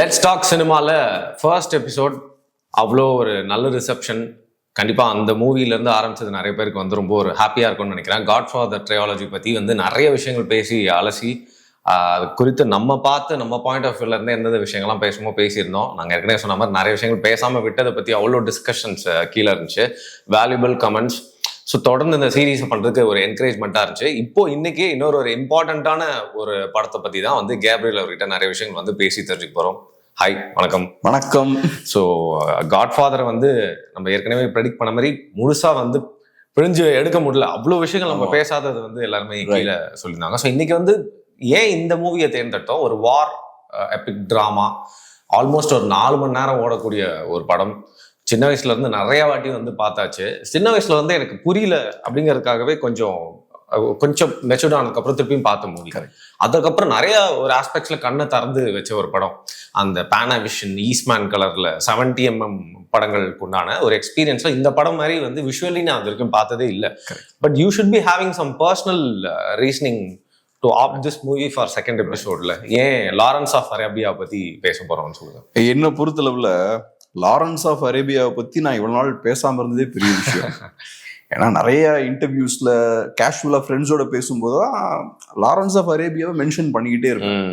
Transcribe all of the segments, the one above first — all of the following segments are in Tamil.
லெட்ஸ் டாக் சினிமாவில் ஃபர்ஸ்ட் எபிசோட் அவ்வளோ ஒரு நல்ல ரிசப்ஷன். கண்டிப்பாக அந்த மூவிலேருந்து ஆரம்பிச்சது நிறைய பேருக்கு வந்து ரொம்ப ஒரு ஹாப்பியாக இருக்கும்னு நினைக்கிறேன். காட்ஃபாதர் ட்ரையாலஜி பற்றி வந்து நிறைய விஷயங்கள் பேசி அலசி அது குறித்து நம்ம பார்த்து நம்ம பாயிண்ட் ஆஃப் வியூலேருந்து எந்தெந்த விஷயங்கள்லாம் பேசியிருந்தோம். நாங்கள் ஏற்கனவே சொன்ன மாதிரி நிறைய விஷயங்கள் பேசாமல் விட்டதை பற்றி அவ்வளோ டிஸ்கஷன்ஸ் கீழே இருந்துச்சு, வேல்யூபிள் கமெண்ட்ஸ். ஸோ தொடர்ந்து இந்த சீரீஸை பண்ணுறதுக்கு ஒரு என்கரேஜ்மெண்ட்டாக இருந்துச்சு. இப்போது இன்றைக்கி இன்னொரு இம்பார்ட்டண்ட்டான ஒரு படத்தை பற்றி தான் வந்து கேப்ரியல் அவர்கிட்ட நிறைய விஷயங்கள் வந்து பேசி தெரிஞ்சுக்க போகிறோம். ஹாய், வணக்கம். வணக்கம். ஸோ காட்ஃபாதரை வந்து நம்ம ஏற்கனவே ப்ரெடிக்ட் பண்ண மாதிரி முழுசாக வந்து பிரிஞ்சு எடுக்க முடியல. அவ்வளோ விஷயங்கள் நம்ம பேசாதது வந்து எல்லாருமே கீழே சொல்லியிருந்தாங்க. ஸோ இன்னைக்கு வந்து ஏன் இந்த மூவியை தேர்ந்தெடுத்தோம்? ஒரு வார் எபிக் ட்ராமா, ஆல்மோஸ்ட் ஒரு 4 மணி நேரம் ஓடக்கூடிய ஒரு படம். சின்ன வயசுல இருந்து நிறைய வாட்டி வந்து பார்த்தாச்சு. சின்ன வயசுல வந்து எனக்கு புரியல அப்படிங்கிறதுக்காகவே கொஞ்சம் மெச்சூர்ட் ஆனதுக்கப்புறம் திருப்பியும் பார்த்த மூவி. அதுக்கப்புறம் நிறைய ஒரு ஆஸ்பெக்ட்ஸ்ல கண்ணை திறந்து வச்ச ஒரு படம். அந்த பேனாவிஷன் ஈஸ்ட்மேன் கலர்ல 70mm படங்களுக்கு உண்டான ஒரு எக்ஸ்பீரியன்ஸ்ல இந்த படம் மாதிரி வந்து விஷுவலி நான் அது வரைக்கும் பார்த்ததே இல்லை. But you should be having some personal reasoning to opt this movie for second எபிசோட்ல. ஏன் லாரன்ஸ் ஆஃப் அரேபியா பத்தி பேச போறோம்னு சொல்லுங்க. என்ன பொறுத்தளவுல லாரன்ஸ் ஆஃப் அரேபியாவை பத்தி நான் இவ்வளவு நாள் பேசாம இருந்ததே பெரிய விஷயம். ஏன்னா நிறைய இன்டர்வியூஸ்ல கேஷுவலா ஃப்ரெண்ட்ஸோட பேசும்போதுதான் லாரன்ஸ் ஆஃப் அரேபியாவை மென்ஷன் பண்ணிக்கிட்டே இருக்கும்.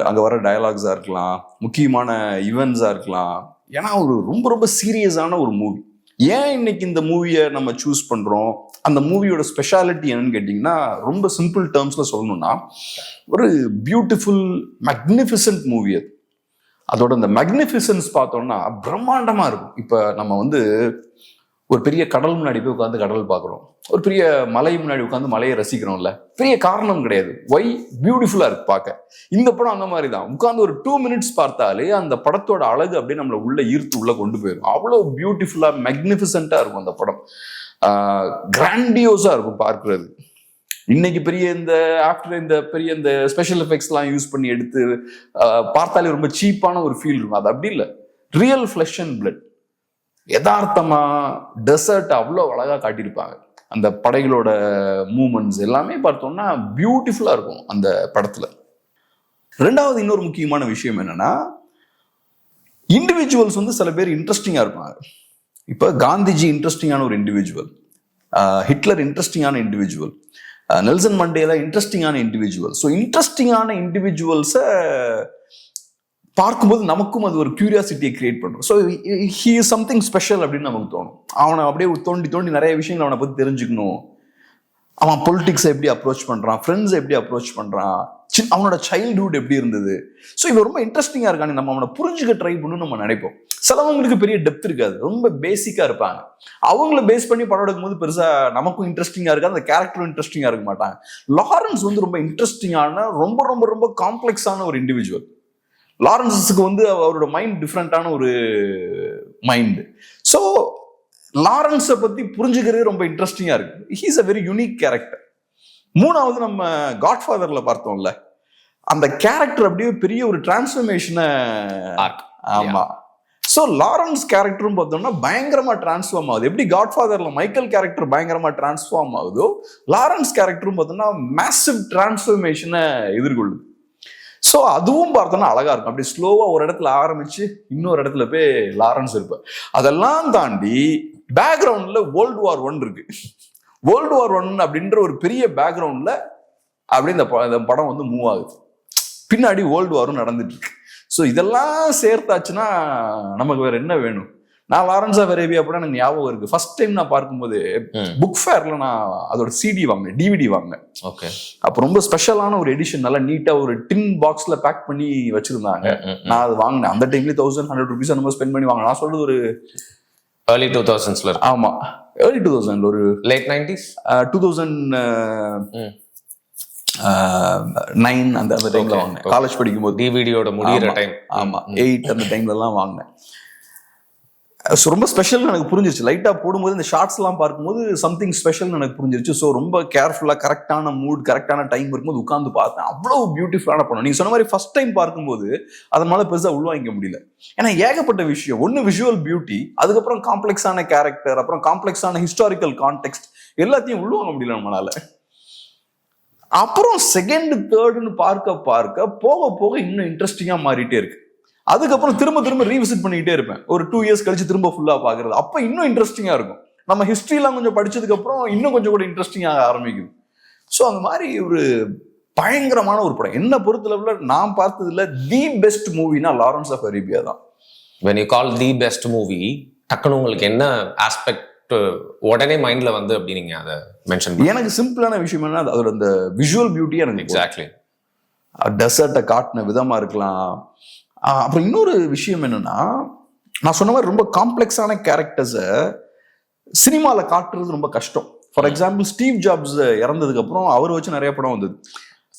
அங்க வர டயலாக்ஸா இருக்கலாம், முக்கியமான ஈவெண்ட்ஸா இருக்கலாம். ஏன்னா ஒரு ரொம்ப ரொம்ப சீரியஸான ஒரு மூவி. ஏன் இன்னைக்கு இந்த மூவியை நம்ம சூஸ் பண்றோம்? அந்த மூவியோட ஸ்பெஷாலிட்டி என்னன்னு கேட்டீங்கன்னா, ரொம்ப சிம்பிள் டேர்ம்ஸ்ல சொல்லணும்னா, ஒரு பியூட்டிஃபுல் மேக்னிஃபிசன்ட் மூவி அது. அதோட இந்த மேக்னிஃபிசன்ஸ் பார்த்தோம்னா பிரம்மாண்டமா இருக்கும். இப்ப நம்ம வந்து ஒரு பெரிய கடல் முன்னாடி போய் உட்காந்து கடல் பார்க்குறோம், ஒரு பெரிய மலை முன்னாடி உட்காந்து மலையை ரசிக்கிறோம்ல, பெரிய காரணம் கிடையாது, ஒய் பியூட்டிஃபுல்லா இருக்கு பார்க்க. இந்த படம் அந்த மாதிரி தான். உட்காந்து ஒரு 2 minutes பார்த்தாலே அந்த படத்தோட அழகு அப்படியே நம்மளை உள்ள ஈர்த்து உள்ள கொண்டு போயிடும். அவ்வளோ பியூட்டிஃபுல்லா மேக்னிஃபிசண்டா இருக்கும் அந்த படம். கிராண்டியோஸா இருக்கும் பார்க்கறது. இன்னைக்கு பெரிய இந்த ஸ்பெஷல் எஃபெக்ட்ஸ்லாம் யூஸ் பண்ணி எடுத்து பார்த்தாலே ரொம்ப சீப்பான ஒரு ஃபீல் இருக்கும். அது அப்படி இல்லை. ரியல் ஃப்ளஷ் அண்ட் பிளட், யதார்த்தமா டெசர்ட் அவ்வளோ அழகா காட்டியிருப்பாங்க. அந்த படைகளோட மூமெண்ட்ஸ் எல்லாமே பார்த்தோம்னா பியூட்டிஃபுல்லா இருக்கும் அந்த படத்துல. ரெண்டாவது இன்னொரு முக்கியமான விஷயம் என்னன்னா, இண்டிவிஜுவல்ஸ் வந்து சில பேர் இன்ட்ரெஸ்டிங்கா இருப்பாங்க. இப்ப காந்திஜி இன்ட்ரெஸ்டிங்கான ஒரு இண்டிவிஜுவல், ஹிட்லர் இன்ட்ரெஸ்டிங்கான இண்டிவிஜுவல், நெல்சன் மண்டேலா இன்ட்ரெஸ்டிங்கான இண்டிவிஜுவல். ஸோ இன்ட்ரெஸ்டிங்கான இண்டிவிஜுவல்ஸை பார்க்கும்போது நமக்கும் அது ஒரு கியூரியாசிட்டியை கிரியேட் பண்ணும். So he is something special அப்படின்னு நமக்கு தோணும். அவனை அப்படியே தோண்டி நிறைய விஷயங்கள் அவனை பற்றி தெரிஞ்சுக்கணும். அவன் பொலிட்டிக்ஸை எப்படி அப்ரோச் பண்ணுறான், ஃப்ரெண்ட்ஸை எப்படி அப்ரோச் பண்ணுறான், அவனோட சைல்ட்ஹுட் எப்படி இருந்தது. ஸோ இவன் ரொம்ப இன்ட்ரெஸ்டிங்காக இருக்கானே, நம்ம அவனை புரிஞ்சுக்க ட்ரை பண்ணணும்னு நம்ம நினைப்போம். சிலவங்களுக்கு பெரிய டெப்த் இருக்காது, ரொம்ப பேசிக்காக இருப்பாங்க. அவங்கள பேஸ் பண்ணி படம் எடுக்கும் போது பெருசாக நமக்கும் இன்ட்ரெஸ்டிங்காக இருக்காது, அந்த கேரக்டரும் இன்ட்ரெஸ்டிங்காக இருக்க மாட்டாங்க. லாரன்ஸ் வந்து ரொம்ப இன்ட்ரெஸ்டிங்கான, ரொம்ப ரொம்ப ரொம்ப காம்ப்ளெக்ஸான ஒரு இண்டிவிஜுவல். லாரன்ஸுக்கு வந்து அவரோட மைண்ட் டிஃப்ரெண்டான ஒரு மைண்டு. ஸோ லாரன்ஸை பற்றி புரிஞ்சுக்கிறதே ரொம்ப இன்ட்ரெஸ்டிங்காக இருக்கு. He is a very unique character. மூணாவது நம்ம காட்ஃபாதர்ல பார்த்தோம்ல, அந்த கேரக்டர் அப்படியே பெரிய ஒரு டிரான்ஸ்ஃபர்மேஷனை. ஆமா. ஸோ லாரன்ஸ் கேரக்டரும் பார்த்தோம்னா பயங்கரமா டிரான்ஸ்ஃபார்ம் ஆகுது. எப்படி காட்ஃபாதர்ல மைக்கேல் கேரக்டர் பயங்கரமா டிரான்ஸ்ஃபார்ம் ஆகுதோ, லாரன்ஸ் கேரக்டரும் பார்த்தோம்னா மேசிவ் டிரான்ஸ்ஃபர்மேஷனை எதிர்கொள்ளுது. ஸோ அதுவும் பார்த்தோம்னா அழகா இருக்கும். அப்படி ஸ்லோவா ஒரு இடத்துல ஆரம்பிச்சு இன்னொரு இடத்துல போய் லாரன்ஸ் இருப்பார். அதெல்லாம் தாண்டி பேக்ரவுண்ட்ல World War I இருக்கு. World War I அப்படின்ற ஒரு பெரிய பேக்ரவுண்ட்ல அப்படி இந்த படம் வந்து மூவ் ஆகுது. பின்னாடி World War நடந்துட்டு இருக்கு. ஸோ இதெல்லாம் சேர்த்தாச்சுன்னா நமக்கு வேற என்ன வேணும்? நான் லாரன்ஸ் ஆஃப் அரேபியா படம் எனக்கு ஞாபகம் இருக்கு. ஃபர்ஸ்ட் டைம் நான் பார்க்கும்போது புக் ஃபேர்ல நான் அதோட CD வாங்கினேன், DVD வாங்கினேன். ஓகே. அப்போ ரொம்ப ஸ்பெஷலான ஒரு எடிஷன், நல்லா நீட்டா ஒரு டின் பாக்ஸ்ல பேக் பண்ணி வச்சிருந்தாங்க. நான் அது வாங்கினேன். அந்த டைம்ல 1100 rupees அந்த மாதிரி ஸ்பெண்ட் பண்ணி வாங்கினேன். நான் சொல்றது ஒரு early 2000s. ஆமா, early 2000, ஒரு late 90s, 2009 அந்த டைம்ல வாங்கினேன். காலேஜ் படிக்கும் போது டிவிடியோட முடிகிற டைம். ஆமா, 8 அந்த டைம்ல எல்லாம் வாங்கினேன். ரொம்ப ஸ்பெஷல் எனக்கு புரிஞ்சிருச்சு. லைட்டா போடும்போது இந்த ஷார்ட்ஸ் எல்லாம் பார்க்கும்போது சம்திங் ஸ்பெஷல் எனக்கு புரிஞ்சிருச்சு. ஸோ ரொம்ப கேர்ஃபுல்லா கரெக்டான மூட், கரெக்டான டைம் இருக்கும்போது உட்காந்து பார்த்தேன். அவ்வளவு பியூட்டிஃபுல்லான படம். நீங்க சொன்ன மாதிரி ஃபர்ஸ்ட் டைம் பார்க்கும்போது அதனால பெருசா உள்வாங்கிக்க முடியல. ஏன்னா ஏகப்பட்ட விஷயம். ஒன்னு விஷுவல் பியூட்டி, அதுக்கப்புறம் காம்ப்ளெக்ஸான கேரக்டர், அப்புறம் காம்ப்ளெக்ஸான ஹிஸ்டாரிக்கல் கான்டெக்ஸ்ட், எல்லாத்தையும் உள்வாங்க முடியல நம்மளால. அப்புறம் செகண்ட் தேர்டுன்னு பார்க்க போக போக இன்னும் இன்ட்ரெஸ்டிங்கா மாறிட்டே இருக்கு. அதுக்கப்புறம் திரும்ப ரீவிசிட் பண்ணிக்கிட்டே இருப்பேன். ஒரு 2 இயர்ஸ் கழிச்சு திரும்ப ஃபுல்லா பாக்குறது. அப்ப இன்னும் இன்ட்ரெஸ்டிங்கா இருக்கும். நம்ம ஹிஸ்டரிலாம் கொஞ்சம் படிச்சதுக்கு அப்புறம் இன்னும் கொஞ்சம் கூட இன்ட்ரெஸ்டிங்காக ஆரம்பிக்குது. ஸோ அந்த மாதிரி ஒரு பயங்கரமான ஒரு படம். என்ன பொறுத்தளவுல நான் பார்த்ததுல தி பெஸ்ட் மூவினா லாரன்ஸ் ஆஃப் அரேபியா தான். when you call the best movie, டக்குனு உங்களுக்கு என்ன ஆஸ்பெக்ட் உடனே மைண்ட்ல வந்து அப்படி நீங்க அதை மென்ஷன் பண்ணி? எனக்கு சிம்பிளான விஷயம் என்ன, அதோட அந்த விஷுவல் பியூட்டி எனக்கு எக்ஸாக்ட்லி. டெசர்ட்டை காட்டின விதமா இருக்கலாம். அப்புறம் இன்னொரு விஷயம் என்னன்னா, நான் சொன்ன மாதிரி ரொம்ப காம்ப்ளெக்ஸான கேரக்டர்ஸை சினிமால காட்டுறது ரொம்ப கஷ்டம். ஃபார் எக்ஸாம்பிள் ஸ்டீவ் ஜாப்ஸ் இறந்ததுக்கு அப்புறம் அவர் வச்சு நிறைய படம் வந்தது.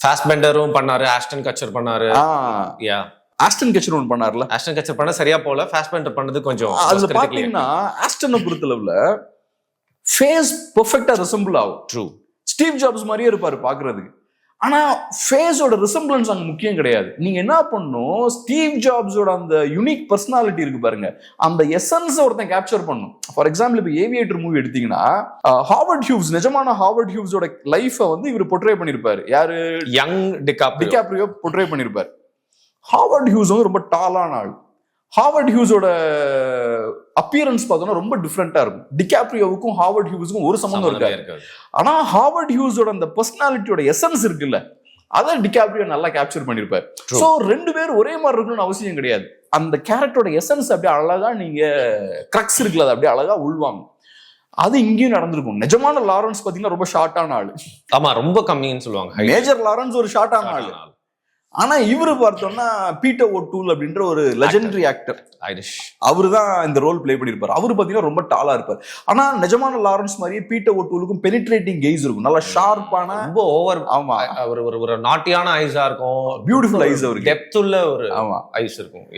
ஃபாஸ்பெண்டரும் பண்ணாரு, ஆஸ்டன் கட்சர் பண்ணாரு. ஆஸ்டன் கட்சர் ஒன்று பண்ணார்ல, ஆஸ்டன் கட்சர் பண்ண சரியா போல, ஃபாஸ்பெண்டர் பண்ணது கொஞ்சம். அதுல பாத்தீங்கன்னா ஆஸ்டனை பொறுத்தளவுல ஃபேஸ் பெர்ஃபெக்ட்டா ரிசம்பிள் ஆகும். ட்ரூ. ஸ்டீவ் ஜாப்ஸ் மாதிரியே இருப்பாரு பாக்குறதுக்கு. ஆனா ஃபேஸோட ரிசம்பிளன்ஸ் அங்க முக்கியம் கிடையாது. நீங்க என்ன பண்ணணும், ஸ்டீவ் ஜாப்ஸோட அந்த யூனிக் பர்சனாலிட்டி இருக்கு பாருங்க, அந்த எசன்ஸ் ஒருத்தன் கேப்சர் பண்ணும். ஃபார் எக்ஸாம்பிள் இப்போ ஏவியேட்டர் மூவி எடுத்தீங்கன்னா, ஹாவர்ட் ஹியூஸ், நிஜமான ஹாவர்ட் ஹியூஸோட லைஃபை வந்து இவர் போர்ட்ரே பண்ணிருப்பாரு. யாரு? யங் டிகாப்ரியோ போர்ட்ரே பண்ணிருப்பாரு. ஹாவர்ட் ஹியூஸ் வந்து ரொம்ப டாலான ஆள். ஹாவர்ட் ஹியூஸோட அப்பியரன்ஸ் பார்த்தோம்னா ரொம்ப டிஃப்ரெண்டா இருக்கும். டிகாப்ரியோவுக்கும் ஹாவர்ட் ஹியூஸுக்கும் ஒரு சம்பந்தம் இருக்காது. ஆனா ஹாவர்ட் ஹியூஸோட அந்த பர்சனாலிட்டியோட எசன்ஸ் இருக்குல்ல, அதை டிகாப்ரியோ நல்லா கேப்சர் பண்ணிருப்பாரு. சோ 2 பேரும் ஒரே மாதிரி இருக்கணும்னு அவசியம் கிடையாது. அந்த கேரக்டரோட எசன்ஸ் அப்படியே அழகா, நீங்க கிரக்ஸ் இருக்குல்ல, அது அப்படியே அழகா உள்வாங்க. அது இங்கேயும் நடந்திருக்கும். நிஜமான லாரன்ஸ் பாத்தீங்கன்னா ரொம்ப ஷார்ட்டான ஆளு. ஆமா, ரொம்ப கம்மின்னு சொல்லுவாங்க. மேஜர் லாரன்ஸ் ஒரு ஷார்ட்டான ஆளு. ஆனா இவரு பார்த்தோம்னா பீட்டர் ஓட்டூல் அப்படின்ற ஒரு லெஜெண்டரி ஆக்டர், ஐரிஷ், அவரு தான் இந்த ரோல் பிளே பண்ணிருப்பாரு. அவரு பாத்தீங்கன்னா ரொம்ப டாலா இருப்பாரு. ஆனா நிஜமான லாரன்ஸ் மாதிரியே பீட்டர் ஓட்டூலுக்கும் பெனிட்ரேட்டிங் கெய்ஸ் இருக்கும், நல்லா ஷார்ப்பான, ரொம்ப ஓவர். ஆமா, ஒரு நாட்டியான ஐஸா இருக்கும், பியூட்டிஃபுல் ஐஸ், ஒரு டெப்த் உள்ள ஒரு ஐஸ் இருக்கும்.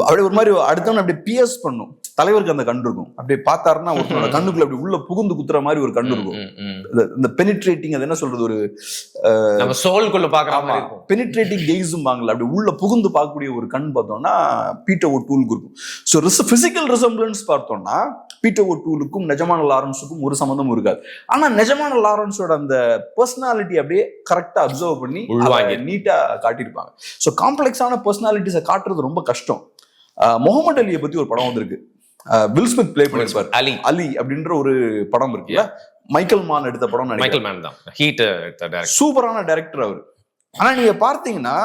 அப்படியே ஒரு மாதிரி அடுத்தவன் அப்படியே பியர்ஸ் பண்ணும். தலைவருக்கு அந்த கண்ணு இருக்கும், அப்படியே பார்த்தாருன்னா ஒருத்தனோட கண்ணுக்குள்ள அப்படி உள்ள புகுந்து குத்துற மாதிரி ஒரு கண்ணு இருக்கும். இந்த பெனிட்ரேட்டிங், அது என்ன சொல்றது, ஒரு நம்ம சோல்குள்ள பாக்குற மாதிரி இருக்கும். பெனிட்ரேட்டிங் கெய்ஸும் வாங்கல, அப்படி உள்ள புகுந்து பார்க்கக்கூடிய ஒரு கண் பார்த்தோம்னா பீட்டர் ஓட்டூலுக்கு இருக்கும். ஸோ பிசிக்கல் ரிசம்பிளன்ஸ் பார்த்தோம்னா பீட்டர் ஓட்டூலுக்கும் நிஜமான லாரன்ஸுக்கும் ஒரு சம்மந்தமும் இருக்காது. ஆனா நிஜமான லாரன்ஸோட அந்த பர்சனாலிட்டி அப்படியே கரெக்டா அப்சர்வ் பண்ணி நீட்டா காட்டியிருப்பாங்க. ஸோ காம்ப்ளெக்ஸான பர்சனாலிட்டிஸை காட்டுறது ரொம்ப கஷ்டம். முகமது அலியை பத்தி ஒரு படம் வந்திருக்கு, வில் ஸ்மித் பிளே பண்ணிருப்பார். அலி அப்படின்ற ஒரு படம் இருக்கு, மைக்கேல் மான் எடுத்த படம். மைக்கேல் மான் தான் ஹீட் சூப்பரான டைரக்டர் அவரு. ஆனா நீங்க பார்த்தீங்கன்னா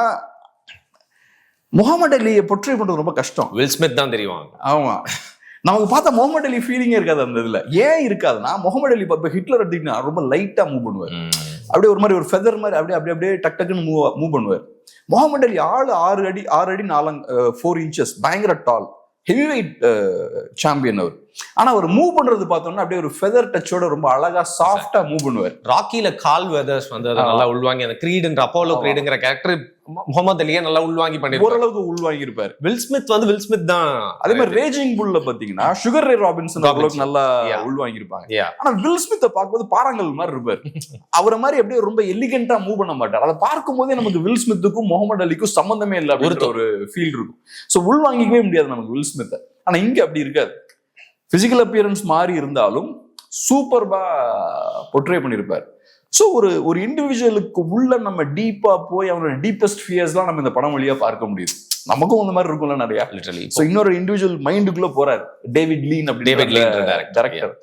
முகமது அலியை போர்ட்ரே பண்றது ரொம்ப கஷ்டம். வில் ஸ்மித் தான் தெரியும். ஆமா, நமக்கு பார்த்தா முகமது அலி ஃபீலிங்கே இருக்காது அந்த இதுல. ஏன் இருக்காதுன்னா, முகமது அலி இப்ப ஹிட்லர் எடுத்தீங்கன்னா ரொம்ப லைட்டா மூவ் பண்ணுவார், அப்படியே ஒரு மாதிரி ஒரு ஃபெதர் மாதிரி அப்படியே அப்படியே டக் டக்குன்னு மூவ் பண்ணுவார். முகமது அலி ஆளு 6 அடி 4 இன்ச்சஸ், பயங்கர டால், ஹெவி வெயிட் சாம்பியன் அவர். ஆனா அவர் மூவ் பண்றது பார்த்தோம்னா அப்படியே ஒரு ஃபெதர் டச்சோட ரொம்ப அழகா சாஃப்டா மூவ் பண்ணுவார். ராக்கில கால் வெதர்ஸ் வந்து அதை நல்லா உள்வாங்கி, அந்த கிரீடுன்ற அப்போலோ கிரீடுங்கிற கேரக்டர் முகமது அலியே நல்லா உள்வாங்கி பண்ணி ஓரளவுக்கு உள்வாங்கி இருப்பாரு. வில் ஸ்மித் வந்து வில் ஸ்மித் தான். அதே மாதிரி ரேஜிங் புல்ல பாத்தீங்கன்னா சுகர் ரே ராபின்சன் அளவுக்கு நல்லா உள்வாங்கி இருப்பாங்க. ஆனா வில் ஸ்மித்தை பார்க்கும்போது பாறாங்கல் மாதிரி இருப்பாரு. அவரை மாதிரி அப்படியே ரொம்ப எலிகென்ட்டா மூவ் பண்ண மாட்டார். அதை பார்க்கும் போதே நமக்கு வில் ஸ்மித்துக்கும் முகமது அலிக்கும் சம்பந்தமே இல்லை ஒரு ஃபீல் இருக்கும். ஸோ உள்வாங்கிக்கவே முடியாது நமக்கு வில் ஸ்மித்தை. ஆனா இங்க அப்படி இருக்காது. பிசிக்கல் அப்பியரன்ஸ் மாறி இருந்தாலும் சூப்பர்பா போர்ட்ரே பண்ணிருப்பார். ஸோ ஒரு இண்டிவிஜுவலுக்கு உள்ள நம்ம டீப்பா போய் அவனோட டீப்பஸ்ட் ஃபியர்ஸ்லாம் நம்ம இந்த படம் வழியா பார்க்க முடியுது. நமக்கும் அந்த மாதிரி இருக்கும்ல நிறைய. லிட்டரலி. ஸோ இன்னொரு இண்டிவிஜுவல் மைண்டுக்குள்ள போறாரு டேவிட் லீன் டைரக்டர்.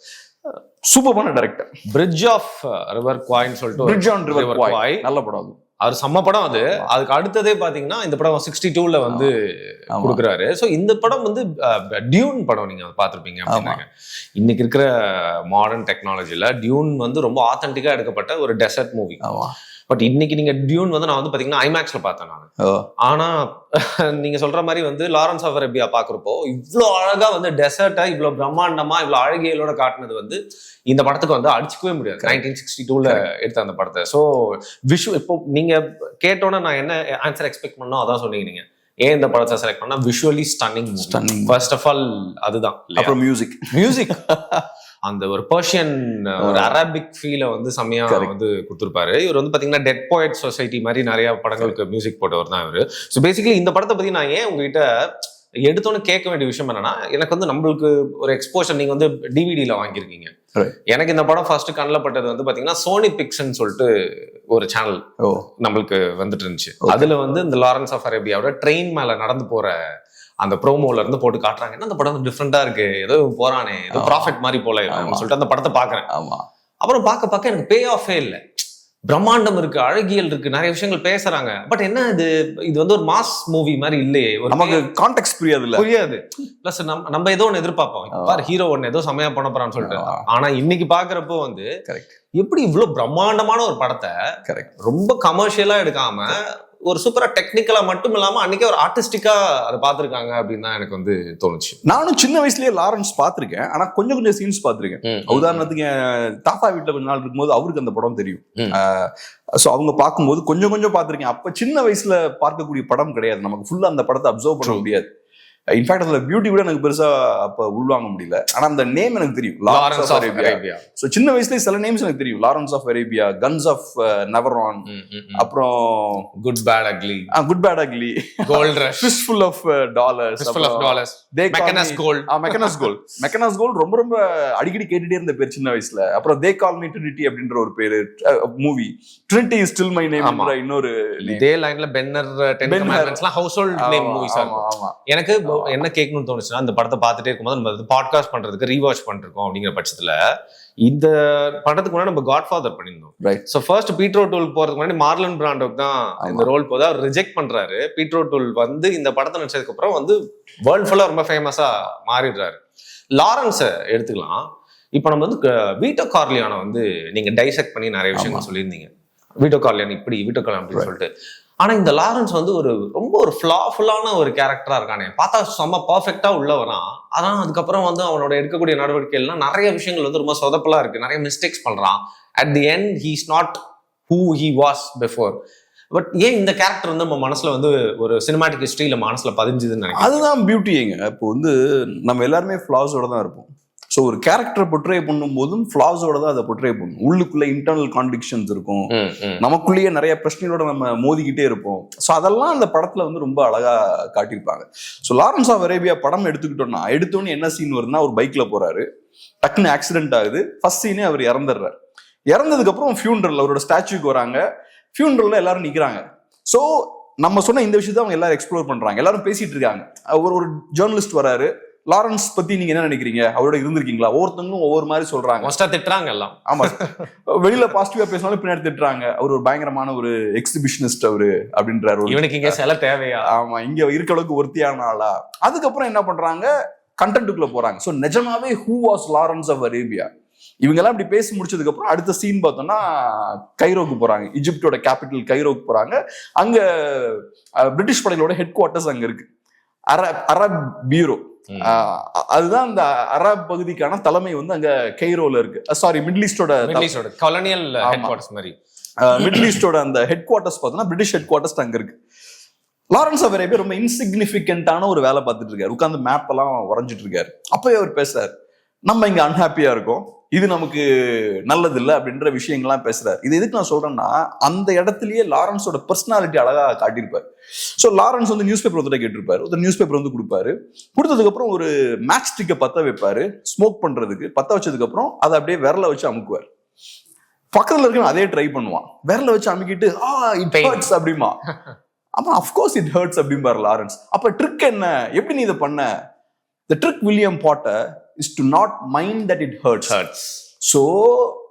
சூப்பரான டைரக்டர். பிரிட்ஜ் ஆஃப் ரிவர் குவாய்ன்னு சொல்லிட்டு, பிரிட்ஜ் ஆன் ரிவர் குவாய் நல்ல படம். அது அவர் செம்ம படம். அதுக்கு அடுத்ததே பாத்தீங்கன்னா இந்த படம் 62ல வந்து கொடுக்குறாரு. ஸோ இந்த படம் வந்து டியூன் படம், நீங்க பாத்திருப்பீங்க அப்படின்னாங்க. இன்னைக்கு இருக்கிற மாடர்ன் டெக்னாலஜில டியூன் வந்து ரொம்ப ஆத்தென்டிக்கா எடுக்கப்பட்ட ஒரு டெசர்ட் மூவி. பட் இன்னைக்கு நீங்க டியூன் வந்து நான் வந்து பாத்தீங்கன்னா ஐமேக்ஸ்ல பார்த்தேன் நான். ஆனா நீங்க சொல்ற மாதிரி வந்து லாரன்ஸ் ஆஃப் அரேபியா பாக்குறப்போ இவ்வளவு அழகா வந்து டெசர்ட்டா இவ்வளவு பிரம்மாண்டமா இவ்வளவு அழகியலோட காட்டினது வந்து இந்த படத்துக்கு வந்து அடிச்சுக்கவே முடியாது. 1962ல எடுத்த அந்த படத்தை. ஸோ இப்போ நீங்க கேட்டோன்னா நான் என்ன ஆன்சர் எக்ஸ்பெக்ட் பண்ணோம் அதான் சொன்னீங்க. நீங்க ஏன் இந்த படத்தை செலக்ட் பண்ணா, visually stunning. First of all அதுதான். அப்புறம் மியூசிக் அந்த ஒரு பர்ஷியன் ஒரு அரபிக் ஃபீலை வந்து செம்மையா வந்து கொடுத்துருப்பாரு. இவர் வந்து பாத்தீங்கன்னா டெட் போயட் சொசைட்டி மாதிரி நிறைய படங்களுக்கு மியூசிக் போட்டவர் தான் இவரு. ஸோ பேசிக்கலி இந்த படத்தை பத்தி நான் ஏன் உங்ககிட்ட எடுத்தோன்னு கேட்க வேண்டிய விஷயம் என்னன்னா, எனக்கு வந்து நம்மளுக்கு ஒரு எக்ஸ்போஷர், நீங்க வந்து டிவிடியில வாங்கியிருக்கீங்க. எனக்கு இந்த படம் ஃபர்ஸ்ட் கண்ணில் பட்டது வந்து பாத்தீங்கன்னா சோனி பிக்ஸ்ன்னு சொல்லிட்டு ஒரு சேனல் நம்மளுக்கு வந்துட்டு இருந்துச்சு. அதுல வந்து இந்த லாரன்ஸ் ஆஃப் அரேபியாவோட ட்ரெயின் மேல நடந்து போற அந்த ப்ரோமோல இருந்து போட்டு காட்டுறாங்க. என்ன அந்த படம் டிஃப்ரெண்டா இருக்கு, ஏதோ போறானே, ஏதோ ப்ராஃபிட் மாதிரி போல சொல்லிட்டு அந்த படத்தை பாக்குறேன். அப்புறம் பார்க்க எனக்கு பே ஆஃபே இல்லை. பிரம்மாண்டம் இருக்கு, அழகியல் இருக்கு, நிறைய விஷயங்கள் பேசுறாங்க. பட் என்ன இது வந்து ஒரு மாஸ் மூவி மாதிரி இல்லையே, நமக்கு கான்டெக்ஸ்ட் புரியாது. பிளஸ் நம்ம ஏதோ ஒன்னு எதிர்பார்ப்போம், பாரு ஹீரோ ஒன்னு ஏதோ செமையா பண்ண போறான்னு சொல்லிட்டு. ஆனா இன்னைக்கு பாக்குறப்போ வந்து எப்படி இவ்வளவு பிரம்மாண்டமான ஒரு படத்தை ரொம்ப கமர்ஷியலா எடுக்காம ஒரு சூப்பரா டெக்னிக்கலா மட்டும் இல்லாம அன்னைக்கே ஒரு ஆர்டிஸ்டிக்கா அதை பார்த்திருக்காங்க அப்படின்னு தான் எனக்கு வந்து தோணுச்சு. நானும் சின்ன வயசுலயே லாரன்ஸ் பார்த்திருக்கேன். ஆனா கொஞ்சம் சீன்ஸ் பார்த்திருக்கேன். உதாரணத்துக்கு என் தாத்தா வீட்டுல கொஞ்ச நாள் இருக்கும்போது அவருக்கு அந்த படம் தெரியும். சோ அவங்க பார்க்கும்போது கொஞ்சம் பார்த்திருக்கேன். அப்ப சின்ன வயசுல பார்க்கக்கூடிய படம் கிடையாது, நமக்கு ஃபுல்லா அந்த படத்தை அப்சர்வ் பண்ண முடியாது. இன்ஃபேக்ட் அதுல பியூட்டி கூட எனக்கு பெருசா அப்ப உள்வாங்க முடியல. ஆனா அந்த நேம் எனக்கு தெரியும், லாரன்ஸ் ஆஃப் அரேபியா. சோ சின்ன வயசுல சில நேம்ஸ் எனக்கு தெரியும், Lawrence of Arabia, Guns of Navarone, அப்புறம் Good Bad Ugly, Gold Rush, Fistful of Dollars, McKenna's Gold ரொம்ப அடிக்கடி கேட்டுட்டே இருந்த பேர் சின்ன வயசுல. அப்புறம் தே கால் மீ ட்ரினிட்டி அப்படின்ற ஒரு பேரு movie, Trinity is still my name என்ற இன்னொரு இதே லைன்ல பென்னர், டென் கமாண்ட்மெண்ட்ஸ்லாம் ஹவுஸ் ஹோல்ட் நேம் மூவிஸா இருக்கும். எனக்கு என்ன கேட்கணும்னு தோணுச்சுன்னா, அந்த படத்தை பார்த்துட்டே இருக்கும்போது நம்ம பாட்காஸ்ட் பண்றதுக்கு ரீவாட்ச் பண்ணிருக்கோம் அப்படிங்கிற பட்சத்துல இந்த படத்துக்கு முன்னாடி நம்ம காட்ஃபாதர் பண்ணியிருந்தோம். ஸோ ஃபர்ஸ்ட் பீட்ரோ டூல் போறதுக்கு முன்னாடி மார்லன் பிராண்டோக்கு தான் இந்த ரோல் போது. அவர் ரிஜெக்ட் பண்றாரு. பீட்ரோ டூல் வந்து இந்த படத்தை நடிச்சதுக்கு அப்புறம் வந்து வேர்ல்ட் ஃபுல்லா ரொம்ப ஃபேமஸா மாறிடுறாரு. லாரன்ஸை எடுத்துக்கலாம். இப்போ நம்ம வந்து வீட்டோ கார்லியானை வந்து நீங்க டைசெக்ட் பண்ணி நிறைய விஷயங்கள் சொல்லியிருந்தீங்க. வீட்டோ கார்லியான் இப்படி, வீட்டோ கார்லியான் அப்படின்னு சொல்லிட்டு. ஆனா இந்த லாரன்ஸ் வந்து ரொம்ப ஒரு ஃபிளாஃபுல்லான ஒரு கேரக்டரா இருக்கானே, பார்த்தா செம்ம பர்ஃபெக்டா உள்ள வரான். ஆனா அதுக்கப்புறம் வந்து அவனோட எடுக்கக்கூடிய நடவடிக்கைகள்லாம் நிறைய விஷயங்கள் வந்து ரொம்ப சொதப்பலா இருக்கு, நிறைய மிஸ்டேக்ஸ் பண்றான். At the end he is not who he was before. But ஏன் இந்த கேரக்டர் வந்து நம்ம மனசுல வந்து ஒரு சினிமாட்டிக் ஹிஸ்டரியில மனசுல பதிஞ்சுதுன்னு நினைக்கிறேன். அதுதான் பியூட்டிங்க. இப்போ வந்து நம்ம எல்லாருமே ஃபிளாஸோட தான் இருப்போம். ஸோ ஒரு கேரக்டரை பொட்ரே பண்ணும் போதும் ஃபிளாஸோட தான் அதை பொட்ரே பண்ணும். உள்ளுக்குள்ள இன்டர்னல் கான்ட்ரிக்ஷன்ஸ் இருக்கும், நமக்குள்ளேயே நிறைய பிரச்சனைகளோட நம்ம மோதிக்கிட்டே இருப்போம். ஸோ அதெல்லாம் அந்த படத்துல வந்து ரொம்ப அழகா காட்டியிருப்பாங்க. ஸோ லாரன்ஸ் ஆஃப் அரேபியா படம் எடுத்தோன்னே என்ன சீன் வருதுன்னா, ஒரு பைக்ல போறாரு, டக்குன்னு ஆக்சிடென்ட் ஆகுது. ஃபர்ஸ்ட் சீனே அவர் இறந்துடுறாரு. இறந்ததுக்கு அப்புறம் ஃபியூனரல், அவரோட ஸ்டாச்சுக்கு வராங்க. ஃபியூனரல்ல எல்லாரும் நிக்கிறாங்க. ஸோ நம்ம சொன்ன இந்த விஷயத்தை அவங்க எல்லாரும் எக்ஸ்ப்ளோர் பண்றாங்க, எல்லாரும் பேசிட்டு இருக்காங்க. ஒரு ஜேர்னலிஸ்ட் வராரு, லாரன்ஸ் பத்தி நீங்க என்ன நினைக்கிறீங்க, அவரோட இருந்திருக்கீங்களா? ஒவ்வொருத்தவங்களும் ஒவ்வொரு மாதிரி சொல்றாங்க, திட்டுறாங்க எல்லாம். ஆமா, வெளியில பாசிட்டிவா பேசினாலும் பின்னாடி திட்டுறாங்க. அவர் ஒரு பயங்கரமான ஒரு எக்ஸிபிஷனிஸ்ட் அவரு அப்படின்றாரு. இவனுக்கு இங்க சில தேவையா? ஆமா, இங்க இருக்க அளவுக்கு ஒருத்தியான ஆளா? அதுக்கப்புறம் என்ன பண்றாங்க, கண்டென்ட்டுக்குள்ள போறாங்க. சோ நிஜமாவே who was Lawrence of Arabia? இவங்க எல்லாம் இப்படி பேசி முடிச்சதுக்கு அப்புறம் அடுத்த சீன் பார்த்தோம்னா கைரோக்கு போறாங்க. ஈஜிப்டோட கேபிட்டல் கைரோக்கு போறாங்க. அங்க பிரிட்டிஷ் படைகளோட ஹெட் குவார்ட்டர்ஸ் அங்க இருக்கு, அரப் பியூரோ. அதுதான் அந்த அரப் பகுதிக்கான தலைமை வந்து அங்க கைரோல இருக்கு. சாரி, மிடில் ஈஸ்டோட காலனியல் ஹெட்குவார்ட்டர்ஸ் மாதிரி. மிடில் ஈஸ்டோட அந்த ஹெட் குவார்ட்டர்ஸ் பார்த்தோம்னா பிரிட்டிஷ் ஹெட் குவார்ட்டர்ஸ் அங்க இருக்கு. லாரன்ஸ் ஆஃப் அரேபியா ரொம்ப இன்சிக்னிஃபிகண்டான ஒரு வேலை பார்த்துட்டு இருக்காரு, உட்காந்து மேப் எல்லாம் வரைஞ்சிட்டு இருக்காரு. அப்பவே அவர் பேசுறாரு, நம்ம இங்க அன்ஹாப்பியா இருக்கோம், இது நமக்கு நல்லது இல்லை அப்படின்ற விஷயங்கள்லாம் பேசுறாரு. இது எதுக்கு நான் சொல்றேன்னா, அந்த இடத்துலயே லாரன்ஸோட பர்சனாலிட்டி அழகா காட்டியிருப்பாரு. ஸோ லாரன்ஸ் வந்து நியூஸ் பேப்பர் ஒருத்தர கேட்டிருப்பாரு, ஒரு நியூஸ் பேப்பர் வந்து கொடுப்பாரு. கொடுத்ததுக்கு அப்புறம் ஒரு மேட்ச் ஸ்டிக்கை பத்த வைப்பாரு ஸ்மோக் பண்றதுக்கு. பத்த வச்சதுக்கு அப்புறம் அதை அப்படியே விரல வச்சு அமுக்குவார். பக்கத்துல இருக்க அதே ட்ரை பண்ணுவான், விரல வச்சு அமுக்கிட்டு இட் ஹர்ட்ஸ் அப்படிமா. ஆமா, அஃப்கோர்ஸ் இட் ஹர்ட்ஸ் அப்படிம்பாரு லாரன்ஸ். அப்ப ட்ரிக் என்ன, எப்படி நீ இதை பண்ண? The trick William Potter is to not mind that it hurts. So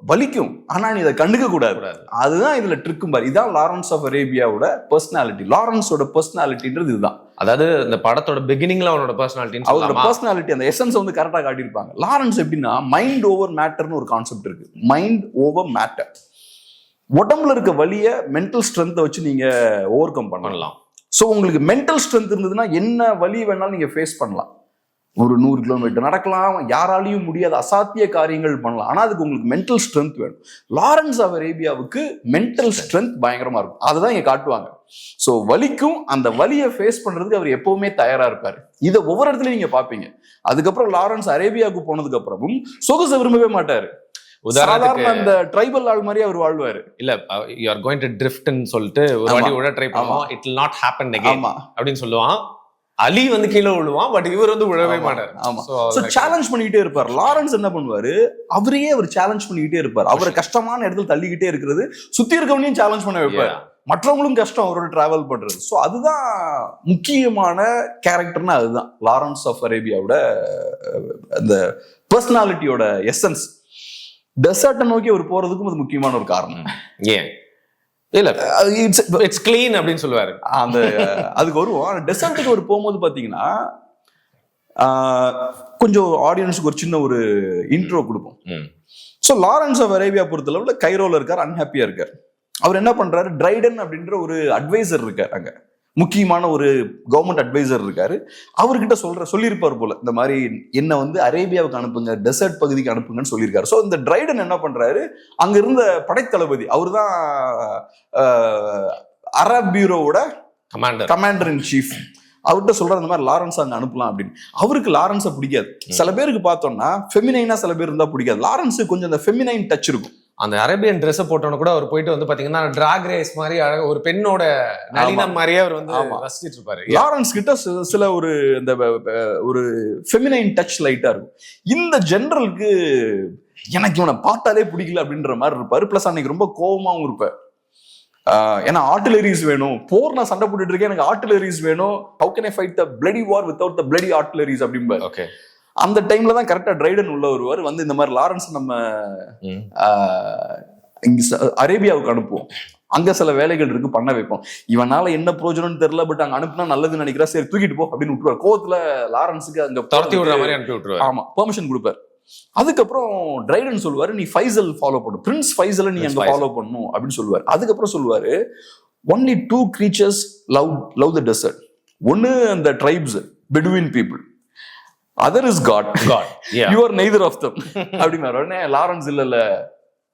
வலிக்கும், ஆனா நீ இதை கண்டுக்க கூடாது. அதுதான் இதுல ட்ரிக்கும் பாரு. இதான் லாரன்ஸ் ஆஃப் அரேபியாவோட பர்சனாலிட்டி. லாரன்ஸோட பர்சனாலிட்டின்றது இதுதான். அதாவது இந்த படத்தோட பிகினிங்ல அவனோட பர்சனாலிட்டி, அவரோட பர்சனாலிட்டி, அந்த எசன்ஸ் வந்து கரெக்டா காட்டியிருப்பாங்க. லாரன்ஸ் எப்படின்னா, மைண்ட் ஓவர் மேட்டர்னு ஒரு கான்செப்ட் இருக்கு. Mind over matter. உடம்புல இருக்க வலிய மென்டல் ஸ்ட்ரென்த்தை வச்சு நீங்க ஓவர் கம் பண்ணலாம். ஸோ உங்களுக்கு மென்டல் ஸ்ட்ரென்த் இருந்ததுன்னா என்ன வலி வேணாலும் நீங்க ஃபேஸ் பண்ணலாம். ஒரு 100 கிலோமீட்டர் நடக்கலாம், யாராலையும் முடியாத அசாத்திய காரியங்கள் பண்ணலாம். ஆனா அதுக்கு உங்களுக்கு மென்டல் ஸ்ட்ரென்த் வேணும். லாரன்ஸ் ஆஃப் அரேபியாவுக்கு மென்டல் ஸ்ட்ரென்த் பயங்கரமா இருக்கும். அதுதான் இங்க காட்டுவாங்க. சோ வலிக்கும், அந்த வலியை ஃபேஸ் பண்றதுக்கு அவர் எப்பவுமே தயாரா இருப்பாரு. இதை ஒவ்வொரு இடத்துலயும் நீங்க பாப்பீங்க. அதுக்கப்புறம் லாரன்ஸ் அரேபியாவுக்கு போனதுக்கு அப்புறமும் சொகுசை விரும்பவே மாட்டாரு. உதாரணத்துக்கு அந்த ட்ரைபல் ஆள் மாதிரி அவர் வாழ்வாரு. இல்ல, you are going to drift ன்னு சொல்லிட்டு ஒரு வாட்டி விட ட்ரை பண்ணுவோம், it will not happen again அப்படின்னு சொல்லுவான். அலி வந்து கீழே விழுவான், பட் இவர் வந்து விழவே மாட்டார். ஆமா. சோ சேலஞ்ச் பண்ணிக்கிட்டே இருப்பார். லாரன்ஸ் என்ன பண்ணுவாரு, அவரையே அவர் சேலஞ்ச் பண்ணிக்கிட்டே இருப்பார். அவரை கஷ்டமான இடத்துல தள்ளிக்கிட்டே இருக்கிறது, சுத்தி இருக்கவனையும் சேலஞ்ச் பண்ண வைப்பார். மற்றவங்களும் கஷ்டம் அவரோட டிராவல் பண்றது. ஸோ அதுதான் முக்கியமான கேரக்டர்னா அதுதான் லாரன்ஸ் ஆஃப் அரேபியாவோட அந்த பர்சனாலிட்டியோட எசன்ஸ். டெசர்ட்டை நோக்கி அவர் போறதுக்கும் அது முக்கியமான ஒரு காரணம். ஏன் இல்ல இட்ஸ் கிளீன் அப்படின்னு சொல்லுவாரு. அந்த அதுக்கு வருவோம். டெசர்ட்டுக்கு அவர் போகும்போது பாத்தீங்கன்னா கொஞ்சம் ஆடியன்ஸுக்கு ஒரு சின்ன ஒரு இன்ட்ரோ கொடுப்போம். ஸோ லாரன்ஸ் ஆஃப் அரேபியா பொறுத்தளவுல கைரோல இருக்கார், அன்ஹாப்பியா இருக்கார். அவர் என்ன பண்றாரு, ட்ரைடன் அப்படின்ற ஒரு அட்வைசர் இருக்கார், அங்க முக்கியமான ஒரு கவர்மெண்ட் அட்வைசர் இருக்காரு. அவர்கிட்ட சொல்லியிருப்பார் போல, இந்த மாதிரி என்ன வந்து அரேபியாவுக்கு அனுப்புங்க, டெசர்ட் பகுதிக்கு அனுப்புங்கன்னு சொல்லியிருக்காரு. ஸோ இந்த ட்ரைடன் என்ன பண்றாரு, அங்க இருந்த படைத்தளபதி, அவர் தான் அரப் பியூரோவோட கமாண்டர் இன் சீஃப். அவர்கிட்ட சொல்றாரு இந்த மாதிரி லாரன்ஸ் அங்க அனுப்பலாம் அப்படின்னு. அவருக்கு லாரன்ஸை பிடிக்காது. சில பேருக்கு பார்த்தோம்னா ஃபெமினைனா சில பேர் இருந்தா பிடிக்காது. லாரன்ஸுக்கு கொஞ்சம் அந்த ஃபெமினைன் டச் இருக்கும். அந்த அரேபியன் ட்ரெஸ் போட்டோன்னு கூட அவர் போயிட்டு வந்து பாத்தீங்கன்னா டிராக் ரேஸ் மாதிரி அழகா ஒரு பெண்ணோட நளினம் மாதிரியே அவர் வந்து ரசிச்சிட்டு இருப்பாரு. லாரன்ஸ் கிட்ட சில ஒரு இந்த ஒரு ஃபெமினைன் டச் லைட்டா இருக்கும். இந்த ஜெனரலுக்கு எனக்கு இவனை பார்த்தாலே பிடிக்கல அப்படின்ற மாதிரி இருப்பாரு. பிளஸ் அன்னைக்கு ரொம்ப கோபமாவும் இருப்பார். ஏன்னா ஆர்டிலரிஸ் வேணும், போர் நான் சண்டை போட்டுட்டு இருக்கேன், எனக்கு ஆர்டிலரிஸ் வேணும். How can I fight the bloody war without the bloody artilleries அப்படிம்பாரு. ஓகே. அந்த டைம்ல தான் கரெக்டா ட்ரைடன் உள்ள வருவார். வந்து இந்த மாதிரி லாரன்ஸ் நம்ம அரேபியாவுக்கு அனுப்புவோம், அங்க சில வேலைகள் இருக்கு பண்ண வைப்போம், இவனால என்ன பிரயோஜனம்னு தெரியல, பட் அங்க அனுப்புனா நல்லதுன்னு நினைக்கிறா, சரி தூக்கிட்டு போ அப்படின்னு விட்டுருவார். கோவத்துல லாரன்ஸுக்கு அங்க துரத்தி விடுற மாதிரி அனுப்பி விட்டுருவார். ஆமா, பெர்மிஷன் கொடுப்பார். அதுக்கப்புறம் ட்ரைடன் சொல்லுவாரு, நீ ஃபைசல் ஃபாலோ பண்ணு, பிரின்ஸ் ஃபைசலை நீ அங்க ஃபாலோ பண்ணும் அப்படின்னு சொல்லுவாரு. அதுக்கப்புறம் சொல்லுவாரு, only 2 creatures love the desert. ஒன்னு அந்த tribes, Bedouin people, other is God. You are neither of them அப்படின்னாரு. உடனே லாரன்ஸ் இல்ல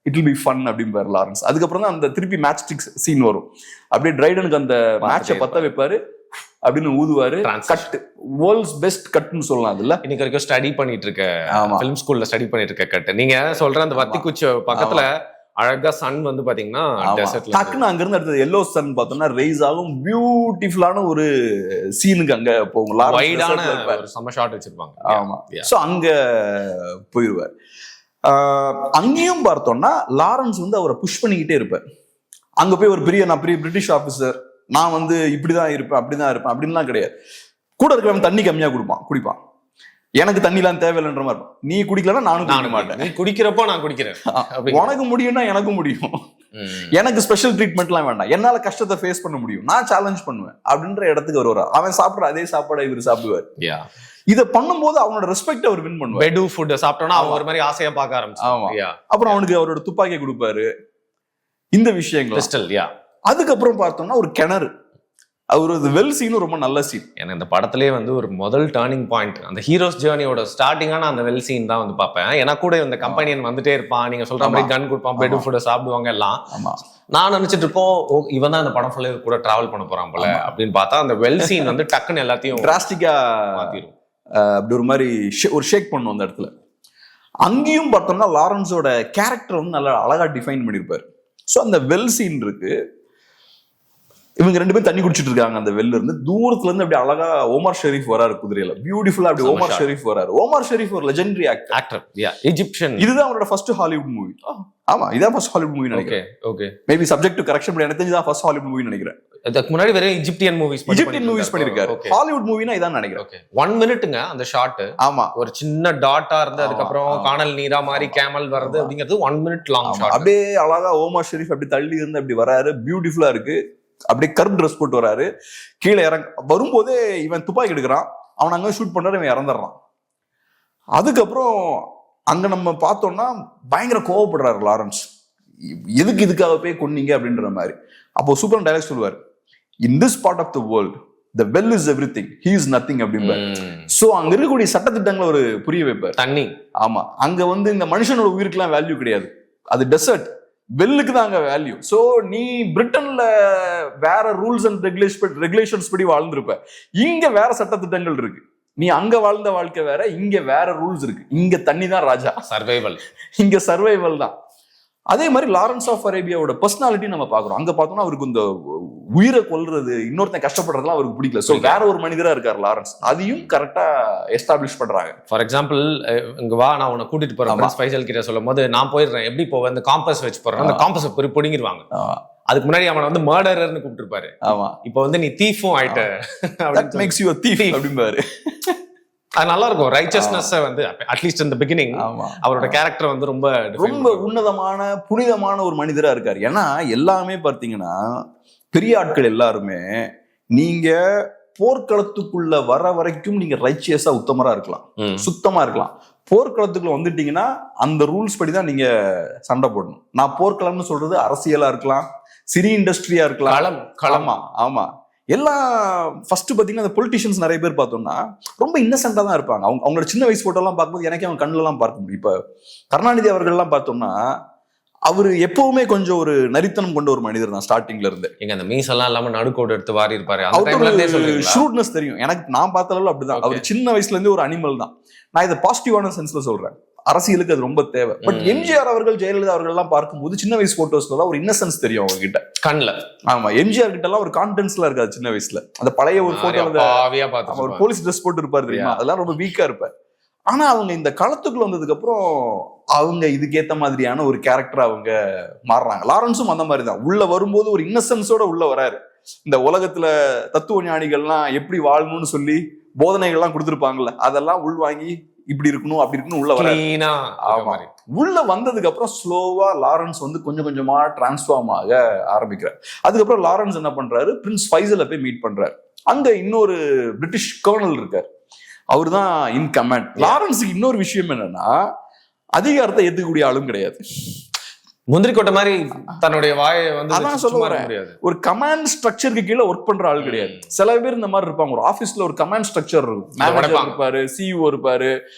இட் வில் பி ஃபன் அப்படிம்பாரு லாரன்ஸ். அதுக்கப்புறம் தான் அந்த திருப்பி மேட்ச் ஸ்டிக்ஸ் சீன் வரும். அப்படியே ட்ரைடனுக்கு அந்த மேட்சை பத்த வைப்பாரு, அப்படின்னு ஊதுவாரு. கட், வேர்ல்ட்ஸ் பெஸ்ட் கட்னு சொல்லலாம். அதுல இன்னைக்கு வரைக்கும் ஸ்டடி பண்ணிட்டு இருக்க, ஃபிலிம் ஸ்கூல்ல ஸ்டடி பண்ணிட்டு இருக்க கட். நீங்க சொல்ற அந்த வத்தி குச்சி பக்கத்துல அழகா சன் வந்து பாத்தீங்கன்னா டக்குன்னு அங்க இருந்து அடுத்தது எல்லோ சன் பார்த்தோம்னா ரைஸ் ஆகும். பியூட்டிஃபுல்லான ஒரு சீனுக்கு அங்க போகும். வைடான ஒரு செம ஷாட் வச்சிருப்பாங்க. ஆமா. சோ அங்க போயிருவார். அங்கேயும் பார்த்தோம்னா லாரன்ஸ் வந்து அவரை புஷ் பண்ணிக்கிட்டே இருப்பார். அங்க போய் ஒரு நான் பெரிய பிரிட்டிஷ் ஆபீசர், நான் வந்து இப்படிதான் இருப்பேன் அப்படிதான் இருப்பேன் அப்படின்லாம் கிடையாது. கூட இருக்கிறவன் தண்ணி கம்மியா குடிப்பான், எனக்கு தண்ணி எல்லாம் தேவையில்லைன்ற மாதிரி இருக்கும். நீ குடிக்கலன்னா நானும் குடிக்க மாட்டேன், நீ குடிக்கிறப்போ நான் குடிக்கிறேன், உனக்கு முடியும்னா எனக்கும் முடியும், எனக்கு ஸ்பெஷல் ட்ரீட்மெண்ட்லாம் வேண்டாம், என்னால கஷ்டத்தை ஃபேஸ் பண்ண முடியும், நான் சேலஞ்ச் பண்ணுவேன் அப்படின்ற இடத்துக்கு வருவார். அவன் சாப்பிடுற அதே சாப்பாடை இவர் சாப்பிடுவார். இதை பண்ணும்போது அவனோட ரெஸ்பெக்ட் அவர் வின் பண்ணுவார். பெடு ஃபுட் சாப்பிட்டோம்னா அவன் ஒரு மாதிரி ஆசையா பார்க்க ஆரம்பிச்சு. ஆமா. அப்புறம் அவனுக்கு அவரோட துப்பாக்கியை கொடுப்பாரு. இந்த விஷயங்கள். அதுக்கப்புறம் பார்த்தோம்னா ஒரு கிணறு, அவரது வெல் சீனும் ரொம்ப நல்ல சீன். எனக்கு இந்த படத்திலே வந்து ஒரு முதல் டர்னிங் பாயிண்ட் அந்த ஹீரோஸ் ஜேர்னியோட ஸ்டார்டிங்கான அந்த வெல் சீன் தான் வந்து பார்ப்பேன். ஏன்னா கூட இந்த கம்பெனியன் வந்துட்டே இருப்பான், நீங்க சொல்ற மாதிரி கன் கொடுப்பான், பெட் ஃபுட் சாப்பிடுவாங்க எல்லாம். நான் நினைச்சிட்டு இருப்போம், இவன் தான் இந்த படம் ஃபுல்லா கூட டிராவல் பண்ண போறான் போல அப்படின்னு பார்த்தா அந்த வெல் சீன் வந்து டக்குன்னு எல்லாத்தையும் டிராஸ்டிக்கா மாத்திரும். அப்படி ஒரு மாதிரி ஒரு ஷேக் பண்ணும் அந்த இடத்துல. அங்கேயும் பார்த்தோம்னா லாரன்ஸோட கேரக்டர் வந்து நல்லா அழகா டிஃபைன் பண்ணிருப்பாரு. ஸோ அந்த வெல் சீன் இருக்கு, இவங்க 2 பேரும் தண்ணி குடிச்சிட்டு இருக்காங்க. அந்த வெல்ல இருந்து தூரத்துல இருந்து அப்படி அழகா ஓமார் ஷெரீஃப் வராரு குதிரையில, பியூட்டிஃபுல்லா அப்படி ஓமார் ஷெரீஃப் வராரு. ஓமார் ஷெரீஃப் ஒரு லெஜெண்டரி ஆக்டர், எஜிப்சியன். இதுதான் அவரோட ஃபர்ஸ்ட் ஹாலிவுட் மூவி. ஆமா, இதான் ஃபர்ஸ்ட் ஹாலிவுட் மூவி நினைக்கிறேன். Okay, maybe subject to correction, but எனக்கு தெரிஞ்சு ஃபர்ஸ்ட் ஹாலிவுட் மூவி நினைக்கிறேன். அதுக்கு முன்னாடி வேற எஜிப்தியன் மூவிஸ் பண்ணிருக்காரு. ஹாலிவுட் மூவினா இதான் நினைக்கிறேன். 1 மினிட்ங்க அந்த ஷாட். ஆமா, ஒரு சின்ன டாட்டா இருந்து அதுக்கப்புறம் காணல் நீரா மாதிரி கேமல் வருது அப்படிங்கிறது 1 மினிட் லாங் ஷாட். அப்படியே அழகா ஓமார் ஷெரீஃப் அப்படி தள்ளி இருந்து அப்படி வராரு, பியூட்டிஃபுல்லா இருக்கு. அப்படியே கருப்பு ட்ரெஸ் போட்டு வராரு. கீழே வரும்போதே இவன் துப்பாக்கி எடுக்கிறான், அவன் அங்க ஷூட் பண்றாரு, இவன் இறந்துடுறான். அதுக்கப்புறம் அங்க நம்ம பார்த்தோம்னா பயங்கர கோவப்படுறாரு லாரன்ஸ், எதுக்கு இதுக்காக போய் கொன்னீங்க அப்படின்ற மாதிரி. அப்போ சூப்பர் டைலாக் சொல்லுவார், in this part of the world the well is everything, he is nothing அப்படிம்பாரு. சோ அங்க இருக்கக்கூடிய சட்டத்திட்டங்களை ஒரு புரிய வைப்பார். தண்ணி, ஆமா, அங்க வந்து இந்த மனுஷனோட உயிருக்குலாம் வேல்யூ கிடையாது, அது டெசர்ட், வெல்லுக்கு தான் அங்க வேல்யூ. சோ நீ பிரிட்டன்ல வேற ரூல்ஸ் அண்ட் ரெகுலேஷன்ஸ் படி வாழ்ந்துருப்ப, இங்க வேற சட்டத்திட்டங்கள் இருக்கு. நீ அங்க வாழ்ந்த வாழ்க்கை வேற, இங்க வேற ரூல்ஸ் இருக்கு. இங்க தண்ணி தான் ராஜா, சர்வைவல், இங்க சர்வைவல் தான். அதே மாதிரி லாரன்ஸ் ஆஃப் அரேபியாவோட பர்சனாலிட்டி நம்ம பாக்குறோம். அங்க பார்த்தோம்னா அவருக்கு இந்த உயிரை கொல்றது, இன்னொருத்தன் கஷ்டப்படுறதுலாம் அவருக்கு பிடிக்கல. சோ வேற ஒரு மனிதரா இருக்காரு லாரன்ஸ். அதையும் கரெக்டா எஸ்டாப்ளிஷ் பண்றாங்க. ஃபார் எக்ஸாம்பிள், இங்க வா நான் உன்னை கூட்டிட்டு போறேன் பிரின்ஸ் ஃபைசல் கிட்ட சொல்லும் போது, நான் போயிடுறேன் எப்படி போவேன், இந்த காம்பஸ் வச்சு போறேன், அந்த காம்பஸ் பிடிங்கிருவாங்க. அதுக்கு முன்னாடி அவனை வந்து மர்டரர்னு கூப்பிட்டு இருப்பாரு. ஆமா, இப்போ வந்து நீ தீஃபும் ஆயிட்ட, that makes you a thief அப்படிம்பாரு. அது நல்லா இருக்கும். ரைச்சஸ்னஸ் வந்து அட்லீஸ்ட் இந்த பிகினிங் அவரோட கேரக்டர் வந்து ரொம்ப ரொம்ப உன்னதமான புனிதமான ஒரு மனிதரா இருக்காரு. ஏன்னா எல்லாமே பார்த்தீங்கன்னா பெரிய ஆட்கள் எல்லாருமே நீங்க போர்க்களத்துக்குள்ள வர வரைக்கும் நீங்க ரைச்சியஸா உத்தமரா இருக்கலாம், சுத்தமா இருக்கலாம். போர்க்களத்துக்குள்ள வந்துட்டீங்கன்னா அந்த ரூல்ஸ் படி தான் நீங்க சண்டை போடணும். நான் போர்க்களம்னு சொல்றது அரசியலா இருக்கலாம், சிறி இண்டஸ்ட்ரியா இருக்கலாம், களமா. ஆமா, எல்லாம் ஃபர்ஸ்ட் பாத்தீங்கன்னா அந்த பொலிட்டிஷியன்ஸ் நிறைய பேர் பார்த்தோம்னா ரொம்ப இன்னசென்டா தான் இருப்பாங்க. அவங்களோட சின்ன வயசு போட்டோ எல்லாம் பார்க்கும்போது எனக்கே அவங்க கண்ணுல எல்லாம் பார்க்க முடியும். இப்ப கருணாநிதி அவர்கள் எல்லாம் பார்த்தோம்னா அவரு எப்பவுமே கொஞ்சம் ஒரு நரித்தனம் கொண்ட ஒரு மனிதர் தான் ஸ்டார்டிங்ல இருந்து. எங்க அந்த மீசெல்லாம் இல்லாம நடுக்கோடு எடுத்து வாரி இருப்பாரு. ஷூட்னஸ் தெரியும் எனக்கு. நான் பார்த்த அளவுல அப்படிதான். அவர் சின்ன வயசுல இருந்து ஒரு அனிமல் தான். நான் இதை பாசிட்டிவான சென்ஸ்ல சொல்றேன். அரசியலுக்கு அது ரொம்ப தேவை. பட் எம்ஜிஆர் அவர்கள், ஜெயலலிதா அவர்கள் எல்லாம் பார்க்கும்போது சின்ன வயசு போட்டோஸ்ல தான் ஒரு இன்னசென்ஸ் தெரியும் அவங்க கிட்ட, கண்ணுல. ஆமா, எம்ஜிஆர் கிட்ட எல்லாம் ஒரு கான்பிடன்ஸ்ல இருக்காது சின்ன வயசுல. அந்த பழைய ஒரு போட்டோ ஒரு போலீஸ் ட்ரெஸ் போட்டு இருப்பாரு தெரியுமா, அதெல்லாம் ரொம்ப வீக்கா இருப்பார். ஆனா அவங்க இந்த களத்துக்குள்ள வந்ததுக்கு அப்புறம் அவங்க இதுக்கேத்த மாதிரியான ஒரு கேரக்டர் அவங்க மாறுறாங்க. லாரன்ஸும் அந்த மாதிரி தான். உள்ள வரும்போது ஒரு இன்னசென்ஸோட உள்ள வராரு. இந்த உலகத்துல தத்துவ ஞானிகள்லாம் எப்படி வாழணும்னு சொல்லி போதனைகள்லாம் கொடுத்துருப்பாங்கல்ல, அதெல்லாம் உள்வாங்கி இப்படி இருக்கணும் அப்படி இருக்கணும் உள்ள வர. உள்ள வந்ததுக்கு அப்புறம் ஸ்லோவா லாரன்ஸ் வந்து கொஞ்சம் கொஞ்சமா டிரான்ஸ்ஃபார்ம் ஆக ஆரம்பிக்கிறார். அதுக்கப்புறம் லாரன்ஸ் என்ன பண்றாரு, பிரின்ஸ் ஃபைசலை போய் மீட் பண்றாரு. அங்க இன்னொரு பிரிட்டிஷ் கர்னல் இருக்காரு, அவரு தான் இன் கமாண்ட். லாரன்ஸுக்கு இன்னொரு விஷயம் என்னன்னா, அதிகாரத்தை ஏத்துக்கக்கூடிய ஆளும் கிடையாது. முந்திரி கொட்டை மாதிரி தன்னுடைய வாயை வந்து அதான் சொல்ல வரேன். ஒரு கமாண்ட் ஸ்ட்ரக்சருக்கு கீழே ஒர்க் பண்ற ஆள் கிடையாது. சில பேர் இந்த மாதிரி இருப்பாங்க. ஒரு ஆபீஸ்ல ஒரு கமாண்ட் ஸ்ட்ரக்சர் இருக்கும், மேனேஜர் இருப்பாரு, சிஇஓ இருப்பாரு,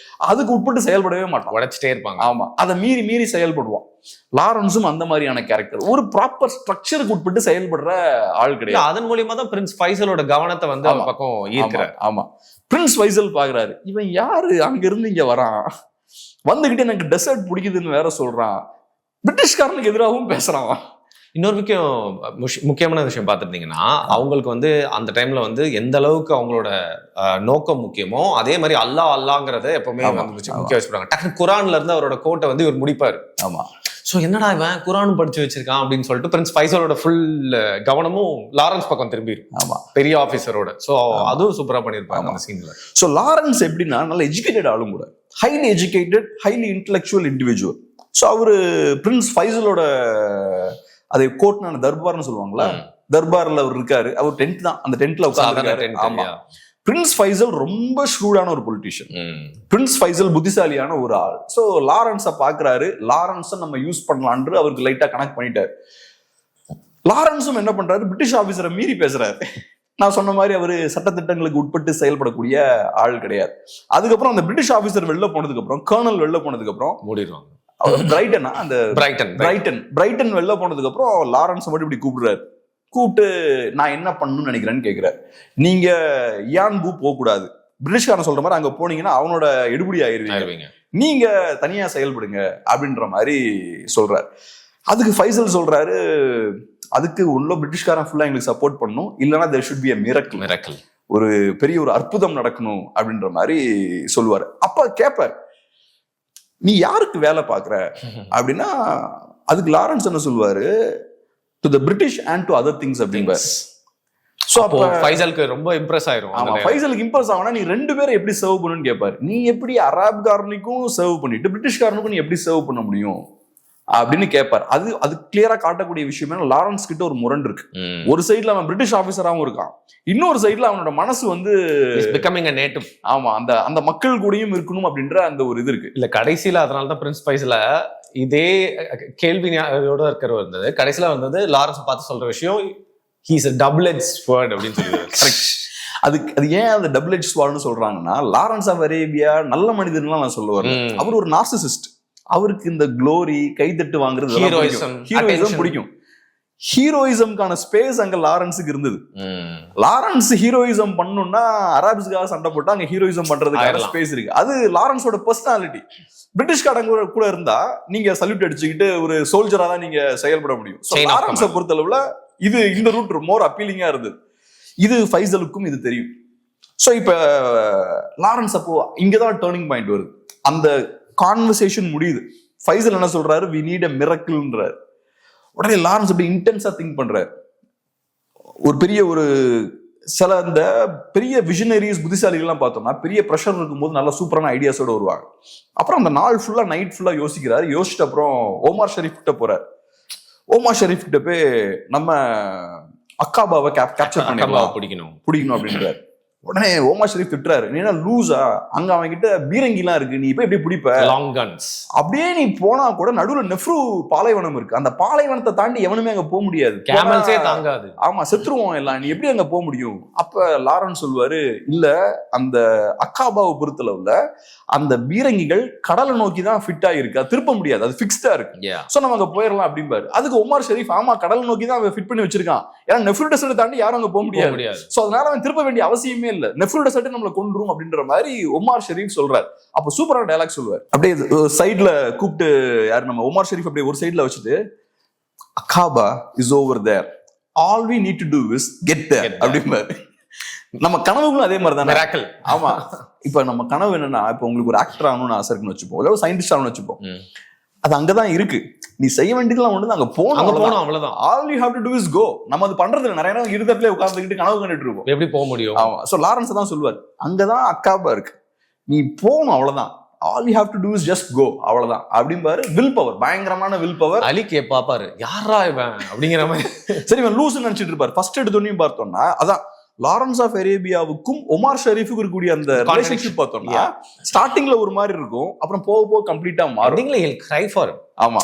அதுக்கு உட்பட்டு செயல்படவே மாட்டான், உடைச்சிட்டே இருப்பாங்க. ஆமா, அதை மீறி மீறி செயல்படுவான். லாரன்ஸும் அந்த மாதிரியான கேரக்டர். ஒரு ப்ராப்பர் ஸ்ட்ரக்சருக்கு உட்பட்டு செயல்படுற ஆள் கிடையாது. அதன் மூலியமா தான் பிரின்ஸ் ஃபைசலோட கவனத்தை வந்து அந்த பக்கம் ஈர்க்கிறார். ஆமா, பிரின்ஸ் ஃபைசல் பாக்குறாரு, இவன் யாரு அங்க இருந்து இங்க வரான், வந்துகிட்டு எனக்கு டெசர்ட் பிடிக்குதுன்னு வேற சொல்றான், பிரிட்டிஷ்காரனுக்கு எதிராகவும் பேசுறான். இன்னொரு முக்கியமான விஷயம் பார்த்துட்டீங்கன்னா, அவங்களுக்கு வந்து அந்த டைம்ல வந்து எந்த அளவுக்கு அவங்களோட நோக்கம் முக்கியமோ அதே மாதிரி அல்லாங்கிறத எப்பவுமே முக்கிய வச்சுப்பாங்க. டக்குனு குரான்ல இருந்து அவரோட கோட்டை வந்து இவர் முடிப்பாரு. ஆமா, சோ என்னடா இவன் குரானும் படிச்சு வச்சிருக்கான் அப்படின்னு சொல்லிட்டு பிரின்ஸ் ஃபைசலோட ஃபுல் கவனமும் லாரன்ஸ் பக்கம் திரும்பிடும். ஆமா, பெரிய ஆபீசரோட. சோ அதுவும் சூப்பரா பண்ணிருப்பாங்க அந்த சீன்ல. சோ லாரன்ஸ் எப்படின்னா நல்ல எஜுகேட்டட் ஆளும் கூட, highly educated, highly intellectual individual. So அவரு பிரின்ஸ் ஃபைசலோட அதை கோட்னான தர்பார்னு சொல்லுவாங்களா, தர்பார்ல அவர் இருக்காரு. அவர் டென்ட் தான், அந்த டென்ட்ல உட்கார்ந்து. ஆமா, பிரின்ஸ் ஃபைசல் ரொம்ப ஷ்ரூடான ஒரு பொலிட்டிஷியன். பிரின்ஸ் ஃபைசல் புத்திசாலியான ஒரு ஆள். ஸோ லாரன்ஸை பாக்குறாரு, லாரன்ஸை நம்ம யூஸ் பண்ணலான்னு அவருக்கு லைட்டா கனெக்ட் பண்ணிட்டாரு. லாரன்ஸும் என்ன பண்றாரு, பிரிட்டிஷ் ஆபீசரை மீறி பேசுறாரு. நான் சொன்ன மாதிரி அவரு சட்டத்திட்டங்களுக்கு உட்பட்டு செயல்படக்கூடிய ஆள் கிடையாது. அதுக்கப்புறம் அந்த பிரிட்டிஷ் ஆபீசர் வெளில போனதுக்கு அப்புறம், கர்னல் வெளில போனதுக்கு அப்புறம் மூடிடுவாங்க. பிரைட்டன் வெளில போனதுக்கு அப்புறம் லாரன்ஸ் மட்டும் இப்படி கூப்பிட்டு நான் என்ன பண்ணணும்னு நினைக்கிறேன்னு கேட்கிறாரு. நீங்க யான்பூ போக கூடாது, பிரிட்டிஷ்காரன் சொல்ற மாதிரி அங்க போனீங்கன்னா அவனோட எடுபடி ஆயிருவீங்க, நீங்க தனியா செயல்படுங்க அப்படின்ற மாதிரி சொல்றாரு. அதுக்கு ஃபைசல் சொல்றாரு, அதுக்கு உள்ள பிரிட்டிஷ்காரன் ஃபுல்லா எங்களுக்கு சப்போர்ட் பண்ணணும், இல்லைன்னா there should be a miracle, ஒரு பெரிய ஒரு அற்புதம் நடக்கணும் அப்படின்ற மாதிரி சொல்லுவாரு. அப்ப கேட்பார், நீ யாருக்கு வேலை பாக்குற அப்படின்னா, அதுக்கு லாரன்ஸ் என்ன சொல்லுவாரு, to the British and to other things அப்படின்பார். சோ அப்போ ஃபைசலுக்கு ரொம்ப இம்ப்ரெஸ் ஆயிரும். ஆமா, ஃபைசலுக்கு இம்ப்ரெஸ் ஆகுனா நீ ரெண்டு பேரும் எப்படி சர்வ் பண்ணுன்னு கேட்பாரு. நீ எப்படி அரேப்காரனுக்கும் சர்வ் பண்ணிட்டு பிரிட்டிஷ்காரனுக்கும் நீ எப்படி சர்வ் பண்ண முடியும் அப்படின்னு கேட்பார். அது கிளியரா காட்டக்கூடிய விஷயம். லாரன்ஸ் கிட்ட ஒரு முரண் இருக்கு. ஒரு சைட்ல அவன் பிரிட்டிஷ் ஆபீசராகவும் இருக்கான், இன்னொரு சைட்ல அவனோட மனசு வந்து becoming a native. ஆமா, அந்த மக்கள் கூடயும் இருக்கணும் அப்படின்ற அந்த ஒரு இது இருக்கு. இல்ல கடைசியில அதனாலதான் பிரின்ஸ் ஃபைசல இதே கேள்வியோட இருக்கிறவர் இருந்தது. கடைசியில வந்தது லாரன்ஸ் பார்த்து சொல்ற விஷயம், he is a double-edged sword அப்படின்னு சொல்லுவாரு. அது ஏன் அந்த டபுள் எட்ஜ் ஸ்வார்ட்னு சொல்றாங்கன்னா, லாரன்ஸ் ஆஃப் அரேபியா நல்ல மனிதன்லாம் நான் சொல்லுவாரு. அவர் ஒரு நார்சிசிஸ்ட். அவருக்கு இந்த குளோரி, கைதட்டு வாங்குறது, ஹீரோயிசம் பிடிக்கும். ஹீரோயிசம்கான ஸ்பேஸ் அங்க லாரன்ஸுக்கு இருந்தது. லாரன்ஸ் ஹீரோயிசம் பண்ணணும்னா அரேப்ஸ்க்காக சண்டை போட்டா அங்க ஹீரோயிசம் பண்றதுக்கான ஸ்பேஸ் இருக்கு. அது லாரன்ஸோட பர்சனாலிட்டி. பிரிட்டிஷ்காரங்க கூட இருந்தா நீங்க சல்யூட் அடிச்சுக்கிட்டு ஒரு சோல்ஜரா தான் நீங்க செயல்பட முடியும். லாரன்ஸை பொறுத்தளவுல இது இந்த ரூட் மோர் அப்பீலிங்கா இருந்தது. இது ஃபைசலுக்கும் இது தெரியும். ஸோ இப்ப லாரன்ஸ் அப்போ இங்கதான் டேர்னிங் பாயிண்ட் வருது. அந்த கான்வர்சேஷன் முடியுது. ஃபைசல் என்ன சொல்றாரு, வி நீட் எ மிரக்கிள்ன்றாரு. உடனே லாரன்ஸ் அப்படி இன்டென்ஸா திங்க் பண்றாரு. ஒரு பெரிய ஒரு சில இந்த பெரிய விஷனரிஸ் புத்திசாலிகள்லாம் பார்த்தோம்னா பெரிய ப்ரெஷர் இருக்கும்போது நல்ல சூப்பரான ஐடியாஸோட வருவாங்க. அப்புறம் அந்த நாள் ஃபுல்லா நைட் ஃபுல்லா யோசிக்கிறாரு. யோசிச்சுட்டு அப்புறம் ஓமார் ஷெரீஃப் கிட்ட போறாரு. ஓமார் ஷெரீஃப் கிட்ட போய் நம்ம அக்காபாவை கேப்சர் பண்ணிடலாம், பிடிக்கணும் அப்படின்றாரு. உடனே ஓமார் ஷெரீஃப் திட்டுறாரு, நீ என்ன லூஸா, அங்க அவன் கிட்ட பீரங்கி எல்லாம் இருக்கு, நீ இப்ப எப்படி பிடிப்ப, லாங் கன்ஸ். அப்படியே நீ போனா கூட நடுவுல நெஃப்ரு பாலைவனம் இருக்கு, அந்த பாலைவனத்தை தாண்டி எவனுமே அங்க போக முடியாது, கேமல்ஸே தாங்காது, ஆமா செத்துருவோம் எல்லாம், நீ எப்படி அங்க போக முடியும்? அப்ப லாரன்ஸ் சொல்லுவாரு, இல்ல அந்த அக்காபாவை பொறுத்தளவுல அந்த பீரங்கிகள் கடலை நோக்கி தான் ஃபிட் ஆயிருக்கு, அது திருப்ப முடியாது, அது ஃபிக்ஸ்டா இருக்கு, சோ நம்ம அங்க போயிடலாம் அப்படிம்பாரு. அதுக்கு ஒமார் ஷெரீஃப், ஆமா கடலை நோக்கி தான் அவன் ஃபிட் பண்ணி வச்சிருக்கான், ஏன்னா நெஃப்ரு டெசர்ட் தாண்டி யாரும் அங்க போக முடியாது, சோ அதனால அவன் திருப்ப வேண்டிய அவசியமே இல்ல, நெஃப்ரு டெசர்ட் நம்மள கொன்றும் அப்படின்ற மாதிரி ஒமார் ஷெரீஃப் சொல்றாரு. அப்ப சூப்பரான டயலாக் சொல்லுவார். அப்படியே சைட்ல கூப்பிட்டு யாரு நம்ம ஒமார் ஷெரீஃப் அப்படியே ஒரு சைட்ல வச்சுட்டு, Aqaba is over there, all we need to do is get there அப்படிம்பாரு. நம்ம கனவுகளும் அதே மாதிரி தானே. ஆமா, இப்ப நம்ம கனவு என்னன்னா, இப்ப உங்களுக்கு ஒரு ஆக்டர் ஆகணும்னு ஆசை இருக்குன்னு வச்சுப்போம், இல்ல ஒரு சயின்டிஸ்ட் ஆகணும்னு வச்சுப்போம், அது அங்கதான் இருக்கு, நீ செய்ய வேண்டியதுலாம் ஒண்ணு, அங்க போகணும் அவ்வளவுதான். All you have to do is go. நம்ம அது பண்றது இல்ல, நிறைய நேரம் இருதத்துல உட்கார்ந்துக்கிட்டு கனவு கண்டுட்டு இருக்கோம், எப்படி போக முடியும்? ஆமா, சோ லாரன்ஸ் தான் சொல்லுவார், அங்கதான் அக்காபா இருக்கு, நீ போகணும் அவ்வளவுதான், all you have to do is just go அவ்வளவுதான் அப்படிம்பாரு. வில் பவர், பயங்கரமான வில் பவர். அலிக்கே பாப்பாரு, யாரா இவன் அப்படிங்கிற மாதிரி. சரி, இவன் லூஸ்ன்னு நினைச்சிட்டு இருப்பாரு. ஃபர்ஸ்ட் எடுத்தோன்னையும் பார்த்தோம்னா அதான் லாரன்ஸ் ஆஃப் அரேபியாவுக்கும் ஒமார் ஷெரீஃபுக்கு இருக்கக்கூடிய அந்த ரிலேஷன்ஷிப் பார்த்தோம்னா ஸ்டார்டிங்ல ஒரு மாதிரி இருக்கும், அப்புறம் போக போக கம்ப்ளீட்டா மாறும். ஆமா,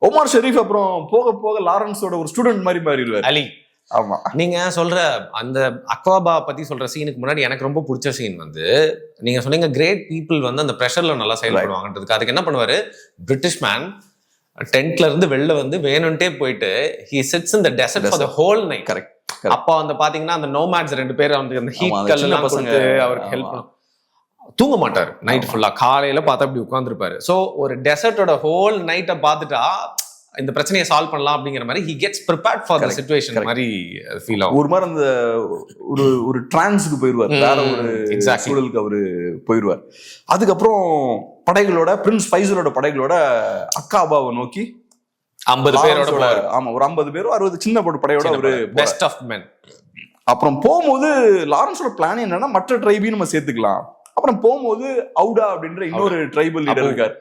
ஒமார் ஷெரீஃப் அப்புறம் போக போக லாரன்ஸோட ஒரு ஸ்டூடெண்ட் மாதிரி மாறிடுவார் அலி. ஆமா, நீங்க சொல்ற அந்த அக்வாபா பத்தி சொல்ற சீனுக்கு முன்னாடி எனக்கு ரொம்ப பிடிச்ச சீன் வந்து, நீங்க சொன்னீங்க கிரேட் பீப்புள் வந்து அந்த ப்ரெஷர்ல நல்லா செயல்படுவாங்கன்றதுக்கு. அதுக்கு என்ன பண்ணுவாரு, பிரிட்டிஷ் மேன் டென்ட்ல இருந்து வெளில வந்து வேணும்ட்டே போயிட்டு he sits in the desert for the whole night. Correct. அப்ப வந்து பாத்தீங்கன்னா அந்த நோமேட்ஸ் 2 பேர் வந்து அந்த ஹீட் கல்லாம் கொடுத்து அவருக்கு ஹெல்ப் பண்ண, தூங்க மாட்டாரு நைட் ஃபுல்லா, காலையில பார்த்தா அப்படி உட்கார்ந்துருப்பாரு. சோ ஒரு டெசர்ட்டோட ஹோல் நைட்டை பார்த்துட்டா இந்த பிரச்சனையை சால்வ் பண்ணலாம் அப்படிங்கிற மாதிரி he gets prepared for the situation மாதிரி ஃபீல் ஆகும். ஒரு மாதிரி அந்த ஒரு டிரான்ஸ்க்கு போயிடுவார், வேற ஒரு சூழலுக்கு அவரு போயிடுவார். அதுக்கப்புறம் படைகளோட பிரின்ஸ் ஃபைசலோட படைகளோட அக்காபாவை நோக்கி 50 பேரோட, ஆமா ஒரு 50 பேரும் 60 சின்ன படையோட ஒரு பெஸ்ட் ஆஃப் மென். அப்புறம் போகும்போது லாரன்ஸோட பிளான் என்னன்னா, மற்ற ட்ரைபையும் நம்ம சேர்த்துக்கலாம். அப்புறம் போகும்போது அவுடா அப்படின்ற இன்னொரு ட்ரைபல் லீடர் இருக்காரு,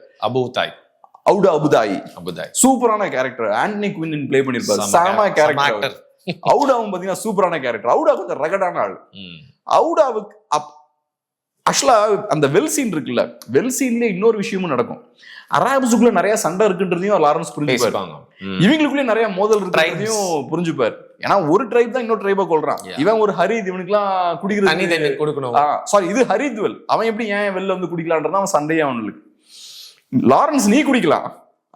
அவுடா அபுதாயி. சூப்பரான கேரக்டர், ஆண்டனி குவின் பிளே பண்ணிருப்பாரு, சாமா கேரக்டர். அவுடாவும் பாத்தீங்கன்னா சூப்பரான கேரக்டர். அவுடா கொஞ்சம் ரகடான ஆள். அவுடாவுக்கு ஆக்சுவலா அந்த வெல் சீன் இருக்குல்ல, வெல் சீன்ல இன்னொரு விஷயமும் நடக்கும். அராபிஸுக்குள்ள நிறைய சண்டை இருக்குன்றதையும் லாரன்ஸ் புரிஞ்சுப்பாரு, இவங்களுக்குள்ளே நிறைய மோதல் இருக்கிறதையும் புரிஞ்சுப்பாரு. ஏன்னா ஒரு ட்ரைப் தான் இன்னொரு ட்ரைபா கொள்றான். இவன் ஒரு ஹரித், இவனுக்கு எல்லாம் குடிக்கிறது கொடுக்கணும், சாரி இது ஹரித்வெல், அவன் எப்படி ஏன் வெளில வந்து குடிக்கலான்றதான் அவன் சண்டையே அவனுக்கு. லாரன்ஸ் நீ குடிக்கலாம்,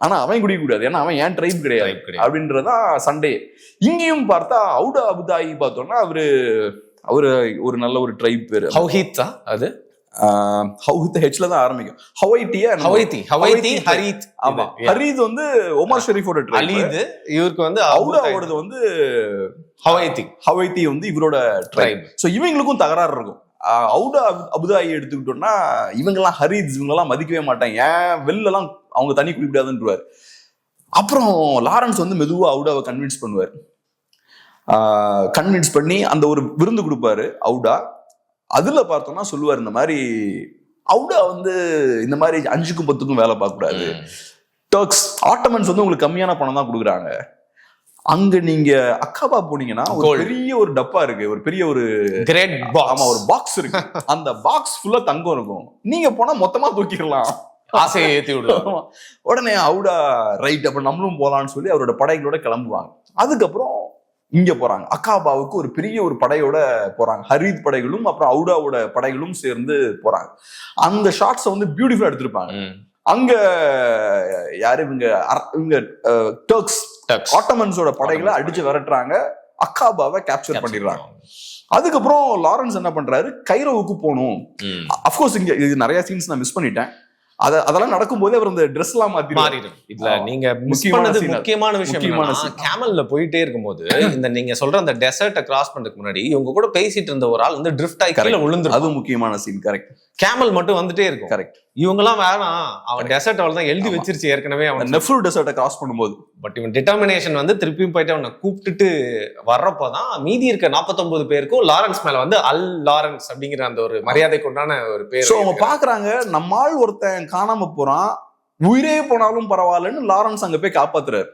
ஆனா அவன் குடிக்க கூடாது, ஏன்னா அவன் ஏன் ட்ரைப் கிடையாது அப்படின்றதான் சண்டையே. இங்கேயும் பார்த்தா அவுடா அபுதாயி பார்த்தோம்னா அவரு ஒரு நல்ல ஒரு ட்ரைப் பேரு, ஹவுஹீத்தா, அது ஹவுஹீத் ஹெச்ல தான் ஆரம்பிக்கும், ஹவைத்தி ஹரீத். ஆமா, ஹரீத் வந்து ஒமார் ஷெரீஃபோட ட்ரைப், இவருக்கு வந்து அவுடாவோடது வந்து ஹவைத்தி வந்து இவரோட ட்ரைப். சோ இவங்களுக்கும் தகராறு இருக்கும். அவுடா அபுதாயி எடுத்துக்கிட்டோம்னா இவங்கெல்லாம் ஹரீத், இவங்கெல்லாம் மதிக்கவே மாட்டாங்க, ஏன் வெளிலலாம் அவங்க தண்ணி குடிக்கூடாதுன்றாரு. அப்புறம் லாரன்ஸ் வந்து மெதுவா அவுடாவை கன்வின்ஸ் பண்ணுவார். கன்வின்ஸ் பண்ணி அந்த ஒரு விருந்து கொடுப்பாரு அவுடா. அதுல பார்த்தோம்னா சொல்லுவார், இந்த மாதிரி அவுடா வந்து இந்த மாதிரி 5க்கும் 10க்கும் வேலை பார்க்க கூடாது, டர்க்ஸ் ஆட்டோமன்ஸ் வந்து உங்களுக்கு கம்மியான பணம் தான் கொடுக்குறாங்க, அங்க நீங்க அக்காபா போனீங்கன்னா ஒரு பெரிய ஒரு டப்பா இருக்கு, ஒரு பெரிய ஒரு கிரேட் பாக்ஸ், ஆமா ஒரு பாக்ஸ் இருக்கு, அந்த பாக்ஸ் ஃபுல்லா தங்கம் இருக்கும், நீங்க போனா மொத்தமா தூக்கிடலாம், ஆசையை ஏத்தி விடுவாங்க. உடனே அவுடா ரைட், அப்ப நம்மளும் போலான்னு சொல்லி அவரோட படைகளோட கிளம்புவாங்க. அதுக்கப்புறம் இங்க போறாங்க, அக்காபாவுக்கு ஒரு பெரிய ஒரு படையோட போறாங்க, ஹரீத் படைகளும் அப்புறம் அவுடாவோட படைகளும் சேர்ந்து போறாங்க. அந்த ஷாட்ஸ் வந்து பியூட்டிஃபுல்லா எடுத்திருப்பாங்க. அங்க யாரு இவங்க டர்க்ஸ் ஆட்டோமன்ஸோட படைகளை அடிச்சு விரட்டுறாங்க, அக்காபாவை கேப்சர் பண்ணிடுறாங்க. அதுக்கப்புறம் லாரன்ஸ் என்ன பண்றாரு, கைரோவுக்கு போகணும். அப்கோர்ஸ் இங்க இது நிறைய சீன்ஸ் நான் மிஸ் பண்ணிட்டேன். அதெல்லாம் நடக்கும்போது அவர் அந்த ட்ரெஸ் எல்லாம் மாறிடும். இதுல நீங்க முக்கியமான விஷயம் கேமல்ல போயிட்டே இருக்கும்போது இந்த நீங்க சொல்ற அந்த டெசர்ட்டை கிராஸ் பண்றதுக்கு முன்னாடி இவங்க கூட பேசிட்டு இருந்த ஒரு ஆள் வந்து ட்ரிஃப்ட் ஆகி கீழ விழுந்து. அது முக்கியமான சீன். கரெக்ட். கேமல் மட்டும் வந்துட்டே இருக்கும். கரெக்ட். இவங்க எல்லாம் வேணாம், அவன் டெசர்ட் அவள் தான் எழுதி வச்சிருச்சு ஏற்கனவே, அவன் நெஃப்ரூ டெசர்ட்டை கிராஸ் பண்ணும்போது. பட் இவன் டிட்டர்மினேஷன் வந்து திருப்பியும் போயிட்டு அவனை கூப்பிட்டுட்டு வர்றப்போதான் மீதி இருக்க 49 பேருக்கும் லாரன்ஸ் மேல வந்து அல் லாரன்ஸ் அப்படிங்கிற அந்த ஒரு மரியாதைக்கு உண்டான ஒரு பேர். அவங்க பாக்குறாங்க நம்மால் ஒருத்தன் காணாம போறான், உயிரே போனாலும் பரவாயில்லன்னு லாரன்ஸ் அங்க போய் காப்பாத்துறாரு.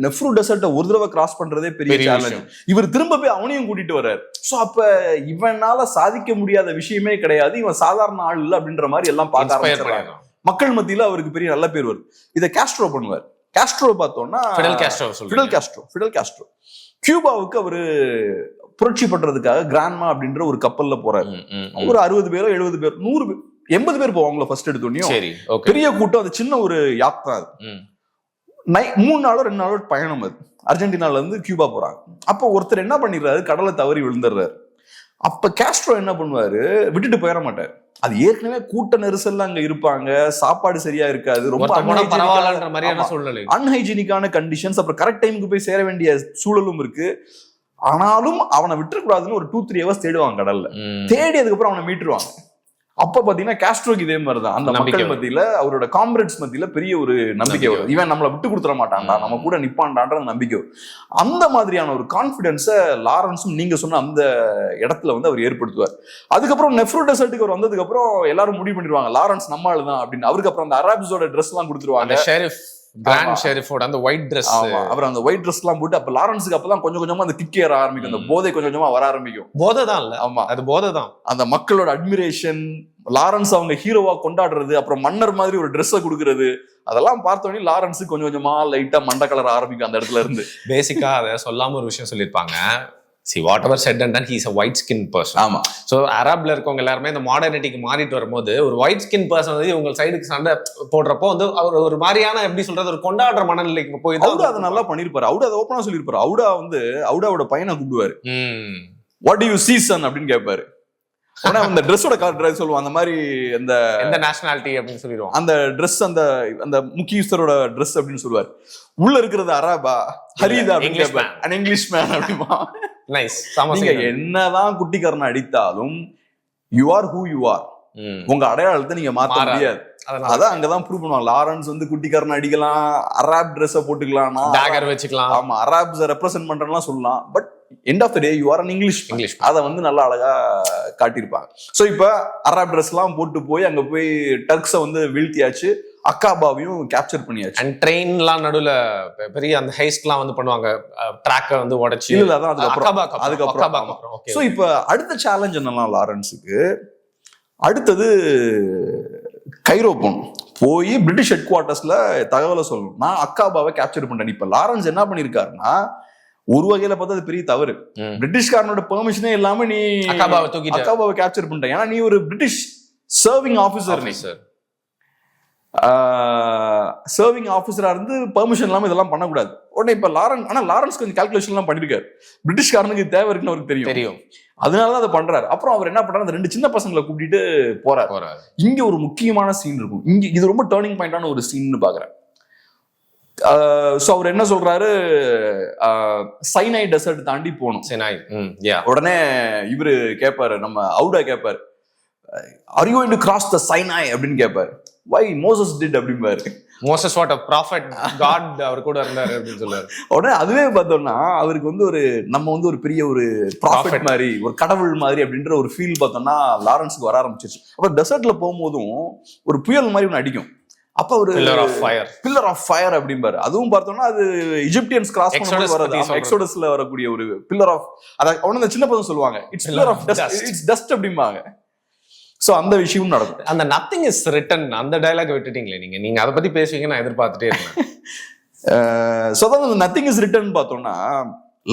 நெஃப்ரூ டெசர்ட்டை ஒரு தடவை கிராஸ் பண்றதே பெரிய சேலஞ்ச். இவர் திரும்ப போய் அவனையும் கூட்டிட்டு வர்றாரு. சோ அப்ப இவனால சாதிக்க முடியாத விஷயமே கிடையாது, இவன் சாதாரண ஆள் இல்ல அப்படின்ற மாதிரி எல்லாம் பார்க்க ஆரம்பிச்சாங்க. மக்கள் மத்தியில அவருக்கு பெரிய நல்ல பேர் வருது. இதை காஸ்ட்ரோ பண்ணுவார். காஸ்ட்ரோ பார்த்தோம்னா ஃபிடல் காஸ்ட்ரோ கியூபாவுக்கு அவரு புரட்சி பண்றதுக்காக கிராண்ட்மா அப்படின்ற ஒரு கப்பல்ல போறாரு. ஒரு 60 பேரோ 70 பேர் 100 பேர் 80 பேர் போவாங்களோ ஃபர்ஸ்ட் எடுத்தோடனே. பெரிய கூட்டம். அது சின்ன ஒரு யாத்திரை. அது 3 நாளோ 2 நாளோ பயணம். அது அர்ஜென்டினால இருந்து கியூபா போறாங்க. அப்ப ஒருத்தர் என்ன பண்ணிடுறாரு, கடலை தவறி விழுந்துடுறாரு. அப்ப காஸ்ட்ரோ என்ன பண்ணுவாரு, விட்டுட்டு போயிட மாட்டாரு. அது ஏற்கனவே கூட்ட நெரிசல்ல அங்க இருப்பாங்க, சாப்பாடு சரியா இருக்காது, ரொம்ப அன்ஹைஜீனிக்கான கண்டிஷன்ஸ், அப்புறம் கரெக்ட் டைமுக்கு போய் சேர வேண்டிய சூழலும் இருக்கு. ஆனாலும் அவனை விட்டுறக்கூடாதுன்னு ஒரு 2-3 ஹவர்ஸ் தேடுவாங்க கடல்ல. தேடி அதுக்கப்புறம் அவனை மீட்டுருவாங்க. அப்ப பாத்தீங்கன்னா காஸ்ட்ரோக்கு இதே மாதிரிதான் அந்த மக்கள் மத்தியில, அவரோட காம்ரேட்ஸ் மத்தியில பெரிய ஒரு நம்பிக்கை வரும். இவன் நம்மளை விட்டு கொடுத்துட மாட்டான்டா, நம்ம கூட நிப்பான்டான்ற நம்பிக்கை வரும். அந்த மாதிரியான ஒரு கான்பிடன்ஸை லாரன்ஸும் நீங்க சொன்ன அந்த இடத்துல வந்து அவர் ஏற்படுத்துவார். அதுக்கப்புறம் நெஃப்ரூ டெசர்ட்டுக்கு அவர் வந்ததுக்கு அப்புறம் எல்லாரும் முடிவு பண்ணிடுவாங்க லாரன்ஸ் நம்ம ஆளுதான் அப்படின்னு. அவருக்கு அப்புறம் அந்த அராபிஸோட ட்ரெஸ் எல்லாம் கொடுத்துருவாங்க. கிராண்ட் ஷெரிஃபோட அந்த ஒயிட் Dress, அப்புறம் அந்த ஒயிட் Dress எல்லாம் போட்டு அப்ப லாரன்ஸுக்கு அப்பதான் கொஞ்சம் கொஞ்சமா அந்த கிக் ஏற ஆரம்பிக்கும், அந்த போதை கொஞ்சம் கொஞ்சமா வர ஆரம்பிக்கும். போதை தான் இல்ல, ஆமா அது போதை தான். அந்த மக்களோட அட்மிரேஷன், லாரன்ஸ் அவங்க ஹீரோவா கொண்டாடுறது, அப்புறம் மன்னர் மாதிரி ஒரு ட்ரெஸ்ஸை கொடுக்கறது, அதெல்லாம் பார்த்தோன்னே லாரன்ஸுக்கு கொஞ்சம் கொஞ்சமா லைட்டா மண்டை கலர் ஆரம்பிக்கும் அந்த இடத்துல இருந்து. பேசிக்கா அதை சொல்லாம ஒரு விஷயம் சொல்லியிருப்பாங்க. See, whatever said and done, he is a white skin person. ஆமா. So அரப்ல இருக்கவங்க எல்லாருமே இந்த மாடர்னிட்டிக்கு மாறிட்டு வரும்போது ஒரு ஒயிட் ஸ்கின் பர்சன் வந்து உங்க சைடுக்கு சண்டை போடுறப்போ வந்து அவர் ஒரு மாதிரியான எப்படி சொல்றது, ஒரு கொண்டாடுற மனநிலைக்கு போய் அவுடா அதை நல்லா பண்ணிருப்பாரு. அவுடா அதை ஓப்பனா சொல்லியிருப்பாரு. அவுடாவோட பையனை கூப்பிடுவாரு. What do you see son அப்படின்னு கேட்பாரு. ஆனா அந்த ட்ரெஸ்ஸோட கலர் சொல்லுவான், அந்த மாதிரி எந்த நேஷனாலிட்டி அப்படின்னு சொல்லிடுவான். அந்த ட்ரெஸ் அந்த முக்கியஸ்தரோட ட்ரெஸ் அப்படின்னு சொல்லுவார். உள்ள இருக்கிறது அரபா ஹரிதா அப்படின்னு கேட்பாரு. அண்ட் இங்கிலீஷ் மேன் அப்படிமா. நைஸ். நீங்க என்னதான் குட்டிக்காரனை அடித்தாலும் you are who you are. உங்க அடையாளத்தை நீங்க மாத்த முடியாது. அதான் அங்கதான் ப்ரூவ் பண்ணுவாங்க. லாரன்ஸ் வந்து குட்டிக்காரனை அடிக்கலாம், அராப் ட்ரெஸ் போட்டுக்கலாம், டாகர் வச்சுக்கலாம், ஆமா அராப்ஸ் ரெப்ரசென்ட் பண்றேன்னு சொல்லலாம். But end of the day you are an English. அதை வந்து நல்லா அழகா காட்டியிருப்பாங்க. ஸோ இப்ப அராப் ட்ரெஸ் எல்லாம் போட்டு போய் அங்க போய் டர்க்ஸை வந்து வீழ்த்தியாச்சு, அக்காபாவையும் கேப்சர் பண்ணியாச்சு. அண்ட் ட்ரெயின்லாம் நடுவுல பெரிய அந்த ஹைஸ்ட்லாம் வந்து பண்ணுவாங்க, ட்ராக்கை வந்து உடைச்சு. இல்ல அதான் அதுக்கப்புறம். ஸோ இப்ப அடுத்த சேலஞ்ச் என்னன்னா லாரன்ஸுக்கு, அடுத்தது கைரோ போய் பிரிட்டிஷ் ஹெட் குவார்டர்ஸ்ல தகவலை சொல்லணும், நான் அக்காபாவை கேப்சர் பண்றேன். இப்ப லாரன்ஸ் என்ன பண்ணிருக்காருன்னா, ஒரு வகையில பார்த்தா அது பெரிய தவறு. பிரிட்டிஷ்காரனோட பெர்மிஷனே இல்லாம நீ அக்காபாவை கேப்சர் பண்ற, ஏன்னா நீ ஒரு பிரிட்டிஷ் சர்விங் ஆபீசர். சர்விங் ஆபீசரா இருந்து பெர்மிஷன் இல்லாம இதெல்லாம் பண்ணக்கூடாது. உடனே இப்ப லாரன்ஸ் கொஞ்சம் கால்குலேஷன் எல்லாம் பண்ணிருக்காரு. பிரிட்டிஷ்காரனுக்கு தேவை இருக்குன்னு அவருக்கு தெரியும். அதனாலதான் அதை பண்றாரு. அப்புறம் அவர் என்ன பண்றாரு, அந்த 2 சின்ன பசங்களை கூட்டிட்டு போறாரு. இங்க ஒரு முக்கியமான சீன் இருக்கும். இங்க இது ரொம்ப டர்னிங் பாயிண்டான ஒரு சீன் பாக்குறேன். அவர் என்ன சொல்றாரு, சைனாய் டெசர்ட் தாண்டி போகணும். உடனே இவரு கேட்பாரு, நம்ம அவுடா கேட்பாரு, are you going to cross the Sinai அப்படின்னு கேட்பாரு. why Moses did அப்படிம்பாரு. Moses what a prophet, God அவர் கூட இருந்தாரு அப்படின்னு சொல்றாரு. உடனே அதுவே பார்த்தோம்னா அவருக்கு வந்து நம்ம வந்து ஒரு பெரிய ஒரு ப்ராஃபெட் மாதிரி, ஒரு கடவுள் மாதிரி அப்படின்ற ஒரு ஃபீல் பார்த்தோம்னா லாரன்ஸுக்கு வர ஆரம்பிச்சிருச்சு. அப்ப டெசர்ட்ல போகும்போதும் ஒரு புயல் மாதிரி ஒன்று அடிக்கும். அப்ப ஒரு பில்லர் ஆஃப் ஃபயர் அப்படிம்பாரு. அதுவும் பார்த்தோம்னா அது இஜிப்டியன்ஸ் கிராஸ் பண்ணும்போது வரது, எக்ஸோடஸ்ல வரக்கூடிய ஒரு பில்லர் ஆஃப், அத அவன சின்ன பசங்க சொல்லுவாங்க, it's pillar of dust, it's dust அப்படிம்பாங்க. சோ அந்த விஷயமும் நடக்கும். அந்த நத்திங் இஸ் ரிட்டன் அந்த டயலாக் விட்டுட்டீங்களே நீங்க அதை பத்தி பேசுவீங்க, நான் எதிர்பார்த்துட்டே இருக்கேன். சோ அந்த நத்திங் இஸ் ரிட்டன் பார்த்தோம்னா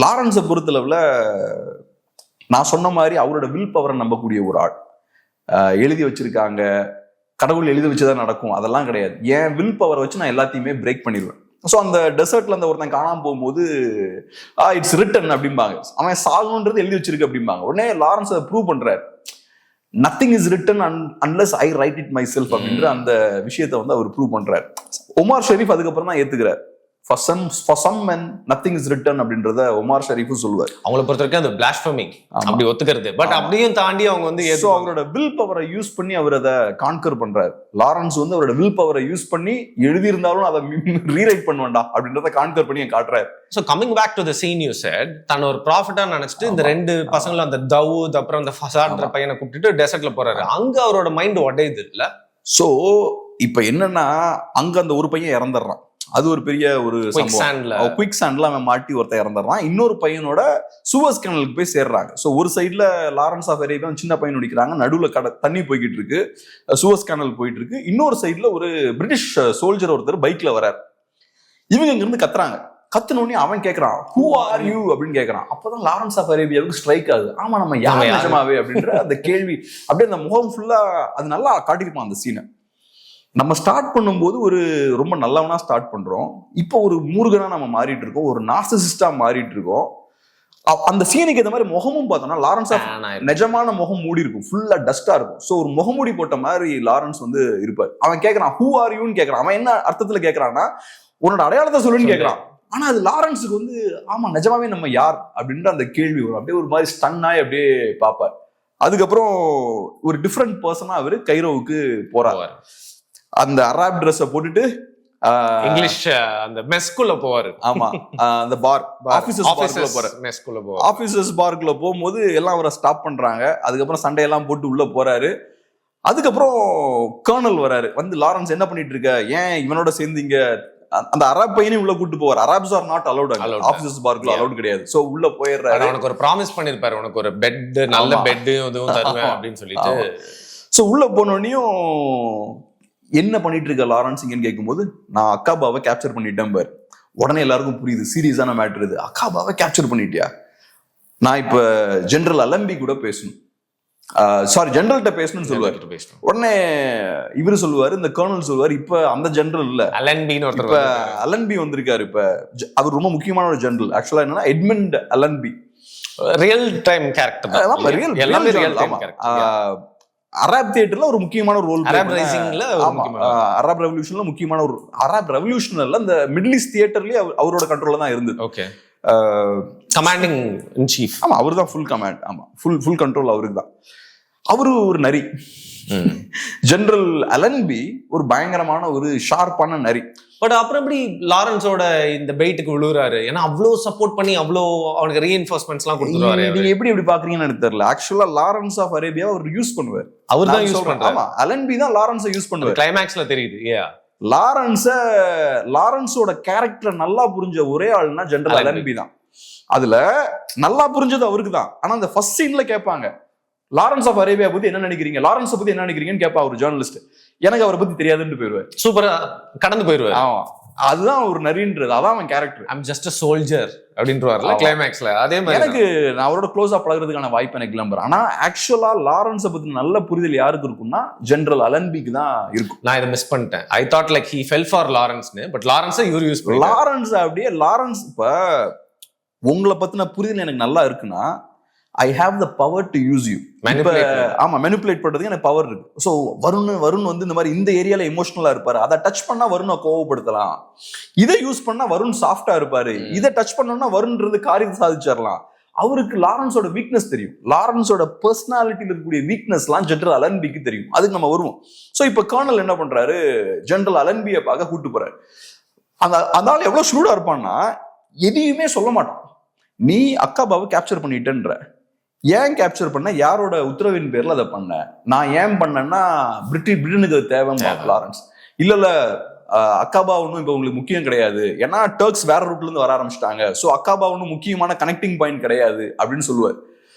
லாரன்ஸை பொறுத்தளவுல நான் சொன்ன மாதிரி அவரோட வில் பவரை நம்பக்கூடிய ஒரு ஆள். எழுதி வச்சிருக்காங்க, கடவுள் எழுதி வச்சுதான் நடக்கும், அதெல்லாம் கிடையாது. என் வில் பவரை வச்சு நான் எல்லாத்தையுமே பிரேக் பண்ணிடுவேன். ஸோ அந்த டெசர்ட்ல அந்த ஒருத்தன் காணாம போகும்போது இட்ஸ் ரிட்டன் அப்படிம்பாங்க. அவன் சாகணுன்றது எழுதி வச்சிருக்கு அப்படிம்பாங்க. உடனே லாரன்ஸ் அதை ப்ரூவ் பண்றாரு. Nothing is return unless I right it my self அப்படின்ற அந்த விஷயத்தை வந்து அவர் ப்ரூவ் பண்றாரு. ஒமார் ஷெரீப் அதுக்கப்புறம் தான் ஏத்துக்கிறார். For some men nothing is written அப்படின்றத ஒமார் ஷெரீஃபும் சொல்லுவார். அவங்கள பொறுத்த வரைக்கும் அது blasphemy அப்படி ஒத்துக்கிறது. பட் அப்படியும் தாண்டி அவங்க வந்து அவரோட வில் பவரை யூஸ் பண்ணி அவர் அதை கான்கர் பண்றாரு. லாரன்ஸ் வந்து அவரோட வில் பவரை யூஸ் பண்ணி எழுதி இருந்தாலும் அதை ரீரைட் பண்ணுவேண்டா அப்படின்றத கான்கர் பண்ணி காட்டுறாரு. So coming back to the scene you said, தான் ஒரு ப்ராஃபிட்டா நினைச்சிட்டு இந்த ரெண்டு பசங்களும் அந்த தவூத் அப்புறம் அந்த ஃபசாட்ன்ற பையனை கூப்பிட்டுட்டு டெசர்ட்ல போறாரு. அங்க அவரோட மைண்ட் உடையுது இல்ல. சோ இப்ப என்னன்னா அங்க அந்த ஒரு பையன் இறந்துடுறான். அது ஒரு பெரிய ஒரு குவிக் சாண்ட்ல அவன் மாட்டி ஒருத்தர் இறந்துடுறான். இன்னொரு பையனோட சூவஸ் கேனலுக்கு போய் சேர்றாங்க. ஸோ ஒரு சைட்ல லாரன்ஸ் ஆஃப் அரேபியா சின்ன பையன் நடிக்கிறாங்க, நடுவில் தண்ணி போய்கிட்டு இருக்கு, சூவஸ் கேனல் போயிட்டு இருக்கு. இன்னொரு சைட்ல ஒரு பிரிட்டிஷ் சோல்ஜர் ஒருத்தர் பைக்ல வர்றாரு. இவங்க இங்க இருந்து கத்துறாங்க. கத்துனோடனே அவன் கேட்கறான் ஹூ ஆர் யூ அப்படின்னு கேட்கறான். அப்பதான் லாரன்ஸ் ஆஃப் அரேபியாவுக்கு ஸ்ட்ரைக் ஆகுது. ஆமா நம்ம யார் நிஜமாவே அப்படின்ற அந்த கேள்வி அப்படியே அந்த முகம் ஃபுல்லா அது நல்லா காட்டியிருப்பான் அந்த சீனை. நம்ம ஸ்டார்ட் பண்ணும்போது ஒரு ரொம்ப நல்லவனா ஸ்டார்ட் பண்றோம். இப்போ ஒரு மூர்கனா நம்ம மாறிட்டு இருக்கோம், ஒரு நார்சிசிஸ்டா மாறிட்டு இருக்கோம். அந்த சீனுக்கு இந்த மாதிரி முகமும் பார்த்தோம்னா லாரன்ஸ் ஆஃப் நிஜமான முகம் மூடி இருக்கும், ஃபுல்லா டஸ்டா இருக்கும். ஸோ ஒரு முகமூடி போட்ட மாதிரி லாரன்ஸ் வந்து இருப்பார். அவன் கேட்கறான் ஹூ ஆர் யூன்னு கேட்கறான். அவன் என்ன அர்த்தத்துல கேட்கறான்னா உன்னோட அடையாளத்தை சொல்லுன்னு கேட்கறான். ஆனா அது லாரன்ஸுக்கு வந்து ஆமா நிஜமாவே நம்ம யார் அப்படின்ற அந்த கேள்வி வரும். அப்படியே ஒரு மாதிரி ஸ்டன் ஆகி அப்படியே பார்ப்பார். அதுக்கப்புறம் ஒரு டிஃப்ரெண்ட் பர்சனா அவரு கைரோவுக்கு போறாரு. அந்த அராப் ட்ரெஸ்ஸை போட்டுட்டு இங்கிலீஷ் அந்த மெஸ்குள்ள போவாரு. ஆமா அந்த பார் ஆபீசர்ஸ் பார்க்குள்ள போகும்போது எல்லாம் அவரை ஸ்டாப் பண்றாங்க. அதுக்கப்புறம் சண்டையெல்லாம் போட்டு உள்ள போறாரு. அதுக்கப்புறம் கர்னல் வராரு. வந்து லாரன்ஸ் என்ன பண்ணிட்டு இருக்க, ஏன் இவனோட சேர்ந்து இங்க அந்த அரப் பையனையும் உள்ள கூட்டு போவார். Arabs are not allowed, officers பார்க்குள்ள அலௌட் கிடையாது. சோ உள்ள போயிடுறாரு. உனக்கு ஒரு ப்ராமிஸ் பண்ணிருப்பாரு, உனக்கு ஒரு பெட் நல்ல பெட் எதுவும் தருவேன் அப்படின்னு சொல்லிட்டு. சோ உள்ள போனோடனையும் என்ன பண்ணிட்டு இருக்க லாரன்ஸ் இங்கன்னு கேட்கும்போது நான் அக்காபாவை கேப்சர் பண்ணிட்டேன் பாரு. உடனே எல்லாருக்கும் புரியுது சீரியஸான மேட்டர் இது. அக்காபாவை கேப்சர் பண்ணிட்டியா, நான் இப்ப ஜெனரல் அலம்பி கூட பேசணும், சாரி ஜெனரல்கிட்ட பேசணும்னு சொல்லுவாரு. உடனே இவரு சொல்லுவாரு, இந்த கர்னல் சொல்லுவாரு, இப்ப அந்த ஜெனரல் இல்ல இப்ப அலன்பி வந்திருக்காரு. இப்ப அவர் ரொம்ப முக்கியமான ஒரு ஜெனரல். ஆக்சுவலா என்னன்னா எட்மண்ட் அலன்பி, ரியல் டைம் கேரக்டர், எல்லாமே ரியல் டைம் கேரக்டர். அரப் தியேட்டர்ல ஒரு முக்கியமான ரோல், அரப் ரைசிங்ல அரப் ரெவல்யூஷன்ல முக்கியமான ஒரு அரப் ரெவல்யூஷன்ல இந்த மிடில் ஈஸ்ட் தியேட்டர்லயே அவரோட கண்ட்ரோல்ல தான் இருந்தது. Okay, commanding in chief. ஆமா அவரு தான் ஃபுல் கமாண்ட். ஆமா ஃபுல் கண்ட்ரோல் அவருக்கு தான். அவரு ஒரு நரி. ஜெனரல் அலன்பி ஒரு பயங்கரமான ஒரு ஷார்ப்பான நரி. பட் அப்புறம் எப்படி லாரன்ஸோட இந்த பெயிட்டுக்கு விழுறாரு? ஏன்னா அவ்வளோ சப்போர்ட் பண்ணி அவ்வளோ அவனுக்கு ரீஎன்ஃபோர்ஸ்மெண்ட்ஸ் எல்லாம் கொடுத்துருவாரு. நீங்க எப்படி பாக்குறீங்கன்னு எனக்கு தெரியல. ஆக்சுவலா லாரன்ஸ் ஆஃப் அரேபியா அவர் யூஸ் பண்ணுவார். அவர் தான் யூஸ் பண்றாரு. ஆமா அலன்பி தான் லாரன்ஸை யூஸ் பண்ணுவார். கிளைமேக்ஸ்ல தெரியுது. லாரன்ஸோட கேரக்டர் நல்லா புரிஞ்ச ஒரே ஆள்னா ஜெனரல் அலன்பி தான். அதுல நல்லா புரிஞ்சது அவருக்கு தான். ஆனா அந்த ஃபர்ஸ்ட் சீன்ல கேட்பாங்க லாரன்ஸ் ஆஃப் அரேபியா பத்தி என்ன நினைக்கிறீங்க, லாரன்ஸ் பத்தி என்ன நினைக்கிறீங்கன்னு கேட்பா ஒரு ஜேர்னலிஸ்ட். எனக்கு அவரை பத்தி தெரியாதுன்னு போயிருவாரு. சூப்பரா கடந்து போயிருவாரு. ஆமா அதுதான் ஒரு நரின்றது, அதான் அவன் character. I'm just a soldier அப்படின்றாருல கிளைமேக்ஸ்ல. அதே மாதிரி எனக்கு நான் அவரோட க்ளோஸா பழகுறதுக்கான வாய்ப்பு எனக்கு இல்லம்பர். ஆனா ஆக்சுவலா லாரன்ஸை பத்தி நல்ல புரிதல் யாருக்கு இருக்கும்னா ஜெனரல் அலன்பிக்கு தான் இருக்கும். நான் இதை மிஸ் பண்ணிட்டேன். I thought like he fell for லாரன்ஸ்னு. பட் லாரன்ஸை இவர் யூஸ் பண்ணி லாரன்ஸ் அப்படியே லாரன்ஸ் இப்ப உங்களை பத்தின புரிதல் எனக்கு நல்லா இருக்குன்னா I have the power to use you. ஆமா மெனிபுலேட் பண்றதுக்கு எனக்கு பவர் இருக்கு. ஸோ வருண் வந்து இந்த மாதிரி இந்த ஏரியால எமோஷனலா இருப்பாரு, அதை டச் பண்ணா வருணை கோவப்படுத்தலாம். இதை யூஸ் பண்ணா வருண் சாஃப்டா இருப்பாரு, இதை டச் பண்ணோம்னா வருண்ன்றது காரியத்தை சாதிச்சிடலாம். அவருக்கு லாரன்ஸோட வீக்னஸ் தெரியும். லாரன்ஸோட பர்சனாலிட்டியில இருக்கக்கூடிய வீக்னஸ் எல்லாம் ஜெனரல் அலன்பிக்கு தெரியும். அதுக்கு நம்ம வருவோம். ஸோ இப்ப கர்னல் என்ன பண்றாரு, ஜெனரல் அலன்பியை பார்க்க கூட்டு போறாரு. அந்த ஆள் எவ்வளவு ஷூடா இருப்பான்னா எதையுமே சொல்ல மாட்டான். நீ அக்காபாவை கேப்சர் பண்ணிட்டேன்ற, ஏன் கேப்சர் பண்ண, யாரோட உத்தரவின் பேர்ல அதை பண்ண, நான் ஏன் பண்ணேன்னா பிரிட்டனுக்கு தேவை லாரன்ஸ். இல்ல அக்காபா ஒன்றும் இப்ப உங்களுக்கு முக்கியம் கிடையாது, ஏன்னா டர்க்ஸ் வேற ரூட்ல இருந்து வர ஆரம்பிச்சிட்டாங்க. ஸோ அக்காபா ஒன்றும் முக்கியமான கனெக்டிங் பாயிண்ட் கிடையாது அப்படின்னு சொல்லுவார்.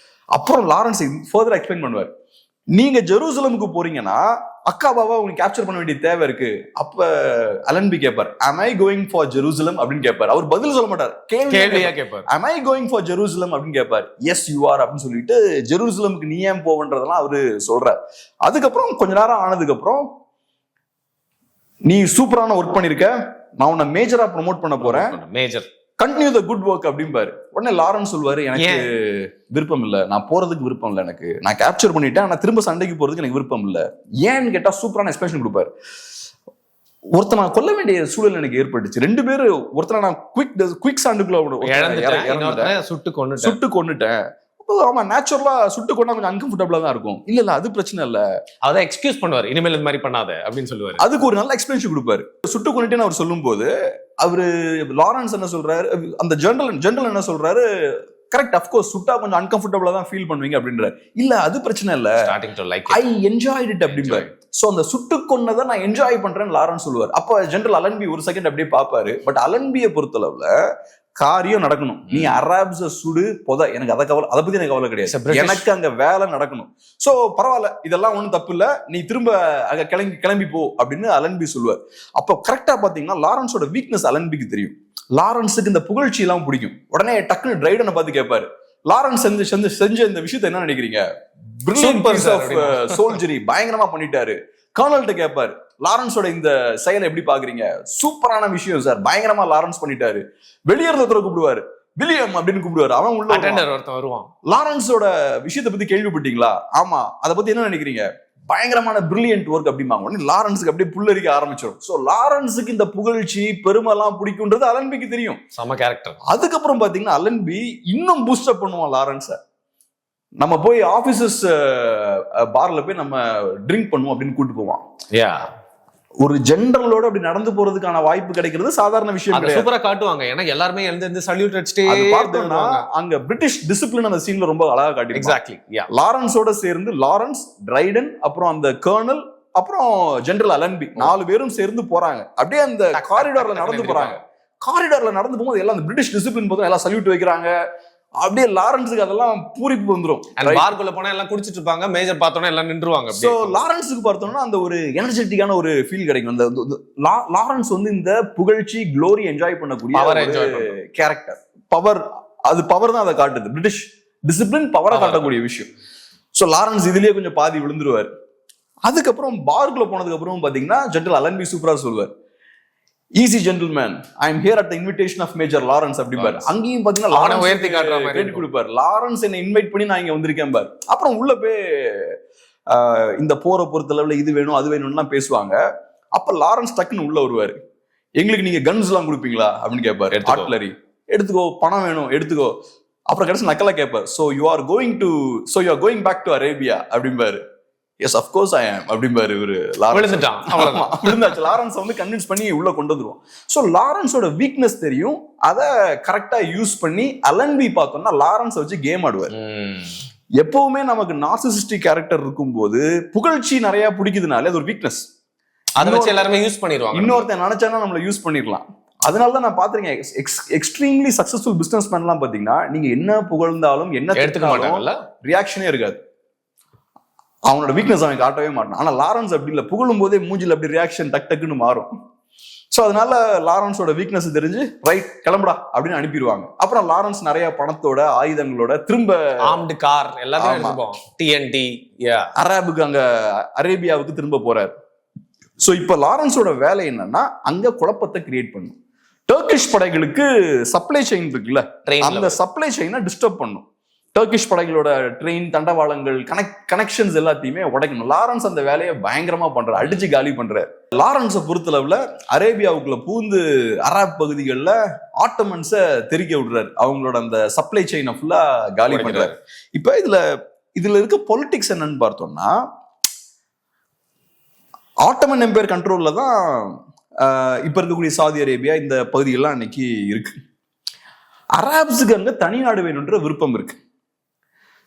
அப்புறம் லாரன்ஸ் ஃபர்தர் எக்ஸ்பிளைன் பண்ணுவார், நீங்க ஜெருசலமுக்கு போறீங்கன்னா அக்காபாவை உங்களுக்கு கேப்சர் பண்ண வேண்டிய தேவை இருக்கு. அப்ப அலன்பி கேட்பார், am I going for Jerusalem அப்படின்னு கேட்பார். அவர் பதில் சொல்ல மாட்டார், கேள்வியா கேட்பார். am I going for Jerusalem அப்படின்னு கேட்பார். yes you are அப்படின்னு சொல்லிட்டு ஜெருசலமுக்கு நீ ஏன் போவன்றதெல்லாம் அவரு சொல்றார். அதுக்கப்புறம் கொஞ்ச நேரம் ஆனதுக்கு அப்புறம், நீ சூப்பரான ஒர்க் பண்ணிருக்க, நான் உன்னை மேஜரா ப்ரொமோட் பண்ண போறேன். Major continue the good work அப்படிம்பாரு. உடனே லாரன்ஸ் சொல்லுவாரு, எனக்கு விருப்பம் இல்ல, நான் போறதுக்கு விருப்பம் இல்ல, எனக்கு நான் கேப்சர் பண்ணிட்டேன், ஆனா திரும்ப சண்டைக்கு போறதுக்கு எனக்கு விருப்பம் இல்ல. ஏன்னு கேட்டா சூப்பரான எக்ஸ்பிளேஷன் கொடுப்பாரு. ஒருத்தனை நான் கொல்ல வேண்டிய சூழல் எனக்கு ஏற்பட்டுச்சு. 2 பேரு, ஒருத்தனை நான் குவிக் சாண்டுக்குள்ள சுட்டு கொன்னுட்டேன். ஆமா, நேச்சுரலா சுட்டு கொண்டா கொஞ்சம் அன்கம்ஃபர்டபுளா தான் இருக்கும். இல்ல அது பிரச்சனை இல்ல, அதான் எக்ஸ்கியூஸ் பண்ணுவார், இனிமேல் இந்த மாதிரி பண்ணாத அப்படின்னு சொல்லுவாரு. அதுக்கு ஒரு நல்ல எக்ஸ்பிளேஷன் கொடுப்பாரு. சுட்டு கொண்டுட்டேன்னு அவர் சொல்லும் போது அவரு லாரன்ஸ் என்ன சொல்றாரு, அந்த ஜெனரல் என்ன சொல்றாரு, கரெக்ட், அஃப்கோர்ஸ் சுட்டா கொஞ்சம் அன்கம்ஃபர்டபுளா தான் ஃபீல் பண்ணுவீங்க அப்படின்றாரு. இல்ல அது பிரச்சனை இல்ல, ஐ என்ஜாய்ட் இட் அப்படின்றாரு. சோ அந்த சுட்டு கொன்னதை நான் என்ஜாய் பண்றேன்னு லாரன்ஸ் சொல்லுவார். அப்ப ஜெனரல் அலன்பி ஒரு செகண்ட் அப்படியே பாப்பாரு. பட் அலன்பியை பொறுத்தளவுல காரியம் நடக்கணும், நீ அராப்ஸ சுடு பொத, எனக்கு அதை பத்தி எனக்கு கவலை கிடையாது, எனக்கு அங்க வேலை நடக்கணும். சோ பரவாயில்ல, இதெல்லாம் ஒண்ணும் தப்பு இல்ல, நீ திரும்ப அங்க கிளம்பி போ அப்படின்னு அலன்பி சொல்லுவார். அப்ப கரெக்டா பாத்தீங்கன்னா லாரன்ஸோட வீக்னஸ் அலன்பிக்கு தெரியும். லாரன்ஸுக்கு இந்த புகழ்ச்சி எல்லாம் பிடிக்கும். உடனே டக்குனு ட்ரைடனை பார்த்து கேட்பாரு, லாரன்ஸ் செஞ்ச இந்த விஷயத்தை என்ன நினைக்கிறீங்க, சோல்ஜரி பயங்கரமா பண்ணிட்டாரு. கர்னல்ட்ட கேட்பாரு, லாரன்ஸோட இந்த செயலை எப்படி பாக்குறீங்க, சூப்பரான விஷயம் சார், பயங்கரமா லாரன்ஸ் பண்ணிட்டாரு. வெளியேறத கூப்பிடுவாரு, வில்லியம் அப்படின்னு கூப்பிடுவாரு. அவன் உள்ள ஒருத்தன் வருவான், லாரன்ஸோட விஷயத்தை பத்தி கேள்விப்பட்டீங்களா, ஆமா, அதை பத்தி என்ன நினைக்கிறீங்க, பயங்கரமான பிரில்லியன்ட் ஒர்க் அப்படிம்பாங்க. உடனே லாரன்ஸுக்கு அப்படியே புல்லரிக்க ஆரம்பிச்சிடும். சோ லாரன்ஸுக்கு இந்த புகழ்ச்சி பெருமை எல்லாம் பிடிக்கும்ன்றது அலன்பிக்கு தெரியும். சம கேரக்டர். அதுக்கப்புறம் பாத்தீங்கன்னா அலன்பி இன்னும் பூஸ்டப் பண்ணுவான் லாரன்ஸ. நம்ம போய் ஆபீசர்ஸ் பார்ல போய் நம்ம ட்ரிங்க் பண்ணுவோம் அப்படின்னு கூட்டு போவான். ஒரு ஜெனரலோட அப்படி நடந்து போறதுக்கான வாய்ப்பு கிடைக்கிறது சாதாரண விஷயம் கிடையாது. சூப்பரா காட்டுவாங்க. ஏன்னா எல்லாருமே எழுந்து சல்யூட் அடிச்சிட்டே பார்த்தோம்னா அங்க பிரிட்டிஷ் டிசிப்ளின் அந்த சீன்ல ரொம்ப அழகா காட்டி. எக்ஸாக்ட்லி. லாரன்ஸோட சேர்ந்து லாரன்ஸ், ட்ரைடன், அப்புறம் அந்த கர்னல், அப்புறம் ஜெனரல் அலன்பி 4 பேரும் சேர்ந்து போறாங்க. அப்படியே அந்த காரிடார்ல நடந்து போறாங்க. காரிடார்ல நடந்து போகும்போது எல்லாம் அந்த பிரிட்டிஷ் டிசிப்ளின் போதும் எல்லாம் சல்யூட் வைக்கிறாங்க. அப்படியே லாரன்ஸுக்கு அதெல்லாம் பூரிப்பு வந்துரும். பார்க்குள்ள போனா எல்லாம் குடிச்சிட்டு இருப்பாங்க, மேஜர் பார்த்தோன்னா எல்லாம் நின்றுவாங்க. சோ லாரன்ஸுக்கு பார்த்தோம்னா அந்த ஒரு எனர்ஜெட்டிக்கான ஒரு ஃபீல் கிடைக்கும். அந்த லாரன்ஸ் வந்து இந்த புகழ்ச்சி, க்ளோரி என்ஜாய் பண்ணக்கூடிய கேரக்டர். பவர், அது பவர் தான் அதை காட்டுது. பிரிட்டிஷ் டிசிப்ளின் பவரை காட்டக்கூடிய விஷயம். சோ லாரன்ஸ் இதுலயே கொஞ்சம் பாதி விழுந்துருவார். அதுக்கப்புறம் பார்க்குள்ள போனதுக்கு அப்புறம் பாத்தீங்கன்னா ஜெனரல் அலன்பி சூப்பரா சொல்லுவார், easy gentlemen, I am here at the invitation of Major Lawrence அப்படிம்பாரு. அங்கேயும் பாத்தீங்கன்னா லாரன்ஸ் உயர்த்தி காட்டுற மாதிரி கொடுப்பாரு. லாரன்ஸ் என்ன இன்வைட் பண்ணி நான் இங்க வந்திருக்கேன் பாரு. அப்புறம் உள்ள போய் இந்த போரை பொறுத்தளவுல இது வேணும் அது வேணும்லாம் பேசுவாங்க. அப்ப லாரன்ஸ் டக்குன்னு உள்ள வருவாரு. எங்களுக்கு நீங்க கன்ஸ் எல்லாம் கொடுப்பீங்களா அப்படின்னு கேட்பாரு. ஆர்ட்லரி எடுத்துக்கோ, பணம் வேணும் எடுத்துக்கோ. அப்புறம் கடைசி நக்கலா கேட்பாரு, so you are going back to Arabia அப்படிம்பாரு. Yes of course I am அப்படிம்பாரு. இவரு விழுந்தாச்சு. லாரன்ஸ் வந்து கன்வின்ஸ் பண்ணி உள்ள கொண்டு வந்துருவோம். சோ லாரன்ஸோட வீக்னஸ் தெரியும், அதை கரெக்டா யூஸ் பண்ணி அலன்பி பார்த்தோம்னா லாரன்ஸ் வச்சு கேம் ஆடுவார். எப்பவுமே நமக்கு நார்சிசிஸ்டிக் கேரக்டர் இருக்கும்போது புகழ்ச்சி நிறைய பிடிக்குதுனாலே அது ஒரு வீக்னஸ். அதை வச்சு எல்லாருமே யூஸ் பண்ணிடுவாங்க. இன்னொருத்தன் நினைச்சானா நம்மள யூஸ் பண்ணிடலாம். அதனாலதான் நான் பாத்திருக்கேன் எக்ஸ்ட்ரீம்லி சக்சஸ்ஃபுல் பிசினஸ் மேன் எல்லாம் பாத்தீங்கன்னா நீங்க என்ன புகழ்ந்தாலும் என்ன எடுத்துக்க மாட்டாங்கல்ல, ரியாக்ஷனே இருக்காது. அவனோட வீக்னஸ் அவன் காட்டவே மாட்டான். ஆனா லாரன்ஸ் அப்படி இல்லை, புகழும் போதே மூஞ்சில் அப்படி ரியாக்ஷன் டக் டக்குன்னு மாறும். சோ அதனால லாரன்ஸோட வீக்னஸ் தெரிஞ்சு ரைட் கிளம்புடா அப்படின்னு அனுப்பிடுவாங்க. அப்புறம் லாரன்ஸ் நிறைய பணத்தோட ஆயுதங்களோட திரும்ப ஆர்ம்டு கார் எல்லாத்தையும் TNT அரேபுக்கு அங்க அரேபியாவுக்கு திரும்ப போறாரு. சோ இப்ப லாரன்ஸோட வேலை என்னன்னா அங்க குழப்பத்தை கிரியேட் பண்ணும். டர்க்கிஷ் படைகளுக்கு சப்ளை செயின் இருக்குல்ல, அந்த சப்ளை செயினை டிஸ்டர்ப் பண்ணும். டர்க்கிஷ் படைகளோட ட்ரெயின், தண்டவாளங்கள், கனெக்ஷன்ஸ் எல்லாத்தையுமே உடைக்கணும். லாரன்ஸ் அந்த வேலையை பயங்கரமா பண்றாரு, அடிச்சு காலி பண்றாரு. லாரன்ஸை பொறுத்தளவுல அரேபியாவுக்குள்ள பூந்து அரேப் பகுதிகளில் ஆட்டோமன்ஸை தெறிக்க விடுறாரு. அவங்களோட அந்த சப்ளை செயினை ஃபுல்லா காலி பண்றாரு. இப்ப இதுல இருக்க பொலிட்டிக்ஸ் என்னன்னு பார்த்தோம்னா, ஆட்டோமன் எம்பையர் கண்ட்ரோல்ல தான் இப்ப இருக்கக்கூடிய சாதி அரேபியா இந்த பகுதியெல்லாம் இன்னைக்கு இருக்கு. அரேப்ஸுக்கு அங்க தனி நாடு வேணும்ன்ற விருப்பம் இருக்கு.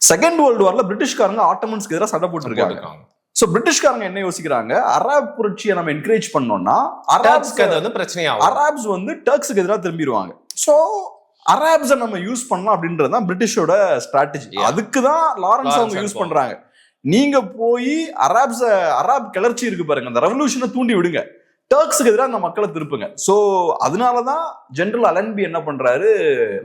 செகண்ட் வேர்ல்டு வார்ல பிரிட்டிஷ்காரங்க ஆட்டோமன்ஸ்க்கு எதிராக சண்டை போட்டு இருக்காங்க. சோ பிரிட்டிஷ்காரங்க என்ன யோசிக்கிறாங்க, அரேப் புரட்சியை நம்ம என்கரேஜ் பண்ணோம்னா அரேப்ஸ் வந்து டர்க்ஸுக்கு எதிராக திரும்பிடுவாங்க. சோ அரேப்ஸை நம்ம யூஸ் பண்ணலாம் அப்படின்றதுதான் பிரிட்டிஷோட ஸ்ட்ராட்டஜி. அதுக்குதான் லாரன்ஸ் அவங்க யூஸ் பண்றாங்க. நீங்க போய் அரேப் கிளர்ச்சி இருக்கு பாருங்க, அந்த ரெவல்யூஷனை தூண்டி விடுங்க, டர்க்ஸுக்கு எதிராக அந்த மக்களை திருப்புங்க. சோ அதனாலதான் ஜெனரல் அலன்பி என்ன பண்றாரு,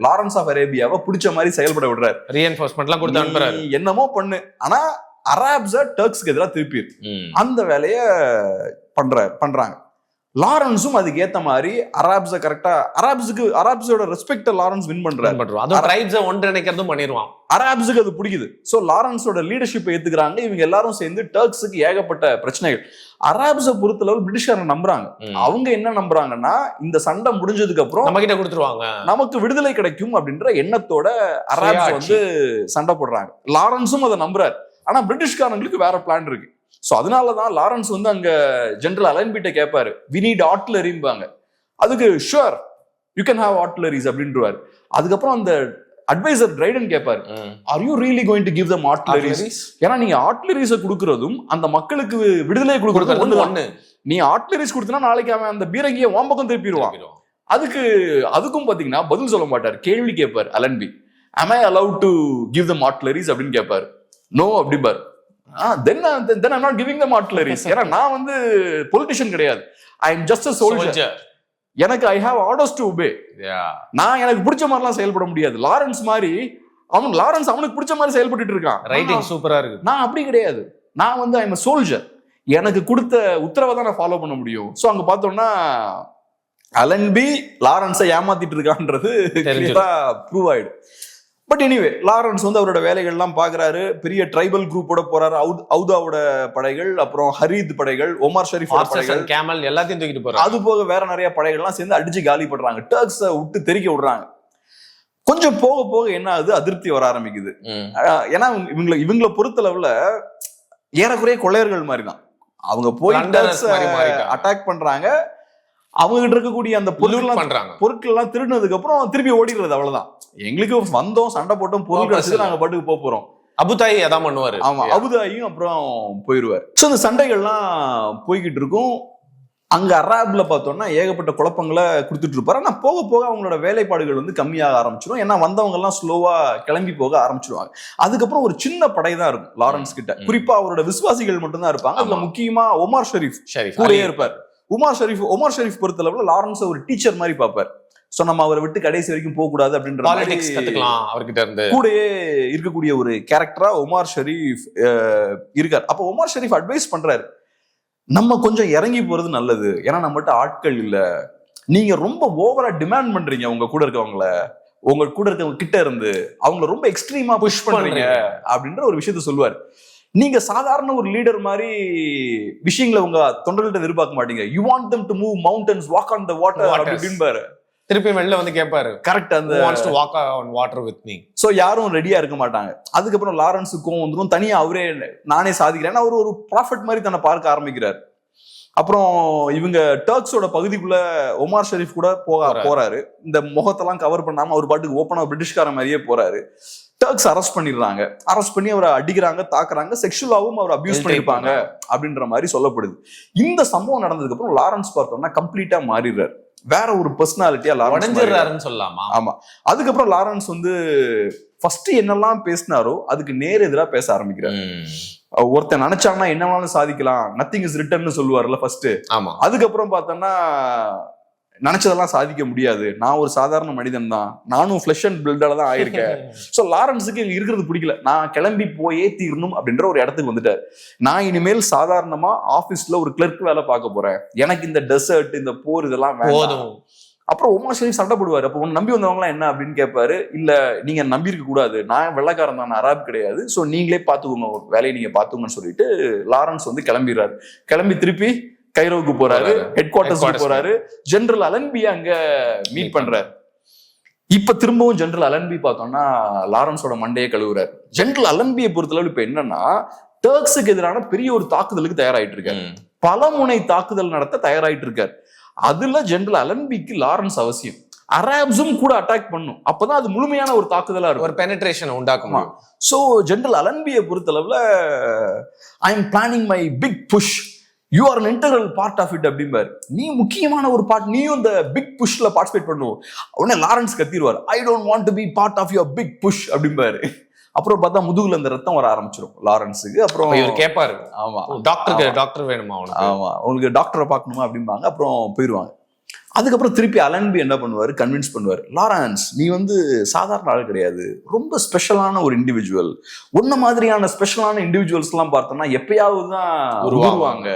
லாரன்ஸ் ஆஃப் அரேபியாவை பிடிச்ச மாதிரி செயல்பட விடுறாரு. ரீஎன்ஃபோர்ஸ்மென்ட்லாம் கொடுத்து அனுப்புறாரு. என்னமோ பண்ணு, ஆனா அரேப்ஸ டர்க்ஸ்க்கு எதிராக திருப்பி அந்த வேலைய பண்றாங்க. லாரன்ஸும் அதுக்கு ஏத்த மாதிரி அராப்ஸை கரெக்டா அராப்ஸோட ரெஸ்பெக்ட் லாரன்ஸ் வின் பண்றாரு. அதுவும் ட்ரைப்ஸை ஒன்றிணைக்கிறதும் பண்ணிடுவான். அராப்ஸுக்கு அது பிடிக்குது. சோ லாரன்ஸோட லீடர்ஷிப்பை ஏத்துக்கிறாங்க. இவங்க எல்லாரும் சேர்ந்து டர்க்ஸுக்கு ஏகப்பட்ட பிரச்சனைகள். அராப்ஸை பொறுத்தளவு பிரிட்டிஷ்காரங்க நம்புறாங்க. அவங்க என்ன நம்புறாங்கன்னா, இந்த சண்டை முடிஞ்சதுக்கு அப்புறம் நம்ம கிட்ட கொடுத்துருவாங்க, நமக்கு விடுதலை கிடைக்கும் அப்படின்ற எண்ணத்தோட அராப்ஸ் வந்து சண்டை போடுறாங்க. லாரன்ஸும் அதை நம்புறாரு. ஆனா பிரிட்டிஷ்காரங்களுக்கு வேற பிளான் இருக்கு. சோ அதனாலதான் லாரன்ஸ் வந்து அங்க ஜெனரல் அலன்பீட்ட கேட்பாரு, வி நீட் ஆர்ட்டிலரிம்பாங்க. அதுக்கு sure you can have artilleries அப்படின்றாரு. அதுக்கப்புறம் அந்த அட்வைசர் ட்ரைடன் கேட்பாரு, are you really going to give them artilleries? ஏன்னா நீங்க ஆர்ட்டிலரிஸை கொடுக்கறதும் அந்த மக்களுக்கு விடுதலை கொடுக்கறதும் ஒண்ணு. நீ ஆர்ட்டிலரிஸ் கொடுத்தனா நாளைக்கு அவன் அந்த பீரங்கியை ஓம்பக்கம் திருப்பிடுவான். அதுக்கும் பாத்தீங்கன்னா பதில் சொல்ல மாட்டார். கேள்வி கேட்பார் அலன்பி, am I allowed to give them artilleries அப்படின்னு கேட்பாரு. நோ அப்படிம்பாரு. then I'm not giving them artilleries. ஏன்னா நான் வந்து பொலிட்டிஷியன் கிடையாது. I am just a soldier. எனக்கு I have orders to obey. நான் எனக்கு பிடிச்ச மாதிரிலாம் செயல்பட முடியாது. லாரன்ஸ் மாதிரி லாரன்ஸ் அவனுக்கு பிடிச்ச மாதிரி செயல்பட்டு இருக்கான். ரைட்டிங் சூப்பரா இருக்கு. நான் அப்படி கிடையாது. நான் வந்து I am a soldier. எனக்கு கொடுத்த உத்தரவை தான் நான் ஃபாலோ பண்ண முடியும். சோ அங்க பார்த்தோம்னா அலன்பி லாரன்ஸை ஏமாத்திட்டு இருக்கான்றது ப்ரூவ் ஆயிடும். பட் எனிவே லாரன்ஸ் வந்து அவரோட வேலைகள்லாம் பாக்குறாரு. பெரிய ட்ரைபல் குரூப்போட போறாரு. அவுதாவோட படைகள், அப்புறம் ஹரீத் படைகள், ஒமார் ஷரீஃப் படைகள், கேமல் எல்லாத்தையும் தூக்கிட்டு போறாரு. அது போக வேற நிறைய படைகள்லாம் சேர்ந்து அடிச்சு காலி பண்றாங்க. டர்க்ஸை விட்டு தெறிக்க விடுறாங்க. கொஞ்சம் போக போக என்ன ஆகுது, அதிருப்தி வர ஆரம்பிக்குது. ஏன்னா இவங்களை பொறுத்தளவுல ஏறக்குறைய கொள்ளையர்கள் மாதிரி தான். அவங்க போய் அட்டாக் பண்றாங்க. அவங்க கிட்ட இருக்கக்கூடிய அந்த பொருட்கள் எல்லாம் திருடினதுக்கு அப்புறம் திருப்பி ஓடிடுறது. அவ்வளவுதான். எங்களுக்கு வந்தோம், சண்டை போட்டோம், பொருள் கிடைச்சது, நாங்க பாட்டுக்கு போறோம். அபுதாயி அதான் பண்ணுவாரு. ஆமா, அபுதாயும் அப்புறம் போயிருவாரு. சோ இந்த சண்டைகள்லாம் போய்கிட்டு இருக்கும். அங்க அராப்ல பார்த்தோம்னா ஏகப்பட்ட குழப்பங்களை கொடுத்துட்டு இருப்பாரு. ஆனா போக போக அவங்களோட வேலைப்பாடுகள் வந்து கம்மியாக ஆரம்பிச்சிடும். ஏன்னா வந்தவங்க எல்லாம் ஸ்லோவா கிளம்பி போக ஆரம்பிச்சிடுவாங்க. அதுக்கப்புறம் ஒரு சின்ன படை தான் இருக்கும் லாரன்ஸ் கிட்ட. குறிப்பா அவரோட விசுவாசிகள் மட்டும் தான் இருப்பாங்க. அதுல முக்கியமா ஒமார் ஷரீஃப் கூடயே இருப்பார். ஒமார் ஷரீஃப் பொறுத்தளவுல லாரன்ஸ் ஒரு டீச்சர் மாதிரி பார்ப்பார். சோ நம்ம அவரை விட்டு கடைசி வரைக்கும் போக கூடாது அப்படின்ற அவர்கிட்ட இருந்து கூடயே இருக்கக்கூடிய ஒரு கேரக்டரா ஒமார் ஷரீஃப் இருக்கார். அப்ப ஒமார் ஷரீஃப் அட்வைஸ் பண்றாரு, நம்ம கொஞ்சம் இறங்கி போறது நல்லது. ஏன்னா நம்மகிட்ட ஆட்கள் இல்ல. நீங்க ரொம்ப ஓவரா டிமாண்ட் பண்றீங்க உங்க கூட இருக்கவங்கள, உங்க கூட இருக்கவங்க கிட்ட இருந்து அவங்கள ரொம்ப எக்ஸ்ட்ரீமா புஷ் பண்றீங்க அப்படின்ற ஒரு விஷயத்த சொல்லுவாரு. நீங்க சாதாரண ஒரு லீடர் மாதிரி விஷயங்களை உங்க தொண்டர்கள்ட்ட எதிர்பார்க்க மாட்டீங்க. You want them to move mountains, walk on the water அப்படின்பாரு. திருப்பி வெளில வந்து கேட்பாரு, கரெக்ட், அந்த wants to walk on water with me. So யாரும் ரெடியா இருக்க மாட்டாங்க. அதுக்கப்புறம் லாரன்ஸுக்கும் வந்துடும், தனியா அவரே நானே சாதிக்கிறேன், அவர் ஒரு ப்ராஃபிட் மாதிரி தன்னை பார்க்க ஆரம்பிக்கிறார். அப்புறம் இவங்க டர்க்ஸோட பகுதிக்குள்ள ஒமார் ஷரீஃப் கூட போறாரு. இந்த முகத்தெல்லாம் கவர் பண்ணாம அவர் பாட்டுக்கு ஓப்பனா பிரிட்டிஷ்கார மாதிரியே போறாரு. டர்க்ஸ் அரெஸ்ட் பண்ணிடுறாங்க. அரெஸ்ட் பண்ணி அவரை அடிக்கிறாங்க, தாக்குறாங்க, செக்ஷுவலாவும் அவர் அபியூஸ் பண்ணிருப்பாங்க அப்படின்ற மாதிரி சொல்லப்படுது. இந்த சம்பவம் நடந்ததுக்கு அப்புறம் லாரன்ஸ் பார்த்தோம்னா கம்ப்ளீட்டா மாறிடுறாரு. வேற ஒரு பர்சனாலிட்டியா லாரன்ஸ் சொல்லலாமா? ஆமா. அதுக்கப்புறம் லாரன்ஸ் வந்து ஃபர்ஸ்ட் என்னெல்லாம் பேசினாரோ அதுக்கு நேர் எதிராக பேச ஆரம்பிக்கிறார். ஒருத்தன் நினைச்சாங்கன்னா என்ன வேணாலும் சாதிக்கலாம், நத்திங் இஸ் ரிட்டர்ன்னு சொல்லுவார்ல ஃபர்ஸ்ட். ஆமா. அதுக்கப்புறம் பார்த்தோம்னா நினைச்சதெல்லாம் சாதிக்க முடியாது, நான் ஒரு சாதாரண மனிதன் தான், நானும் ஃபிளஷ் அண்ட் பிளட்டால தான் ஆயிருக்கேன். சோ லாரன்ஸுக்கு இங்க இருக்கிறது பிடிக்கல, நான் கிளம்பி போயே தீரணும் அப்படின்ற ஒரு இடத்துக்கு வந்துட்டார். நான் இனிமேல் சாதாரணமா ஆபீஸ்ல ஒரு கிளர்க் வேலை பார்க்க போறேன், எனக்கு இந்த டெசர்ட் இந்த போர் இதெல்லாம் வேண்டாம். அப்புறம் ஒமார் ஷரீஃப் சண்டை போடுவாரு. அப்போ உன்னை நம்பி வந்தவங்களாம் என்ன அப்படின்னு கேட்பாரு. இல்ல நீங்க நம்பி இருக்க கூடாது, நான் வெள்ளைக்காரன் தான், அராப் கிடையாது, சோ நீங்களே பாத்துக்கோங்க, வேலையை நீங்க பாத்துக்கோங்கன்னு சொல்லிட்டு லாரன்ஸ் வந்து கிளம்பிடுறாரு. கிளம்பி திருப்பி கைரோவுக்கு போறாரு, ஹெட் குவார்டர்ஸ்க்கு போறாரு. ஜெனரல் அலன்பியை அங்க மீட் பண்றாரு. இப்ப திரும்பவும் ஜெனரல் அலன்பி பார்த்தோம்னா லாரன்ஸோட மண்டையை கழுவுறாரு. ஜெனரல் அலன்பியை பொறுத்தளவு இப்ப என்னன்னா டர்க்ஸுக்கு எதிரான பெரிய ஒரு தாக்குதலுக்கு தயாராயிட்டு இருக்காரு. பல முனை தாக்குதல் நடத்த தயாராயிட்டு இருக்காரு. அதுல ஜெனரல் அலன்பிக்கு லாரன்ஸ் அவசியம். அராப்ஸும் கூட அட்டாக் பண்ணும், அப்பதான் அது முழுமையான ஒரு தாக்குதலா இருக்கும், ஒரு பெனட்ரேஷன் உண்டாக்குமா. சோ ஜெனரல் அலன்பியை பொறுத்தளவுல I am planning my big push, you are an integral part of it அப்படிம்பாரு. நீ முக்கியமான ஒரு பார்ட், நீயும் இந்த பிக் புஷ்ல பார்ட்டிசிபேட் பண்ணுவோம். உடனே லாரன்ஸ் கத்திடுவார், I don't want to be part of your big push அப்படிம்பாரு. அப்புறம் பார்த்தா முதுகுல இந்த ரத்தம் வர ஆரம்பிச்சிடும் லாரன்ஸுக்கு. அப்புறம் இவர் கேட்பாரு, ஆமா டாக்டர் வேணுமா அவனுக்கு, ஆமா உங்களுக்கு டாக்டரை பார்க்கணுமா அப்படிம்பாங்க. அப்புறம் போயிடுவாங்க. அதுக்கப்புறம் திருப்பி அலன்பி என்ன பண்ணுவாரு, கன்வின்ஸ் பண்ணுவார், லாரன்ஸ் நீ வந்து சாதாரண ஆள் கிடையாது, ரொம்ப ஸ்பெஷலான ஒரு இண்டிவிஜுவல். உன்ன மாதிரியான ஸ்பெஷலான இண்டிவிஜுவல்ஸ் எல்லாம் பார்த்தோம்னா எப்பயாவது தான் உருவாங்க.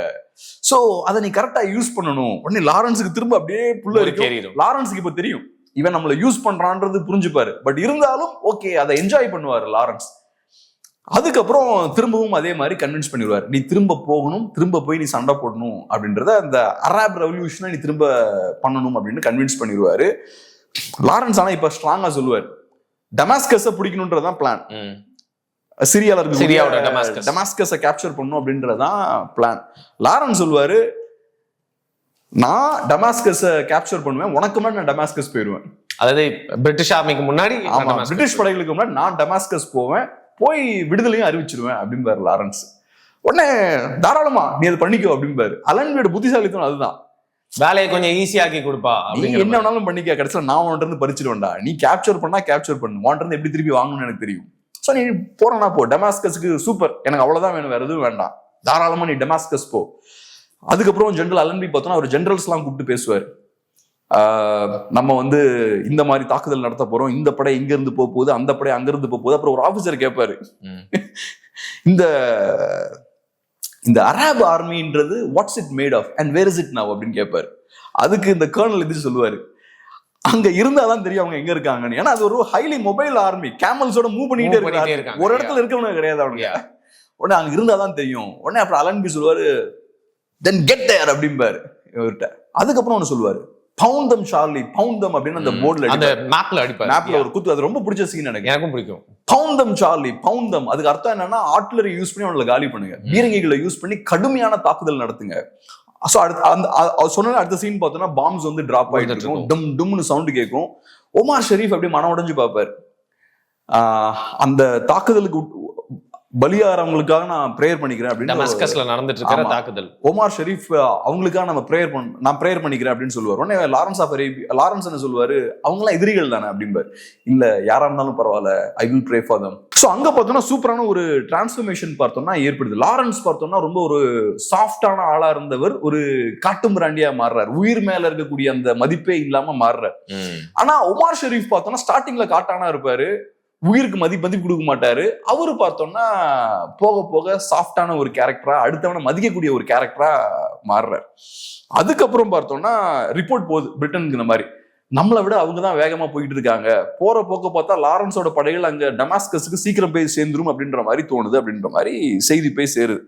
சோ அதை நீ கரெக்டா யூஸ் பண்ணணும். உடனே லாரன்ஸுக்கு திரும்ப அப்படியே புள்ள இருக்கும். லாரன்ஸுக்கு இப்ப தெரியும் இவன் நம்மள யூஸ் பண்றான்றது புரிஞ்சுப்பாரு. பட் இருந்தாலும் ஓகே அதை என்ஜாய் பண்ணுவாரு லாரன்ஸ். அதுக்கப்புறம் திரும்பவும் அதே மாதிரி கன்வின்ஸ் பண்ணிடுவார், நீ திரும்ப போகணும், திரும்ப போய் நீ சண்டை போடணும் அப்படின்றத, அந்த அரேப் ரெவல்யூஷனை நீ திரும்ப பண்ணணும் அப்படின்னு கன்வின்ஸ் பண்ணிடுவாரு லாரன்ஸ். ஆனா இப்ப ஸ்ட்ராங்கா சொல்லுவார், டமாஸ்கஸை பிடிக்கணும்ன்றதான் பிளான். சிரியால இருக்கு டமாஸ்கஸை கேப்சர் பண்ணணும் அப்படின்றதான் பிளான். லாரன்ஸ் சொல்லுவாரு, நான் டமாஸ்கஸை கேப்சர் பண்ணுவேன், உனக்கு முன்னாடி நான் டமாஸ்கஸ் போயிடுவேன். அதாவது பிரிட்டிஷ் ஆர்மிக்கு முன்னாடி, பிரிட்டிஷ் படைகளுக்கு முன்னாடி நான் டமாஸ்கஸ் போவேன், போய் விடுதலையும் அறிவிச்சிருவேன் அப்படின்பாரு லாரன்ஸ். உடனே தாராளமா நீ அதை பண்ணிக்கோ அப்படின்பாரு. அலன்வியோட புத்திசாலித்தனம் அதுதான், வேலையை கொஞ்சம் ஈஸியாக்கி கொடுப்பா, நீ என்ன வேணாலும் பண்ணிக்க, கடைசியில் நான் உன்கிட்ட இருந்து பறிச்சிடுவேன்டா, நீ கேப்சர் பண்ணா கேப்சர் பண்ணு, உன்கிட்ட இருந்து எப்படி திருப்பி வாங்கணும்னு எனக்கு தெரியும். ஸோ நீ போறனா போ, டமாஸ்கஸுக்கு சூப்பர், எனக்கு அவ்வளவுதான் வேணும், வேற எதுவும் வேண்டாம், தாராளமா நீ டமாஸ்கஸ் போ. அதுக்கப்புறம் ஜெனரல் அலன்பி பார்த்தோம்னா அவர் ஜெனரல்ஸ் எல்லாம் கூப்பிட்டு பேசுவார். நம்ம வந்து இந்த மாதிரி தாக்குதல் நடத்த போறோம், இந்த படை இங்க இருந்து போகுது, அந்த படை அங்க இருந்து போகுது. அப்புறம் ஒரு ஆபீசர் கேட்பாரு, இந்த இந்த அரேப் ஆர்மின்றது what's it made of and where is it now அப்படின்னு கேட்பாரு. அதுக்கு இந்த கர்னல் எதிர்த்து சொல்லுவாரு, அங்க இருந்தாதான் தெரியும் அவங்க எங்க இருக்காங்கன்னு. ஏன்னா அது ஒரு ஹைலி மொபைல் ஆர்மி, கேமல்ஸோட மூவ் பண்ணிட்டே இருக்காங்க, ஒரு இடத்துல இருக்கவங்க கிடையாது அவங்க. உடனே அங்க இருந்தாதான் தெரியும். உடனே அப்புறம் அலன்பி சொல்லுவாரு, தென் கெட் தேர் அப்படிம்பாரு இவர்கிட்ட. அதுக்கப்புறம் ஒன்னு சொல்லுவாரு, பவுந்தம் சார்லி, பவுந்தம் அப்படின்னு அந்த போர்ட்ல அந்த மேப்ல அடிப்பாரு, மேப்ல ஒரு குத்து. அது ரொம்ப பிடிச்ச சீன் எனக்கு, எனக்கும் பிடிக்கும். பவுந்தம் சார்லி, பவுந்தம், அதுக்கு அர்த்தம் என்னன்னா ஆர்ட்டிலரி யூஸ் பண்ணி அவங்களை காலி பண்ணுங்க, பீரங்கிகளை யூஸ் பண்ணி கடுமையான தாக்குதல் நடத்துங்க. அடுத்த சீன் பார்த்தோம்னா பாம்ஸ் வந்து டிராப் ஆயிட்டு இருக்கும், டும் டும்னு சவுண்ட் கேட்கும். ஒமார் ஷெரீப் அப்படி மன உடைஞ்சு பார்ப்பாரு. அந்த தாக்குதலுக்கு பலியாரவங்களுக்காக நான் பிரேயர் பண்ணிக்கிறேன் அப்படின்னு, டமாஸ்கஸ்ல நடந்துட்டு இருக்கிற தாக்குதல், ஒமார் ஷெரீப் அவங்களுக்காக நான் பிரேயர் பண்ணிக்கிறேன் அப்படின்னு சொல்லுவார். உடனே லாரன்ஸ் என்ன சொல்லுவாரு, அவங்க எல்லாம் எதிரிகள் தானே அப்படின்பாரு. இல்ல யாரா இருந்தாலும் பரவாயில்ல, I will pray for them. So அங்க பார்த்தோம்னா சூப்பரான ஒரு டிரான்ஸ்ஃபர்மேஷன் பார்த்தோம்னா ஏற்படுது. லாரன்ஸ் பார்த்தோம்னா ரொம்ப ஒரு சாஃப்டான ஆளா இருந்தவர் ஒரு காட்டு மிராண்டியா மாறுறாரு, உயிர் மேல இருக்கக்கூடிய அந்த மதிப்பே இல்லாம மாறுறாரு. ஆனா ஒமார் ஷெரீப் பார்த்தோம்னா ஸ்டார்டிங்ல காட்டானா இருப்பாரு, உயிருக்கு மதிப்பு கொடுக்க மாட்டாரு. அவரு பார்த்தோம்னா போக போக சாஃப்டான ஒரு கேரக்டரா, அடுத்தவனை மதிக்கக்கூடிய ஒரு கேரக்டரா மாறுறாரு. அதுக்கப்புறம் பார்த்தோம்னா ரிப்போர்ட் போகுது பிரிட்டனுக்கு, இந்த மாதிரி நம்மளை விட அவங்க தான் வேகமா போயிட்டு இருக்காங்க, போற போக்க பார்த்தா லாரன்ஸோட படைகள் அங்க டமாஸ்கஸுக்கு சீக்கிரம் போய் சேர்ந்துரும் அப்படின்ற மாதிரி தோணுது, அப்படின்ற மாதிரி செய்தி போய் சேருது.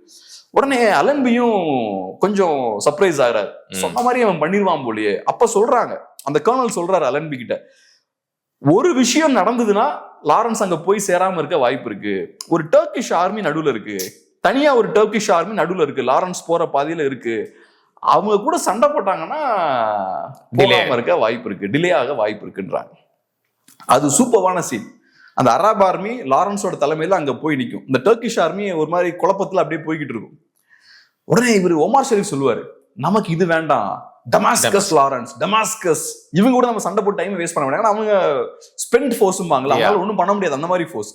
உடனே அலன்பியும் கொஞ்சம் சர்ப்ரைஸ் ஆகிறாரு, சொன்ன மாதிரி அவன் பண்ணிடுவான் போலியே. அப்ப சொல்றாங்க, அந்த கர்னல் சொல்றாரு அலன்பி கிட்ட, ஒரு விஷயம் நடந்ததுன்னா லாரன்ஸ் அங்க போய் சேராம இருக்க வாய்ப்பு இருக்கு. ஒரு டர்க்கிஷ் ஆர்மி நடுவுல இருக்கு, தனியா ஒரு டர்க்கிஷ் ஆர்மி நடுவுல இருக்கு, லாரன்ஸ் போற பாதையில இருக்கு, அவங்க கூட சண்டை போட்டாங்கன்னா போகாம இருக்க வாய்ப்பு இருக்கு, டிலே ஆக வாய்ப்பு இருக்குன்றாங்க. அது சூப்பரான சீன். அந்த அரேப் ஆர்மி லாரன்ஸோட தலைமையில அங்க போய் நிற்கும், இந்த டர்க்கிஷ் ஆர்மி ஒரு மாதிரி குழப்பத்துல அப்படியே போய்கிட்டு இருக்கும். உடனே இவர் ஒமார் ஷெரீப் சொல்லுவாரு, நமக்கு இது வேண்டாம், டமாஸ்கஸ் லாரன்ஸ், டமாஸ்கஸ், இவங்க கூட நம்ம சண்டை போட்டு டைம் வேஸ்ட் பண்ண வேண்டாம், அவங்க ஸ்பெண்ட் ஃபோர்ஸ்பாங்களா, அவங்களால ஒன்றும் பண்ண முடியாது, அந்த மாதிரி ஃபோர்ஸ்.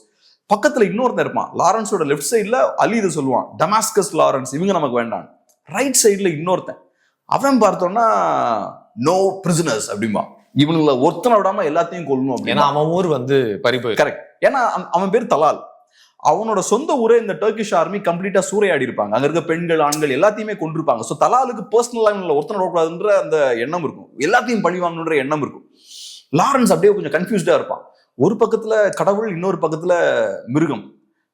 பக்கத்துல இன்னொருத்தன் இருப்பான், லாரன்ஸோட லெஃப்ட் சைட்ல அலி இதை சொல்லுவான், டமாஸ்கஸ் லாரன்ஸ் இவங்க நமக்கு வேண்டாம். ரைட் சைட்ல இன்னொருத்தன், அவன் பார்த்தோம்னா நோ பிரிசனர்ஸ் அப்படிம்பா, இவனுங்களை ஒருத்தனை விடாம எல்லாத்தையும் கொள்ளணும் அப்படின்னா, அவன் ஊர் வந்து பறிப்பு. கரெக்ட். ஏன்னா அவன் பேர் தலால், அவனோட சொந்த ஊரே இந்த டர்க்கிஷ் ஆர்மி கம்ப்ளீட்டா சூறையாடி இருப்பாங்க, அங்க இருக்க பெண்கள் ஆண்கள் எல்லாத்தையுமே கொண்டிருப்பாங்க. ஸோ தலாலுக்கு பர்சனலா ஒருத்தனை விடக்கூடாதுன்ற அந்த எண்ணம் இருக்கும், எல்லாத்தையும் பழி வாங்கணுன்ற எண்ணம் இருக்கும். லாரன்ஸ் அப்படியே கொஞ்சம் கன்ஃபியூஸ்டா இருப்பான், ஒரு பக்கத்துல கடவுள், இன்னொரு பக்கத்துல மிருகம்.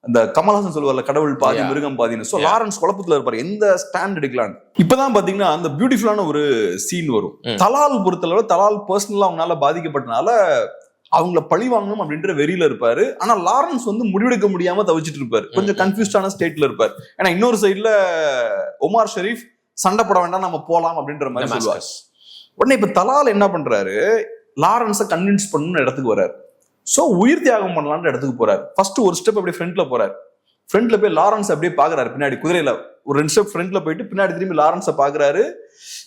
அந்த கமல்ஹாசன் சொல்லுவார்ல, கடவுள் பாதி மிருகம் பாதின்னு. ஸோ லாரன்ஸ் குழப்பத்துல இருப்பாரு, எந்த ஸ்டாண்ட் எடுக்கலான்னு. இப்பதான் பாத்தீங்கன்னா அந்த பியூட்டிஃபுல்லான ஒரு சீன் வரும். தலால் பொறுத்தளவு தலால் பர்சனலா அவங்களால பாதிக்கப்பட்டனால அவங்கள பழி வாங்கணும் அப்படின்ற வெறியில இருப்பாரு. ஆனா லாரன்ஸ் வந்து முடிவெடுக்க முடியாம தவிச்சிட்டு இருப்பாரு, கொஞ்சம் கன்ஃபியூஸ்டான ஸ்டேட்ல இருப்பாரு. ஏன்னா இன்னொரு சைட்ல ஒமார் ஷெரீப் சண்டை போட வேண்டாம், நம்ம போலாம் அப்படின்ற மாதிரி சொல்லுவார். உடனே இப்ப தலால் என்ன பண்றாரு, லாரன்ஸை கன்வின்ஸ் பண்ணணும்னு இடத்துக்கு வர்றாரு. சோ உயிர் தியாகம் பண்ணலான்ற இடத்துக்கு போறாரு. ஃபர்ஸ்ட் ஒரு ஸ்டெப் அப்படியே ஃப்ரண்ட்ல போறாரு, ஃப்ரண்ட்ல போய் லாரன்ஸ் அப்படியே பாக்குறாரு, பின்னாடி குதிரையில ஒரு 2 ஸ்டெப் ஃப்ரண்ட்ல போயிட்டு பின்னாடி திரும்பி லாரன்ஸை பாக்குறாரு,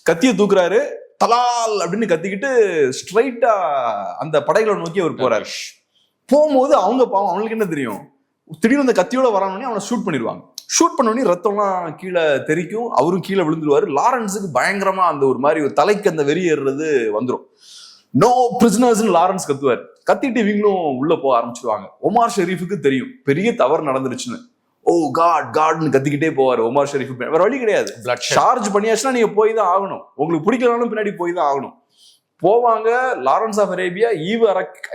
கத்திய தூக்குறாரு, தலால் அப்படின்னு கத்திக்கிட்டு ஸ்ட்ரைட்டா அந்த படைகளை நோக்கி அவர் போறாரு. போகும்போது அவங்க பாவம், அவங்களுக்கு என்ன தெரியும், திடீர்னு அந்த கத்தியோட வரானே அவனை ஷூட் பண்ணிடுவாங்க. ஷூட் பண்ணோடனே ரத்தம்லாம் கீழே தெரிக்கும், அவரும் கீழே விழுந்துருவாரு. லாரன்ஸுக்கு பயங்கரமா அந்த ஒரு மாதிரி ஒரு தலைக்கு அந்த வெறி ஏறுறது வந்துடும். நோ பிரிசனர்ஸ் லாரன்ஸ் கத்துவார், கத்திட்டு இவங்களும் உள்ள போக ஆரம்பிச்சிருவாங்க. ஒமார் ஷெரீஃபுக்கு தெரியும் பெரிய தவறு நடந்துருச்சுன்னு. ஓ காட்னு கத்திக்கிட்டே போவாரு ஒமார் ஷெரீஃப். வேற வழி கிடையாது, சார்ஜ் பண்ணியாச்சுன்னா நீங்க போய் தான் ஆகணும், உங்களுக்கு பிடிக்கலனாலும் பின்னாடி போய் தான் ஆகணும். போவாங்க. லாரன்ஸ் ஆஃப் அரேபியா ஈவு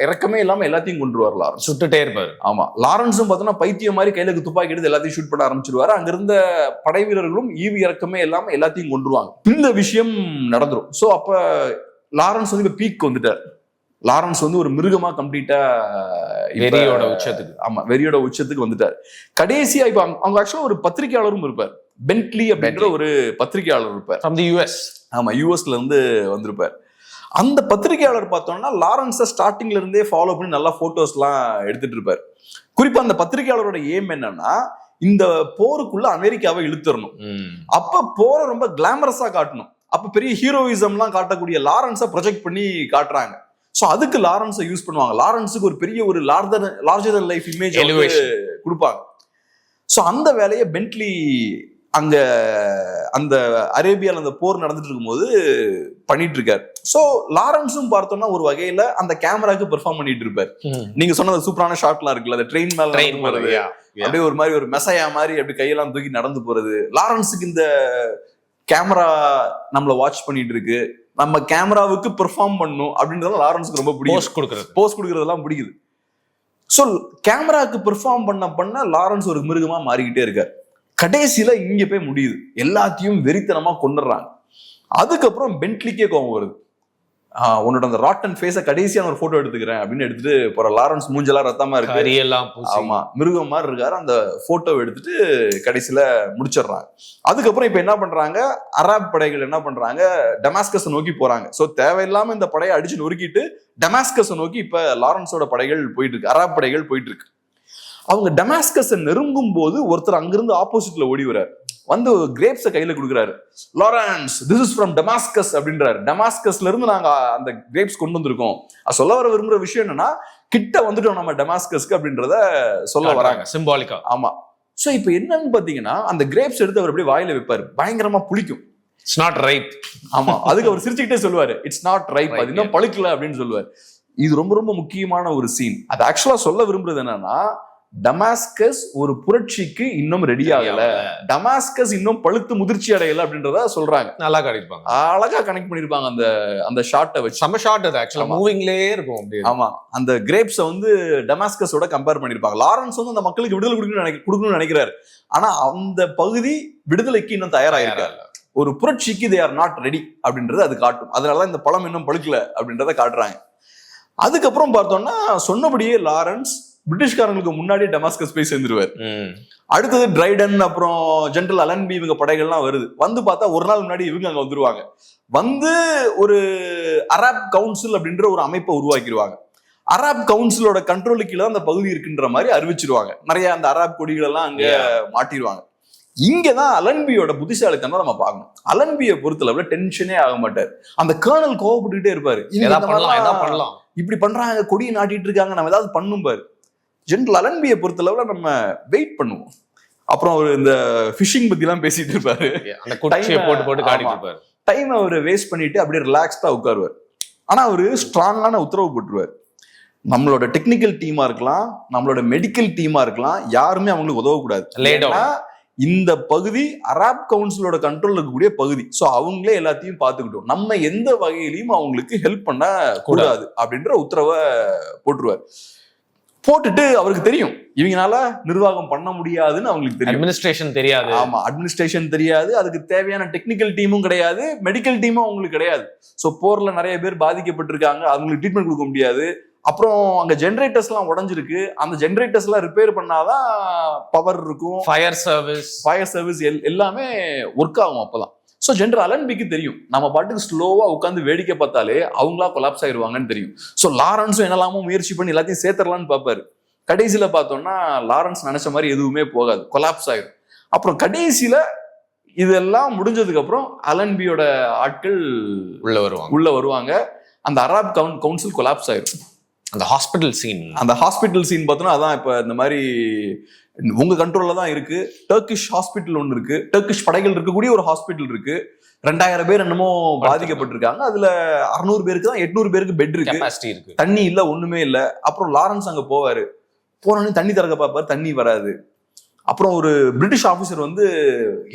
இறக்கமே இல்லாம எல்லாத்தையும் கொண்டுருவார் லாரன்ஸ், சுட்டுட்டே இருப்பாரு. ஆமா, லாரன்ஸும் பார்த்தோன்னா பைத்தியம் மாதிரி கையில துப்பாக்கி எடுத்து எல்லாத்தையும் ஷூட் பண்ண ஆரம்பிச்சிருவாரு. அங்க இருந்த படை வீரர்களும் ஈவு இறக்கமே இல்லாம எல்லாத்தையும் கொண்டுருவாங்க. இந்த விஷயம் நடந்துரும். சோ அப்ப லாரன்ஸ் வந்து இப்ப பீக் வந்துட்டார். லாரன்ஸ் வந்து ஒரு மிருகமா கம்ப்ளீட்டா வெறியோட உச்சத்துக்கு, ஆமா வெறியோட உச்சத்துக்கு வந்துட்டார். கடைசியா இப்ப அவங்க ஆக்சுவலா ஒரு பத்திரிகையாளரும் இருப்பார், பென்ட்லி அப்படின்ற ஒரு பத்திரிகையாளர் இருப்பார், ஃப்ரம் தி யுஎஸ். ஆமா, யுஎஸ்ல இருந்து வந்திருப்பார். அந்த பத்திரிகையாளர் பார்த்தோம்னா லாரன்ஸை ஸ்டார்டிங்ல இருந்தே ஃபாலோ பண்ணி நல்லா போட்டோஸ் எல்லாம் எடுத்துட்டு இருப்பார். குறிப்பா அந்த பத்திரிகையாளரோட எய்ம் என்னன்னா, இந்த போருக்குள்ள அமெரிக்காவை இழுத்துறணும், அப்ப போரை ரொம்ப கிளாமரஸா காட்டணும். அப்ப பெரிய ஹீரோயிசம் எல்லாம் காட்டக்கூடிய லாரன்ஸை ப்ரொஜெக்ட் பண்ணி காட்டுறாங்க. சோ அதுக்கு லாரன்ஸை யூஸ் பண்ணுவாங்க. லாரன்ஸுக்கு ஒரு பெரிய ஒரு லார்ஜர் தன் லைஃப் இமேஜ் கொடுப்பாங்க. சோ அந்த வேலையை பென்ட்லி அங்க அந்த அரேபியால அந்த போர் நடந்துட்டு இருக்கும்போது பண்ணிட்டு இருக்காரு. சோ லாரன்ஸும் பார்த்தோம்னா ஒரு வகையில அந்த கேமராக்கு பெர்ஃபார்ம் பண்ணிட்டு இருப்பாரு. நீங்க சொன்ன சூப்பரான ஷாட்லாம் இருக்குல்ல, அந்த ட்ரெயின் மேல அப்படியே ஒரு மாதிரி ஒரு மெசையா மாதிரி அப்படி கையெல்லாம் தூக்கி நடந்து போறது. லாரன்ஸுக்கு இந்த கேமரா நம்மள வாட்ச் பண்ணிட்டு இருக்கு, நம்ம கேமராவுக்கு பெர்ஃபார்ம் பண்ணும் அப்படின்றது லாரன்ஸுக்கு ரொம்ப பிடிக்கும். போஸ்ட் கொடுக்கறதெல்லாம் பிடிக்குது. சோ கேமராக்கு பெர்ஃபார்ம் பண்ண லாரன்ஸ் ஒரு மிருகமா மாறிக்கிட்டே இருக்காரு. கடைசியில இங்க போய் முடியுது, எல்லாத்தையும் வெறித்தனமா கொண்டுறாங்க. அதுக்கப்புறம் பென்ட்லிக்கே கோவம் வருது, உன்னோட அந்த ராட்டன் ஃபேஸ கடைசியான ஒரு போட்டோ எடுத்துக்கிறேன் அப்படின்னு எடுத்துட்டு போற. லாரன்ஸ் மூஞ்செல்லாம் ரத்தமா இருக்கு, ஆமா மிருகம் மாதிரி இருக்காரு. அந்த போட்டோ எடுத்துட்டு கடைசியில முடிச்சிடுறாங்க. அதுக்கப்புறம் இப்ப என்ன பண்றாங்க, அரப் படைகள் என்ன பண்றாங்க, டமாஸ்கஸ் நோக்கி போறாங்க. சோ தேவையில்லாம இந்த படையை அடிச்சு நொறுக்கிட்டு டமாஸ்கஸ் நோக்கி இப்ப லாரன்ஸோட படைகள் போயிட்டு இருக்கு, அரப் படைகள் போயிட்டு இருக்கு. அவங்க டமாஸ்கஸை நெருங்கும் போது ஒருத்தர் அங்கிருந்து ஆப்போசிட்ல ஓடி வர்றாரு, வந்து கிரேப்ஸை கையில கொடுக்குறாரு. Lawrence, this is from Damascus அப்படின்றாரு. டமாஸ்கஸ்ல இருந்து நாங்க அந்த கிரேப்ஸ் கொண்டு வந்திருக்கோம். சொல்ல வர விரும்புற விஷயம் என்னன்னா, கிட்ட வந்துட்டோம் நம்ம டமாஸ்கஸ்க்கு அப்படின்றத சொல்ல வராங்க, சிம்பாலிக்கா. ஆமா. சோ இப்ப என்னன்னு பாத்தீங்கன்னா, அந்த கிரேப்ஸ் எடுத்து அவர் அப்படியே வாயில வைப்பாரு, பயங்கரமா புளிக்கும். It's not ripe. ஆமா, அதுக்கு அவர் சிரிச்சுக்கிட்டே சொல்லுவாரு, இட்ஸ் நாட் ரைப், அது இன்னும் பழுக்கல அப்படின்னு சொல்லுவாரு. இது ரொம்ப ரொம்ப முக்கியமான ஒரு சீன். அது ஆக்சுவலா சொல்ல விரும்புறது என்னன்னா, டமாஸ்கஸ் ஒரு புரட்சிக்கு இன்னும் ரெடி ஆகல, டமாஸ்கஸ் இன்னும் பழுத்து முதிர்ச்சி அடையல அப்படின்றத சொல்றாங்க. நல்லா கனெக்ட், அழகா கனெக்ட் பண்ணிருப்பாங்க அந்த ஷாட்டை வச்சு. செம ஷாட் அது, ஆக்சுவலா மூவிங்லயே இருக்கும். ஆமா, அந்த கிரேப்ஸை வந்து டமாஸ்கஸோட கம்பேர் பண்ணிருப்பாங்க. லாரன்ஸ் வந்து அந்த மக்களுக்கு விடுதலை கொடுக்கணும்னு நினைக்கிறாரு, ஆனா அந்த பகுதி விடுதலைக்கு இன்னும் தயாராயிருக்காரு. ஒரு புரட்சிக்கு தே ஆர் நாட் ரெடி அப்படின்றது அது காட்டும். அதனாலதான் இந்த பழம் இன்னும் பழுக்கல அப்படின்றத காட்டுறாங்க. அதுக்கப்புறம் பார்த்தோம்னா, சொன்னபடியே லாரன்ஸ் பிரிட்டிஷ்காரங்களுக்கு முன்னாடி டமாஸ்கஸ் போய் சேர்ந்துருவார். அடுத்தது ட்ரைடன், அப்புறம் ஜெனரல் அலன்பி, இவங்க படைகள்லாம் வருது. வந்து பார்த்தா ஒரு நாள் முன்னாடி இவங்க அங்க வந்துருவாங்க. வந்து ஒரு அரப் கவுன்சில் அப்படின்ற ஒரு அமைப்பை உருவாக்கிடுவாங்க. அரப் கவுன்சிலோட கண்ட்ரோலுக்கு கீழே அந்த பகுதி இருக்குன்ற மாதிரி அறிவிச்சிருவாங்க. நிறைய அந்த அரப் கொடிகள் எல்லாம் அங்க மாட்டிடுவாங்க. இங்கதான் அலன்பியோட புத்திசாலித்தனம் நம்ம பார்க்கணும். அலன்பியை பொறுத்தளவுல டென்ஷனே ஆக மாட்டார். அந்த கர்னல் கோவப்பட்டுக்கிட்டே இருப்பாரு, இப்படி பண்றாங்க, கொடியை நாட்டிட்டு இருக்காங்க, நம்ம ஏதாவது பண்ணும் பாரு. ஜெனரல் அலன்பியை பொறுத்தளவுல நம்ம வெயிட் பண்ணுவோம். அப்புறம் அவர் இந்த ஃபிஷிங் பத்தி எல்லாம் பேசிட்டு இருப்பாரு, டைம் அவர் வேஸ்ட் பண்ணிட்டு அப்படியே ரிலாக்ஸ்டா உட்காருவார். ஆனா அவரு ஸ்ட்ராங்கான உத்தரவு போட்டுருவார். நம்மளோட டெக்னிக்கல் டீமா இருக்கலாம், நம்மளோட மெடிக்கல் டீமா இருக்கலாம், யாருமே அவங்களுக்கு உதவக்கூடாது. இந்த பகுதி அரப் கவுன்சிலோட கண்ட்ரோல் இருக்கக்கூடிய பகுதி. சோ அவங்களே எல்லாத்தையும் பார்த்துக்கிட்டோம், நம்ம எந்த வகையிலையும் அவங்களுக்கு ஹெல்ப் பண்ண கூடாது அப்படின்ற உத்தரவை போட்டுருவார். போட்டுட்டு அவருக்கு தெரியும் இவங்களால நிர்வாகம் பண்ண முடியாதுன்னு அவங்களுக்கு தெரியும். அட்மினிஸ்ட்ரேஷன் தெரியாது. ஆமா, அட்மினிஸ்ட்ரேஷன் தெரியாது, அதுக்கு தேவையான டெக்னிக்கல் டீமும் கிடையாது, மெடிக்கல் டீமும் அவங்களுக்கு கிடையாது. சோ போர்ல நிறைய பேர் பாதிக்கப்பட்டிருக்காங்க, அவங்களுக்கு ட்ரீட்மெண்ட் கொடுக்க முடியாது. அப்புறம் அங்க ஜெனரேட்டர்ஸ் எல்லாம் உடஞ்சிருக்கு, அந்த ஜெனரேட்டர்ஸ் எல்லாம் ரிப்பேர் பண்ணாதான் பவர் இருக்கும், ஃபயர் சர்வீஸ் எல்லாமே ஒர்க் ஆகும் அப்பதான். சோ ஜெனரல் அலன்பிக்கு தெரியும், நம்ம பாட்டுக்கு ஸ்லோவா உட்காந்து வேடிக்கை பார்த்தாலே அவங்களா கொலாப்ஸ் ஆயிடுவாங்கன்னு தெரியும். சோ லாரன்ஸும் என்னெல்லாமோ முயற்சி பண்ணி எல்லாத்தையும் சேர்த்துடலான்னு பார்ப்பாரு. கடைசியில பார்த்தோம்னா லாரன்ஸ் நினைச்ச மாதிரி எதுவுமே போகாது, கொலாப்ஸ் ஆயிடும். அப்புறம் கடைசியில இதெல்லாம் முடிஞ்சதுக்கு அப்புறம் அலன்பியோட ஆட்கள் உள்ள வருவாங்க. அந்த அரப் கவுன்சில் கொலாப்ஸ் ஆயிடும். அந்த ஹாஸ்பிட்டல் சீன் பார்த்தோன்னா அதான் இப்ப இந்த மாதிரி உங்க கண்ட்ரோல்ல தான் இருக்கு. டர்க்கிஷ் ஹாஸ்பிட்டல் ஒன்று இருக்கு, டர்க்கிஷ் படைகள் இருக்கக்கூடிய ஒரு ஹாஸ்பிட்டல் இருக்கு. 2000 பேர் என்னமோ பாதிக்கப்பட்டிருக்காங்க. அதுல 600 பேருக்கு தான் 800 பேருக்கு பெட் இருக்கு, தண்ணி இல்ல, ஒண்ணுமே இல்ல. அப்புறம் லாரன்ஸ் அங்க போவாரு, போனோடனே தண்ணி திறக்க பார்ப்பாரு, தண்ணி வராது. அப்புறம் ஒரு பிரிட்டிஷ் ஆபீசர் வந்து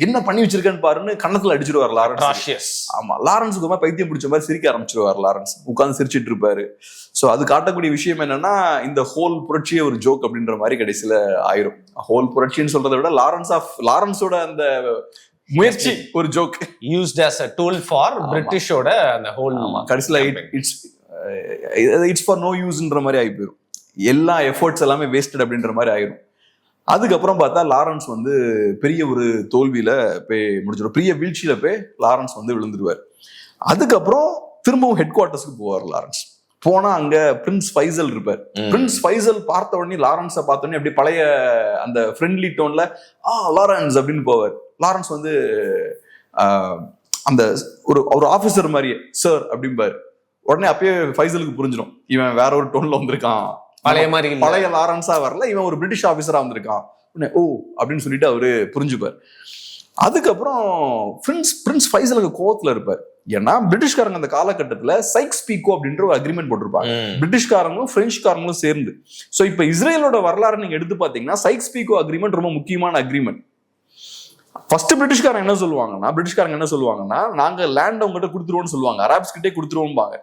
என்ன பண்ணி வச்சிருக்கேன்னு பாருன்னு கண்ணத்துல அடிச்சிருவார் லாரன்ஸ். ஆமா, லாரன்ஸுக்கு ஒரு பைத்தியம் பிடிச்ச மாதிரி சிரிக்க ஆரம்பிச்சிருவார். லாரன்ஸ் உட்கார்ந்து சிரிச்சிட்டு இருப்பாரு. சோ அது காட்டக்கூடிய விஷயம் என்னன்னா, இந்த ஹோல் புரட்சியே ஒரு ஜோக் அப்படின்ற மாதிரி கடைசியில ஆயிரும். ஹோல் புரட்சின்னு சொல்றதை விட லாரன்ஸோட அந்த முயற்சி ஒரு joke, used as a tool for பிரிட்டிஷோட அந்த ஹோல். கடைசியில இட்ஸ் ஃபார் நோ யூஸ்ன்ற மாதிரி ஆகி போயிடும். எல்லா எஃபர்ட்ஸ் எல்லாமே வேஸ்டட் அப்படின்ற மாதிரி ஆயிரும். அதுக்கப்புறம் பார்த்தா லாரன்ஸ் வந்து பெரிய ஒரு தோல்வியில போய் முடிச்சிடும். பெரிய வீழ்ச்சியில போய் லாரன்ஸ் வந்து விழுந்துடுவார். அதுக்கப்புறம் திரும்பவும் ஹெட் குவார்ட்டர்ஸ்க்கு போவார் லாரன்ஸ். போனா அங்க பிரின்ஸ் ஃபைசல் இருப்பார். பிரின்ஸ் ஃபைசல் பார்த்த உடனே லாரன்ஸை பார்த்த உடனே அப்படி பழைய அந்த ஃப்ரெண்ட்லி டோன்ல லாரன்ஸ் அப்படின்னு போவார். லாரன்ஸ் வந்து அந்த ஒரு ஆபீசர் மாதிரியே சார் அப்படிம்பாரு. உடனே அப்பயே ஃபைசலுக்கு புரிஞ்சிடும், இவன் வேற ஒரு டோன்ல வந்திருக்கான், பழைய லாரன்ஸா வரல, இவன் ஒரு பிரிட்டிஷ் ஆபீசரா வந்திருக்கான். ஓ அப்படின்னு சொல்லிட்டு அவரு புரிஞ்சுப்பார். அதுக்கப்புறம் பிரின்ஸ் ஃபைசலுக்கு கோவத்துல இருப்பார். ஏன்னா பிரிட்டிஷ்காரங்க அந்த காலகட்டத்துல சைக்ஸ் பீக்கோ அப்படின்ற ஒரு அக்ரிமெண்ட் போட்டிருப்பாங்க, பிரிட்டிஷ்காரங்களும் பிரெஞ்சுக்காரங்களும் சேர்ந்து. சோ இப்ப இஸ்ரேலோட வரலாறு நீங்க எடுத்து பாத்தீங்கன்னா சைக்ஸ் பீக்கோ அக்ரிமெண்ட் ரொம்ப முக்கியமான அக்ரிமெண்ட். ஃபர்ஸ்ட் பிரிட்டிஷ்காரங்க என்ன சொல்லுவாங்கன்னா நாங்க லேண்ட் அவங்ககிட்ட கொடுத்துருவோம்னு சொல்லுவாங்க, அராப்ஸ் கிட்டே கொடுத்துருவோம்பாங்க.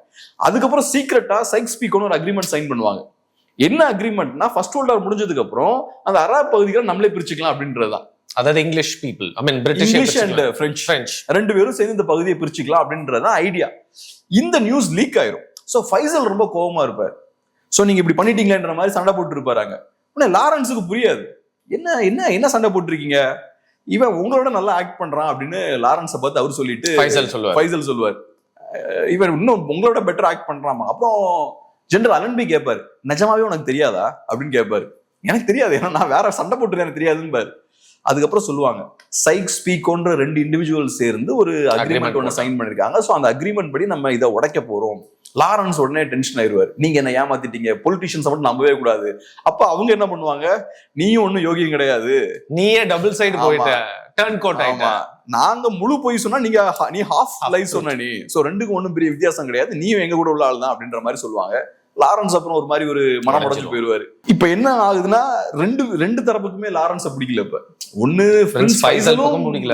அதுக்கப்புறம் சீக்கிரட்டா சைக்ஸ் பீக்கோன்னு ஒரு அக்ரிமெண்ட் சைன் பண்ணுவாங்க. என்ன அக்ரிமெண்ட்னா, ஃபர்ஸ்ட் வேர்ல்ட் வார் முடிஞ்சதுக்கு அப்புறம் அந்த அராப் பகுதிகளை நம்மளே பிரிச்சுக்கலாம் அப்படின்றதுதான். அதாவது English people, English and French ரெண்டு பேரும் சேர்ந்து இந்த பகுதியை பிரிச்சுக்கலாம் அப்படின்றதான் ஐடியா. இந்த நியூஸ் லீக் ஆயிரும். சோ ஃபைசல் ரொம்ப கோபமா இருப்பார். சோ நீங்க இப்படி பண்ணிட்டீங்களேன்ற மாதிரி சண்டை போட்டு இருப்பாங்க. லாரன்ஸுக்கு புரியாது, என்ன என்ன என்ன சண்டை போட்டுருக்கீங்க, இவன் உங்களோட நல்லா ஆக்ட் பண்றான் அப்படின்னு லாரன்ஸை பார்த்து அவர் சொல்லிட்டு ஃபைசல் சொல்லுவார், இவன் இன்னும் உங்களோட பெட்டர் ஆக்ட் பண்றாமா. அப்புறம் ஜெனரல் அலன்பி கேட்பாரு, நிஜமாவே உனக்கு தெரியாதா அப்படின்னு கேட்பாரு. எனக்கு தெரியாது, ஏன்னா நான் வேற சண்டை போட்டு எனக்கு தெரியாதுன்னு பாரு. அதுக்கப்புறம் சொல்லுவாங்க, சைக்ஸ் பீக்கோன்ற 2 இண்டிவிஜுவல் சேர்ந்து ஒரு அக்ரிமெண்ட் ஒன்று சைன் பண்ணிருக்காங்க. ஸோ அந்த அக்ரிமெண்ட் படி நம்ம இதை உடைக்க போறோம். லாரன்ஸ் உடனே டென்ஷன் ஆயிடுவார், நீங்க என்ன ஏமாத்திட்டீங்க, பொலிட்டிஷியன்ஸ் மட்டும் நம்பவே கூடாது. அப்ப அவங்க என்ன பண்ணுவாங்க, நீயும் ஒன்னும் யோகியம் கிடையாது, நீயே டபுள் சைடு போயிட்ட, டர்ன் கோட் ஆயிட்ட, நாங்க முழு போய் சொன்னா நீ ஹாஃப் லைஃப் சொன்ன நீ, சோ ரெண்டுக்கும் ஒன்னும் பெரிய வித்தியாசம் கிடையாது, நீயும் எங்க கூட உள்ள ஆள் தான் அப்படின்ற மாதிரி சொல்லுவாங்க. லாரன்ஸ் அப்புறம் ஒரு மாதிரி ஒரு மனம் உடைஞ்சு போயிருவாரு. இப்ப என்ன ஆகுதுன்னா, ரெண்டு தரப்புக்குமே லாரன்ஸை பிடிக்கல. இப்ப ஒண்ணு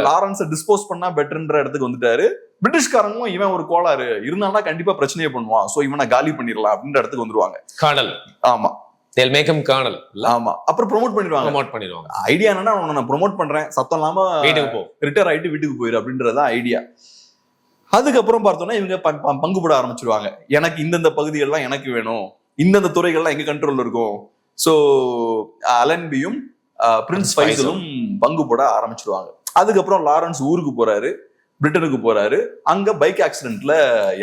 லாரன்ஸை டிஸ்போஸ் பண்ணா பெட்டர்ன்ற இடத்துக்கு வந்துட்டாரு. பிரிட்டிஷ்காரங்களும் இவன் ஒரு கோளாறு இருந்தானா கண்டிப்பா பிரச்சனையே பண்ணுவான், சோ இவனை காலி பண்ணிடலாம் அப்படின்ற இடத்துக்கு வந்துருவாங்க. கார்னல், ஆமா, they'll make him colonel. ஆமா, அப்புறம் ப்ரோமோட் பண்ணிடுவாங்க. ஐடியா என்னன்னா, நான் ப்ரோமோட் பண்றேன், சத்தம் இல்லாம வீட்டுக்கு போ, ரிட்டையர் ஆயிட்டு வீட்டுக்கு போயிரு அப்படின்றதான் ஐடியா. அதுக்கப்புறம் பார்த்தோம்னா இவங்க பங்கு போட ஆரம்பிச்சிருவாங்க. எனக்கு இந்தந்த பகுதிகள்லாம் எனக்கு வேணும், இந்தந்த துறைகள்லாம் எங்க கண்ட்ரோல்ல இருக்கும். சோ அலன்பியும் பிரின்ஸ் ஃபைசலும் பங்கு போட ஆரம்பிச்சிருவாங்க. அதுக்கப்புறம் லாரன்ஸ் ஊருக்கு போறாரு, பிரிட்டனுக்கு போறாரு. அங்க பைக் ஆக்சிடென்ட்ல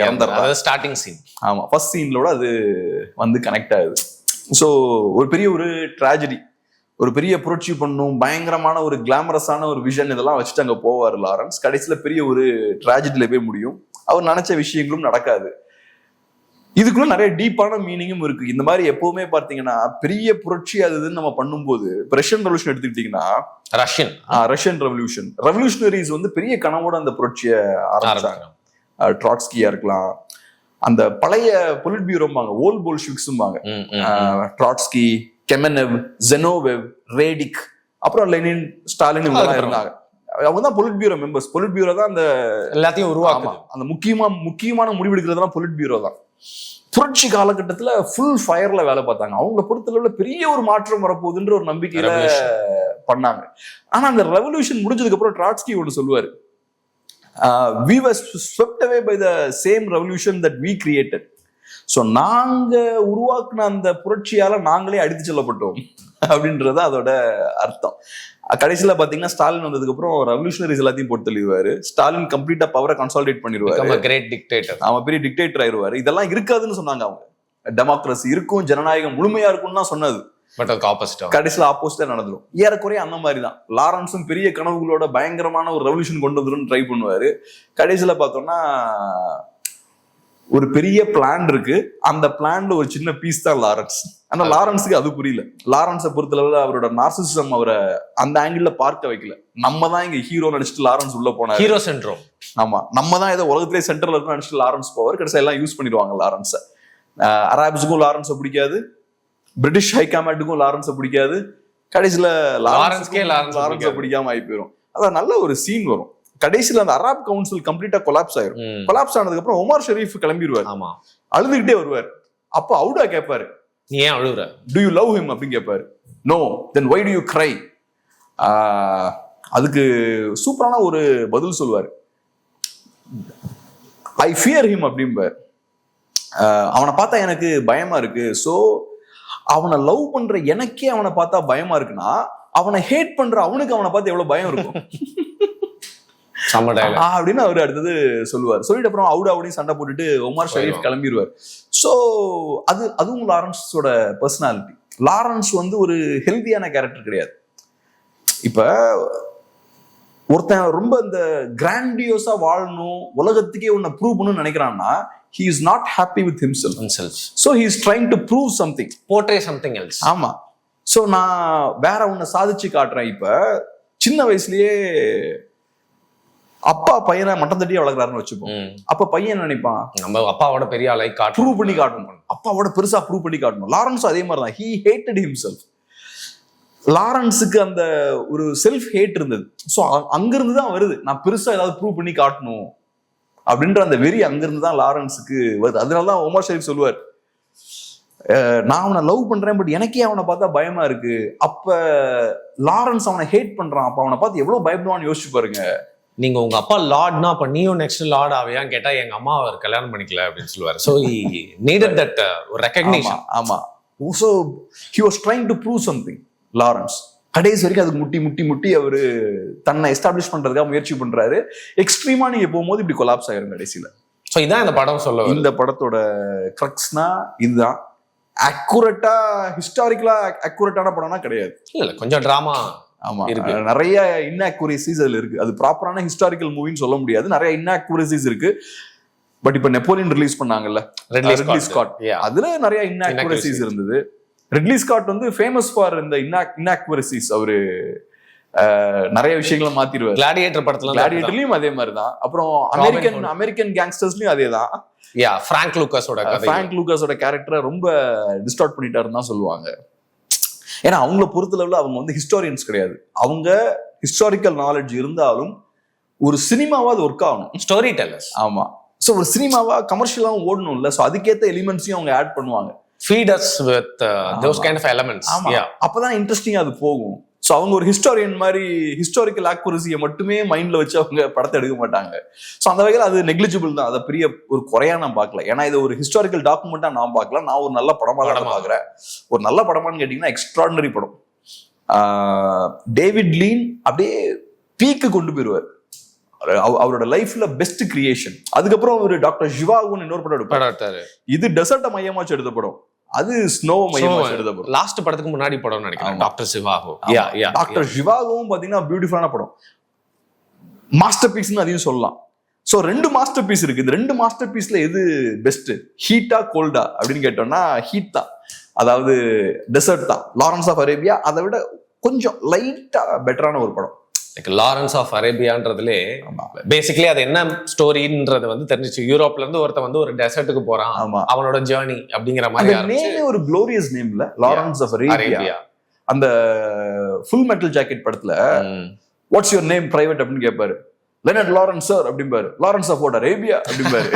இறந்துறாரு. Starting scene. ஆமா, ஃபர்ஸ்ட் சீன்லோட அது வந்து கனெக்ட் ஆகுது. ஸோ ஒரு பெரிய ஒரு ட்ராஜடி, ஒரு பெரிய புரட்சி பண்ணும், பயங்கரமான ஒரு கிளாமரஸான ஒரு விஷன் இதெல்லாம் வச்சுட்டு அங்க போவார் லாரன்ஸ். கடைசியில பெரிய ஒரு ட்ராஜடியில போய் முடியும். அவர் நினைச்ச விஷயங்களும் நடக்காது. இதுக்குள்ள நிறைய டீப்பான மீனிங்கும் இருக்கு. இந்த மாதிரி எப்பவுமே பார்த்தீங்கன்னா பெரிய புரட்சி அதுன்னு நம்ம பண்ணும்போது, ரஷ்யன் ரெவல்யூஷன் எடுத்துக்கிட்டீங்கன்னா, ரஷ்யன் ரெவல்யூஷனரிஸ் வந்து பெரிய கனவோட அந்த புரட்சியை ஆரம்பிச்சாங்க. ட்ராட்ஸ்கியா இருக்கலாம், அந்த பழைய பொலிட் பியூரோம்பாங்க, ஓல்ட் போல்ஷிவிக்ஸும்பாங்க, ட்ராட்ஸ்கி, கெமெனெவ், ஜெனோவெவ், ரேடிக், அப்புறம் லெனின், ஸ்டாலின் இவங்க இருந்தாங்க. அவங்க தான் பொலிட் பியூரோ மெம்பர்ஸ். பொலிட் பியூரோ தான் அந்த எல்லாத்தையும் உருவாக்கும். அந்த முக்கியமான முடிவெடுக்கிறதுலாம் பொலிட் பியூரோ தான். புரட்சி காலகட்டத்துல ஃபுல் ஃபயர்ல வேலை பார்த்தாங்க. அவங்கள பொறுத்தளவுல பெரிய ஒரு மாற்றம் வரப்போகுதுன்ற ஒரு நம்பிக்கையில பண்ணாங்க. ஆனா அந்த ரெவல்யூஷன் முடிஞ்சதுக்கு அப்புறம் ட்ராட்ஸ்கி ஒன்று சொல்லுவாரு, we were swept away by the same revolution that we created. So நாங்க உருவாக்குன அந்த புரட்சியால நாங்களே அடித்து செல்லப்பட்டோம் அப்படின்றத அதோட அர்த்தம். கடைசியில பாத்தீங்கன்னா ஸ்டாலின் வந்ததுக்கு அப்புறம் ரெவல்யூஷனரிஸ் எல்லாத்தையும் போட்டு தள்ளிடுவாரு. ஸ்டாலின் கம்ப்ளீட்டா பவரை கன்சாலிடேட் பண்ணிடுவாரு, கிரேட் டிக்டேட்டர், அவன் பெரிய டிக்டேட்டர் ஆயிடுவாரு. இதெல்லாம் இருக்காதுன்னு சொன்னாங்க அவங்க. டெமோக்ரஸி இருக்கும், ஜனநாயகம் முழுமையா இருக்கும்னு தான் சொன்னது. கடைசியில ஆப்போசிட்டா நடந்துடும். ஏறக்குறைய அந்த மாதிரி தான் லாரன்ஸும் பெரிய கனவுகளோட பயங்கரமான ஒரு ரெவல்யூஷன் கொண்டு வந்துடும் ட்ரை பண்ணுவாரு. கடைசியில பார்த்தோம்னா ஒரு பெரிய பிளான் இருக்கு, அந்த பிளான்ல ஒரு சின்ன பீஸ் தான் லாரன்ஸ். ஆனா லாரன்ஸுக்கு அது புரியல. லாரன்ஸை பொறுத்தளவுல அவரோட நார்சிசிசம் அவரை அந்த ஆங்கிள் பார்க்க வைக்கல. நம்ம தான் இங்க ஹீரோ நினைச்சிட்டு லாரன்ஸ் உள்ள போனாரு, ஹீரோ சென்ட்ரோம். ஆமா, நம்ம தான் ஏதோ உலகத்திலே சென்டர்ல இருக்கும் நினைச்சிட்டு லாரன்ஸ் போவார். கடைசியா எல்லாம் யூஸ் பண்ணிடுவாங்க லாரன்ஸை. அராப்ஸுக்கும் லாரன்ஸை பிடிக்காது, பிரிட்டிஷ் ஹைகமாண்டுக்கும் லாரன்ஸை பிடிக்காது, கடைசியில லாரன்ஸ்க்கே லாரன்ஸை பிடிக்காம ஆகி போயிடும். அதான் நல்ல ஒரு சீன் வரும். கடைசியில அந்த அரப் கவுன்சில் கம்ப்ளீட்டா கொலாப்ஸ் ஆயிரும். கொலாப்ஸ் ஆனதுக்கு அப்புறம் ஒமார் ஷெரீஃப் கிளம்பிடுவார். ஆமா, அழுதுகிட்டே வருவார். அப்ப அவுடா கேட்பாரு, நீ ஏன் அழுகுற, டு யூ லவ் ஹிம் அப்படின்னு கேட்பாரு. No, then why do you cry. அதுக்கு சூப்பரான ஒரு பதில் சொல்லுவார், ஐ ஃபியர் ஹிம் அப்படிம்பார். அவனை பார்த்தா எனக்கு பயமா இருக்கு. ஸோ அவனை லவ் பண்ற எனக்கே அவனை பார்த்தா பயமா இருக்குன்னா அவனை ஹேட் பண்ற அவனுக்கு அவனை பார்த்து எவ்வளவு பயம் இருக்கும் அப்படின்னு அவரு அடுத்தது சொல்லுவார். சொல்லிட்டு அப்புறம் அவுடையும் சண்டை போட்டுட்டு ஒமார் ஷெரீஃப் கிளம்பிடுவார். ஸோ அதுவும் லாரன்ஸோட பர்சனாலிட்டி. லாரன்ஸ் வந்து ஒரு ஹெல்தியான கேரக்டர் கிடையாது. இப்ப ஒருத்தன் ரொம்ப இந்த கிராண்டியோஸா வாழணும், உலகத்துக்கே உன்னை ப்ரூவ் பண்ணணும்னு நினைக்கிறான்னா he is not happy with himself. So he is trying to prove something, portray something else. ஆமா. சோ நான் வேற ஒன்ன சாதிச்சு காட்டுறேன். இப்ப சின்ன வயசுலயே அப்பா பையனை மட்டம் தட்டி வளர்க்குறாருன்னு வச்சுப்போம். அப்ப பையன் நினைப்பான், நம்ம அப்பாவோட பெரிய ஆளை ப்ரூவ் பண்ணி காட்டணும், அப்பாவோட பெருசா ப்ரூவ் பண்ணி காட்டணும். லாரன்ஸ் அதே மாதிரி தான். he hated himself. லாரன்ஸுக்கு அந்த ஒரு செல்ஃப் ஹேட் இருந்தது. ஸோ அங்கிருந்து தான் வருது, நான் பெருசா ஏதாவது ப்ரூவ் பண்ணி காட்டணும் அப்படின்ற அந்த வெறி அங்கிருந்து தான் லாரன்ஸுக்கு வருது. அதனாலதான் ஒமார் ஷெரீஃப் சொல்லுவார், நான் அவனை லவ் பண்றேன், பட் எனக்கே அவனை பார்த்தா பயமா இருக்கு. அப்ப லாரன்ஸ் அவனை ஹேட் பண்றான், அப்ப அவனை பார்த்து எவ்வளவு பயப்படுவான்னு யோசிச்சு பாருங்க. நீங்க உங்க அப்பா லார்ட்னா அப்ப நீயும் நெக்ஸ்ட் லார்ட் ஆவியான்னு கேட்டா எங்க அம்மா அவர் கல்யாணம் பண்ணிக்கல அப்படின்னு சொல்லுவாரு. So he needed that recognition. ஆமா. So he was trying to prove something. Lawrence கடைசி வரைக்கும் அதுக்கு முட்டி முட்டி முட்டி அவரு தன்னை எஸ்டாப்ளிஷ் பண்றதுக்காக முயற்சி பண்றாரு. எக்ஸ்ட்ரீமா நீங்க போகும்போது இப்படி கொலாப்ஸ் ஆயிரும் கடைசியில. ஸோ இதான் இந்த படம் சொல்ல, இந்த படத்தோட கிரக்ஸ்னா இதுதான். அக்குரேட்டா ஹிஸ்டாரிக்கலா அக்குரேட்டான படம்னா கிடையாது. இல்ல கொஞ்சம் டிராமா. ஆமா, நிறைய இன்ஆக்குரசிஸ் அதுல இருக்கு. அது ப்ராப்பரான ஹிஸ்டாரிக்கல் மூவின்னு சொல்ல முடியாது, நிறைய இன்ஆக்குரசிஸ் இருக்கு. பட் இப்ப நெப்போலியன் ரிலீஸ் பண்ணாங்கல்ல, ரிட்லி ஸ்காட், அதுல நிறைய இன்ஆக்குரசிஸ் இருந்தது. ரிட்லி ஸ்காட் வந்து ஃபேமஸ் ஃபார் இந்த இன்ஆக்குரசிஸ். அவரு நிறைய விஷயங்களை மாத்திடுவார். கிளாடியேட்டர் படத்துல, கிளாடியேட்டர்லயும் அதே மாதிரிதான். அப்புறம் அமெரிக்கன் கேங்ஸ்டர்ஸ்லயும் அதேதான். பிராங்க் லூகாஸோட கேரக்டரை ரொம்ப டிஸ்டார்ட் பண்ணிட்டாருன்னு தான் சொல்லுவாங்க. ஏன்னா அவங்கள பொறுத்தளவுல அவங்க வந்து ஹிஸ்டாரியன்ஸ் கிடையாது. அவங்க ஹிஸ்டாரிக்கல் நாலேஜ் இருந்தாலும் ஒரு சினிமாவாவது ஒர்க் ஆகணும், ஸ்டோரி டெல்லர்ஸ். ஆமா. ஸோ ஒரு சினிமாவா கமர்ஷியலாவும் ஓடணும்ல. ஸோ அதுக்கேற்ற எலிமெண்ட்ஸையும் அவங்க ஆட் பண்ணுவாங்க. feed us with those kind of elements. அப்பதான் இன்ட்ரெஸ்டிங்கா அது போகும். ஸோ அவங்க ஒரு ஹிஸ்டாரியன் மாதிரி ஹிஸ்டாரிக்கல் ஆக்குரசியை மட்டுமே மைண்ட்ல வச்சு அவங்க படத்தை எடுக்க மாட்டாங்க. ஸோ அந்த வகையில் அது நெக்லிஜிபிள் தான். அதை பெரிய ஒரு குறையா நான் பார்க்கல. ஏன்னா இது ஒரு ஹிஸ்டாரிக்கல் டாக்குமெண்டா நான் பார்க்கல, நான் ஒரு நல்ல படமா தான் பார்க்குறேன். ஒரு நல்ல படமான்னு கேட்டீங்கன்னா எக்ஸ்ட்ராடினரி படம். டேவிட் லீன் அப்படியே பீக்கு கொண்டு போயிருவார். அவரோட லைஃப்ல பெஸ்ட் கிரியேஷன். அதுக்கப்புறம் ஒரு டாக்டர் ஜிவாகோன்னு இன்னொரு படம் எடுப்பாரு. இது டெசர்ட்டை மையமாச்சு எடுத்த படம், அது ஸ்னோ மையமாச்சு எடுத்த படம். லாஸ்ட் படத்துக்கு முன்னாடி படம் நினைக்கிறேன், டாக்டர் ஜிவாகோ. டாக்டர் ஜிவாகோவும் பாத்தீங்கன்னா பியூட்டிஃபுல்லான படம், மாஸ்டர் பீஸ்னு அதையும் சொல்லலாம். சோ 2 மாஸ்டர் பீஸ் இருக்கு. இந்த 2 மாஸ்டர் பீஸ்ல எது பெஸ்ட், ஹீட்டா கோல்டா அப்படின்னு கேட்டோம்னா ஹீட் தான், அதாவது டெசர்ட் தான். லாரன்ஸ் ஆஃப் அரேபியா அதை விட கொஞ்சம் லைட்டா பெட்டரான ஒரு படம். லாரன்ஸ் ஆஃப் அரேபியான்றதுலே பேசிக்கலி அது என்ன ஸ்டோரின்றது வந்து தெரிஞ்சிச்சு. யூரோப்ல இருந்து ஒருத்த வந்து ஒரு டெசர்ட்டுக்கு போறான், அவனோட ஜேர்னி அப்படிங்கிற மாதிரி. நேமே ஒரு க்ளோரியஸ் நேம்ல, லாரன்ஸ் ஆஃப் அரேபியா. அந்த ஃபுல் மெட்டல் ஜாக்கெட் படத்துல வாட்ஸ் யுவர் நேம் பிரைவேட் அப்படின்னு கேட்பாரு. லெனர்ட் லாரன்ஸ் சார் அப்படிம்பாரு. லாரன்ஸ் ஆஃப் அரேபியா அப்படிம்பாரு.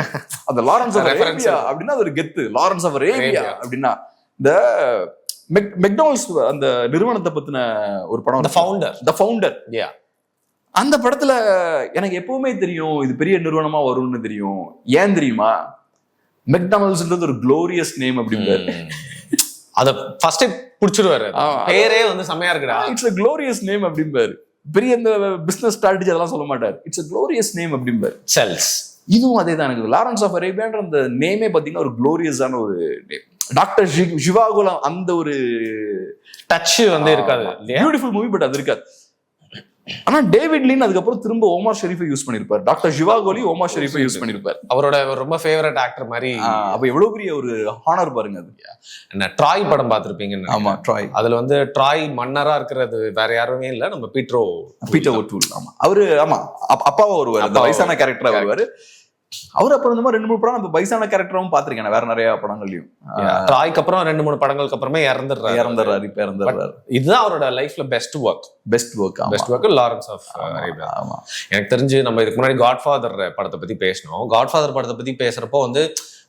அந்த லாரன்ஸ் ஆஃப் அரேபியா அப்படின்னா அது ஒரு கெத்து. லாரன்ஸ் ஆஃப் அரேபியா அப்படின்னா இந்த மெக்டொனால்ட்ஸ் அந்த நிறுவனத்தை பத்தின ஒரு படம், தி ஃபவுண்டர். அந்த படத்துல எனக்கு எப்பவுமே தெரியும் இது பெரிய நிறுவனமா வரும்னு தெரியும். ஏன் தெரியுமா, மெக்டொனால்ட்ஸ்ன்றது ஒரு க்ளோரியஸ் நேம் அப்படிம்பாரு. அத ஃபர்ஸ்ட் புடிச்சிடுவாரு, பேரே வந்து செமையா இருக்குடா, இட்ஸ் a glorious name அப்படிம்பாரு. பெரிய இந்த பிசினஸ் ஸ்ட்ராட்டஜி அதெல்லாம் சொல்ல மாட்டாரு, இட்ஸ் a glorious name அப்படிம்பாரு. செல்ஸ். இதுவும் அதே தான். எனக்கு லாரன்ஸ் ஆஃப் அரேபியான்ற அந்த நேமே பாத்தீங்கன்னா ஒரு க்ளோரியஸான ஒரு நேம். டாக்டர் ஜிவாகோல அந்த ஒரு டச் வந்து இருக்காது. பியூட்டிஃபுல் மூவி, பட் அது இருக்காது. ஆனா டேவிட் லீன் அதுக்கப்புறம் திரும்ப ஓமார் ஷெரீஃபை யூஸ் பண்ணிருப்பாரு. டாக்டர் ஜிவாகோலி ஓமார் ஷெரீஃபை யூஸ் பண்ணிருப்பாரு. அவரோட ரொம்ப ஃபேவரட் ஆக்டர் மாதிரி. அப்ப எவ்வளவு பெரிய ஒரு ஹானர் பாருங்க. அது என்ன ட்ராய் படம் பார்த்திருப்பீங்க? ஆமா, ட்ராய். அதுல வந்து ட்ராய் மன்னரா இருக்கிறது வேற யாருமே இல்ல, நம்ம பீட்டர் ஓட்டூல். ஆமா, அவரு ஆமா அப்பாவா வருவாரு, அந்த வயசான கேரக்டரா வருவாரு. அவர் அப்புறம் இந்த மாதிரி 2-3 படம் நம்ம வயசான கேரக்டரும் பாத்திருக்கேன் வேற நிறைய படங்கள்லயும். ட்ராய்க்கு அப்புறம் 2-3 படங்களுக்கு அப்புறமே இறந்துடுறாரு. இதுதான் அவரோட லைஃப்ல best work Lawrence of Arabia. எனக்கு தெரிஞ்சு நம்ம இதுக்கு முன்னாடி காட்ஃபாதர் படத்தை பத்தி பேசணும். காட்ஃபாதர் படத்தை பத்தி பேசுறப்போ வந்து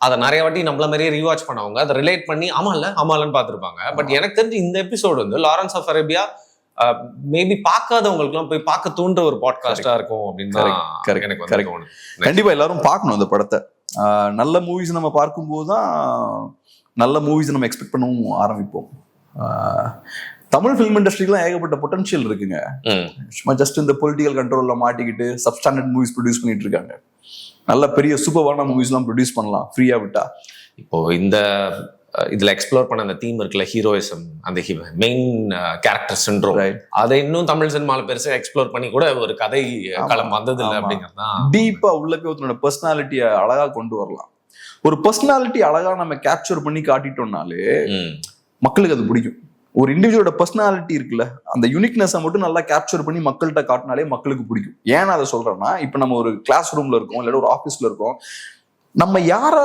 அதை நிறைய வாட்டி நம்மள மாதிரியே ரீவாட்ச் பண்ணவங்க அதை ரிலேட் பண்ணி ஆமாலன்னு பார்த்திருப்பாங்க. பட் எனக்கு தெரிஞ்சு இந்த எபிசோடு வந்து லாரன்ஸ் ஆஃப் அரேபியா மேபி பார்க்காதவங்களுக்கு எல்லாம் போய் பார்க்க தூண்டுற ஒரு பாட்காஸ்டா இருக்கும் அப்படின்னு எனக்கு தோணுது. கண்டிப்பா எல்லாரும் பார்க்கணும் அந்த படத்தை. நல்ல மூவிஸ் நம்ம பார்க்கும்போது தான் நல்ல மூவிஸ் நம்ம எக்ஸ்பெக்ட் பண்ணவும் ஆரம்பிப்போம். தமிழ் ஃபிலிம் இண்டஸ்ட்ரிக்குலாம் ஏகப்பட்ட பொட்டன்ஷியல் இருக்குங்க. சும்மா ஜஸ்ட் இந்த பொலிட்டிக்கல் கண்ட்ரோல்ல மாட்டிக்கிட்டு சப்ஸ்டாண்டர்ட் மூவிஸ் ப்ரொடியூஸ் பண்ணிட்டு இருக்காங்க. நல்ல பெரிய சூப்பர்வான மூவிஸ் எல்லாம் ப்ரொடியூஸ் பண்ணலாம் ஃப்ரீயா விட்டா. இப்போ இந்த இதுல எக்ஸ்ப்ளோர் பண்ண அந்த தீம் இருக்குல்ல, ஹீரோயிசம், அந்த மெயின் கேரக்டர் சிண்ட்ரோம், அதை இன்னும் தமிழ் சினிமால பெருசா எக்ஸ்ப்ளோர் பண்ணி கூட ஒரு கதை களம் வந்தது இல்லை அப்படிங்கிறதுதான். டீப்பா உள்ள போய் ஒருத்தனோட பர்சனாலிட்டியை அழகா கொண்டு வரலாம். ஒரு பர்சனாலிட்டி அழகா நம்ம கேப்சர் பண்ணி காட்டிட்டோம்னாலே மக்களுக்கு அது பிடிக்கும். ஒரு இண்டிவிஜுவலோட பர்சனாலிட்டி இருக்குல்ல, அந்த யூனிக்னஸை மட்டும் நல்லா கேப்சர் பண்ணி மக்கள்கிட்ட காட்டினாலே மக்களுக்கு பிடிக்கும். ஏன் அதை சொல்றேன்னா, இப்ப நம்ம ஒரு கிளாஸ் ரூம்ல இருக்கோம், இல்லாட்டி ஒரு ஆஃபீஸ்ல இருக்கோம், நம்ம யார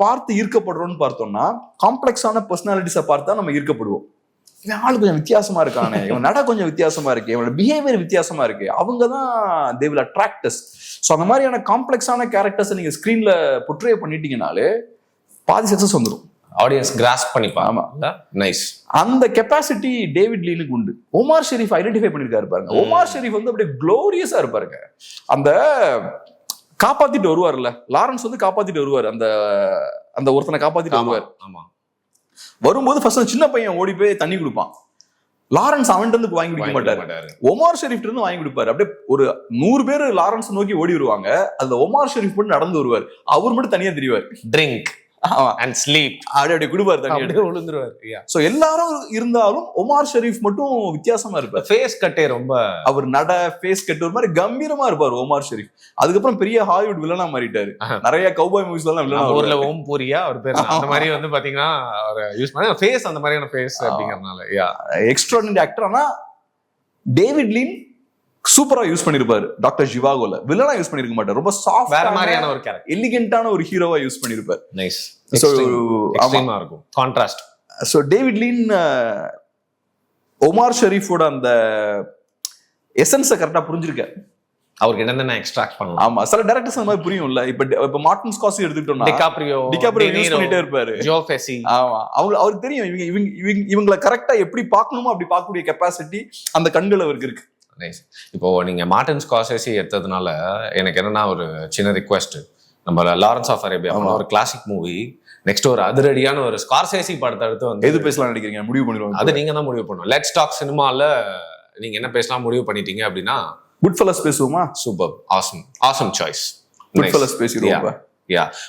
பார்த்து ஈர்க்கப்படுறோம்னு பார்த்தோம்னா காம்ப்ளெக்ஸான பர்சனாலிட்டிஸை பார்த்தா நம்ம ஈர்க்கப்படுவோம். இவன் ஆளு கொஞ்சம் வித்தியாசமா இருக்கானே, இவன் நட கொஞ்சம் வித்தியாசமா இருக்கு, இவனோட பிஹேவியர் வித்தியாசமா இருக்கு, அவங்க தான் they will attract us. So அந்த மாதிரியான காம்ப்ளெக்ஸான கேரக்டர்ஸை நீங்க ஸ்கிரீன்ல புட்ரே பண்ணிட்டீங்கனாலே பாதி சக்சஸ் வந்துடும். ஆடியன்ஸ் கிராஸ்ப் பண்ணிப்பாங்க. ஆமா, நைஸ். அந்த கெப்பாசிட்டி டேவிட் லீனுக்கு உண்டு. ஒமார் ஷெரீஃப் ஐடென்டிஃபை பண்ணிருக்காரு பாருங்க. ஒமார் ஷெரீஃப் வந்து அப்படியே குளோரியஸா இருப்பாருங்க. அந்த காப்பாத்திட்டு வருவார்ல, லாரன்ஸ் வந்து காப்பாத்திட்டு வருவார், அந்த ஒருத்தனை காப்பாத்திட்டு வருவார். ஆமா, வரும்போது ஃபர்ஸ்ட் சின்ன பையன் ஓடி போய் தண்ணி கொடுப்பான். லாரன்ஸ் அவன்கிட்ட இருந்து வாங்கி குடிக்க மாட்டாரு, ஒமார் ஷெரீஃப்ல இருந்து வாங்கி கொடுப்பாரு. அப்படியே ஒரு 100 பேர் லாரன்ஸ் நோக்கி ஓடி வருவாங்க, அந்த ஒமார் ஷெரீஃப் மட்டும் நடந்து வருவார். அவர் மட்டும் தனியா தெரிவார். ட்ரிங்க் அண்ட் ஸ்லீப் அப்படியே குடுப்பாரு, தண்ணி விழுந்துருவாரு. சோ எல்லாரும் இருந்தாலும் ஒமார் ஷெரீஃப் மட்டும் வித்தியாசமா இருப்பார். ஃபேஸ் கட்டே ரொம்ப, அவர் நட ஃபேஸ் கட் ஒரு மாதிரி கம்பீரமா இருப்பார் ஒமார் ஷெரீஃப். அதுக்கப்புறம் பெரிய ஹாலிவுட் வில்லனா மாறிட்டாரு. நிறைய கௌபாய் மூவிஸ்ல எல்லாம் வில்லனா. ஊர்ல ஓம் பூரியா அவர் பேர், அந்த மாதிரி வந்து பாத்தீங்கன்னா அவர் யூஸ் பண்ண ஃபேஸ் அந்த மாதிரியான ஃபேஸ் அப்படிங்கறதுனால எக்ஸ்ட்ராடினரி ஆக்டர். ஆனா டேவிட் லீன் சூப்பரா யூஸ் பண்ணிருப்பாரு. டாக்டர் ஜிவாகோல வில்லனா யூஸ் பண்ணிருக்க மாட்டார், ரொம்ப சாஃப்ட் வேற மாதிரியான ஒரு கேரக்டர், எலிகென்ட்டான ஒரு ஹீரோவா யூஸ் பண்ணிருப்பார். நைஸ். சோ எக்ஸ்ட்ரீமா இருக்கும் contrast. So David Lean Omar ஷெரீஃபோட அந்த எசன்ஸை கரெக்டா புரிஞ்சிருக்காரு. அவருக்கு என்னென்ன எக்ஸ்ட்ராக்ட் பண்ணலாம். ஆமா, சில டைரக்டர்ஸ் அந்த மாதிரி புரியும்ல. இப்ப மார்ட்டின் ஸ்கார்சி எடுத்துக்கிட்டோம்னா டிகாப்ரியோ யூஸ் பண்ணிட்டே இருப்பாரு, ஜோ பெசி. ஆமா, அவருக்கு தெரியும் இவங்களை கரெக்டா எப்படி பார்க்கணுமோ அப்படி பார்க்கக்கூடிய கெப்பாசிட்டி அந்த கண்கள் அவருக்கு இருக்கு. நைஸ். இப்போ நீங்க மார்ட்டின் ஸ்கார்செஸி எடுத்ததுனால எனக்கு என்னன்னா ஒரு சின்ன ரிக்வெஸ்ட். நம்ம லாரன்ஸ் ஆஃப் அரேபியா ஒரு கிளாசிக் மூவி, நெக்ஸ்ட் ஒரு அதிரடியான ஒரு ஸ்கார்செஸி படத்தை எடுத்து வந்து எது பேசலாம் நினைக்கிறீங்க? முடிவு பண்ணிடுவோம். அது நீங்க தான் முடிவு பண்ணணும். லெட்ஸ் டாக் சினிமால நீங்க என்ன பேசலாம் முடிவு பண்ணிட்டீங்க அப்படின்னா குட்ஃபெல்லஸ் பேசுவோமா? Super, awesome choice. குட்ஃபெல்லஸ் பேசிடுவோம்.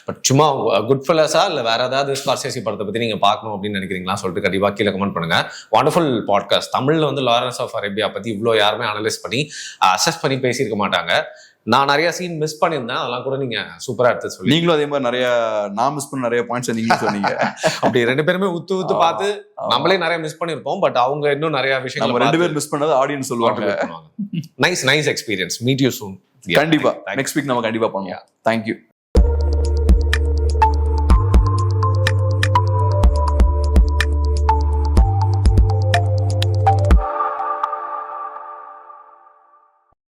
பட் சும்மா குட்ஃபெல்லஸா இல்ல வேற ஏதாவது ஸ்கார்செஸி படத்தை பத்தி நீங்க பார்க்கணும் அப்படின்னு நினைக்கிறீங்களா சொல்லிட்டு கண்டிப்பா கீழே கமெண்ட் பண்ணுங்க. Wonderful podcast. தமிழ்ல வந்து லாரன்ஸ் ஆஃப் அரேபியா பத்தி இவ்வளோ யாருமே அனலைஸ் பண்ணி அசஸ் பண்ணி பேசியிருக்க மாட்டாங்க. நான் நிறைய சீன் மிஸ் பண்ணியிருந்தேன், அதெல்லாம் கூட நீங்க சூப்பரா எடுத்து சொல்லி, நீங்களும் அதே மாதிரி நிறைய நான் மிஸ் பண்ண நிறைய பாயிண்ட்ஸ் நீங்க சொன்னீங்க. அப்படி 2 பேருமே உத்து பார்த்து நம்மளே நிறைய மிஸ் பண்ணிருப்போம். பட் அவங்க இன்னும் நிறைய விஷயங்கள் 2 பேர் மிஸ் பண்ணது ஆடியன்ஸ் சொல்லுவாங்க. Nice experience. Meet you soon. கண்டிப்பா நெக்ஸ்ட் வீக் நம்ம கண்டிப்பா பண்ணுவோம். தேங்க்யூ.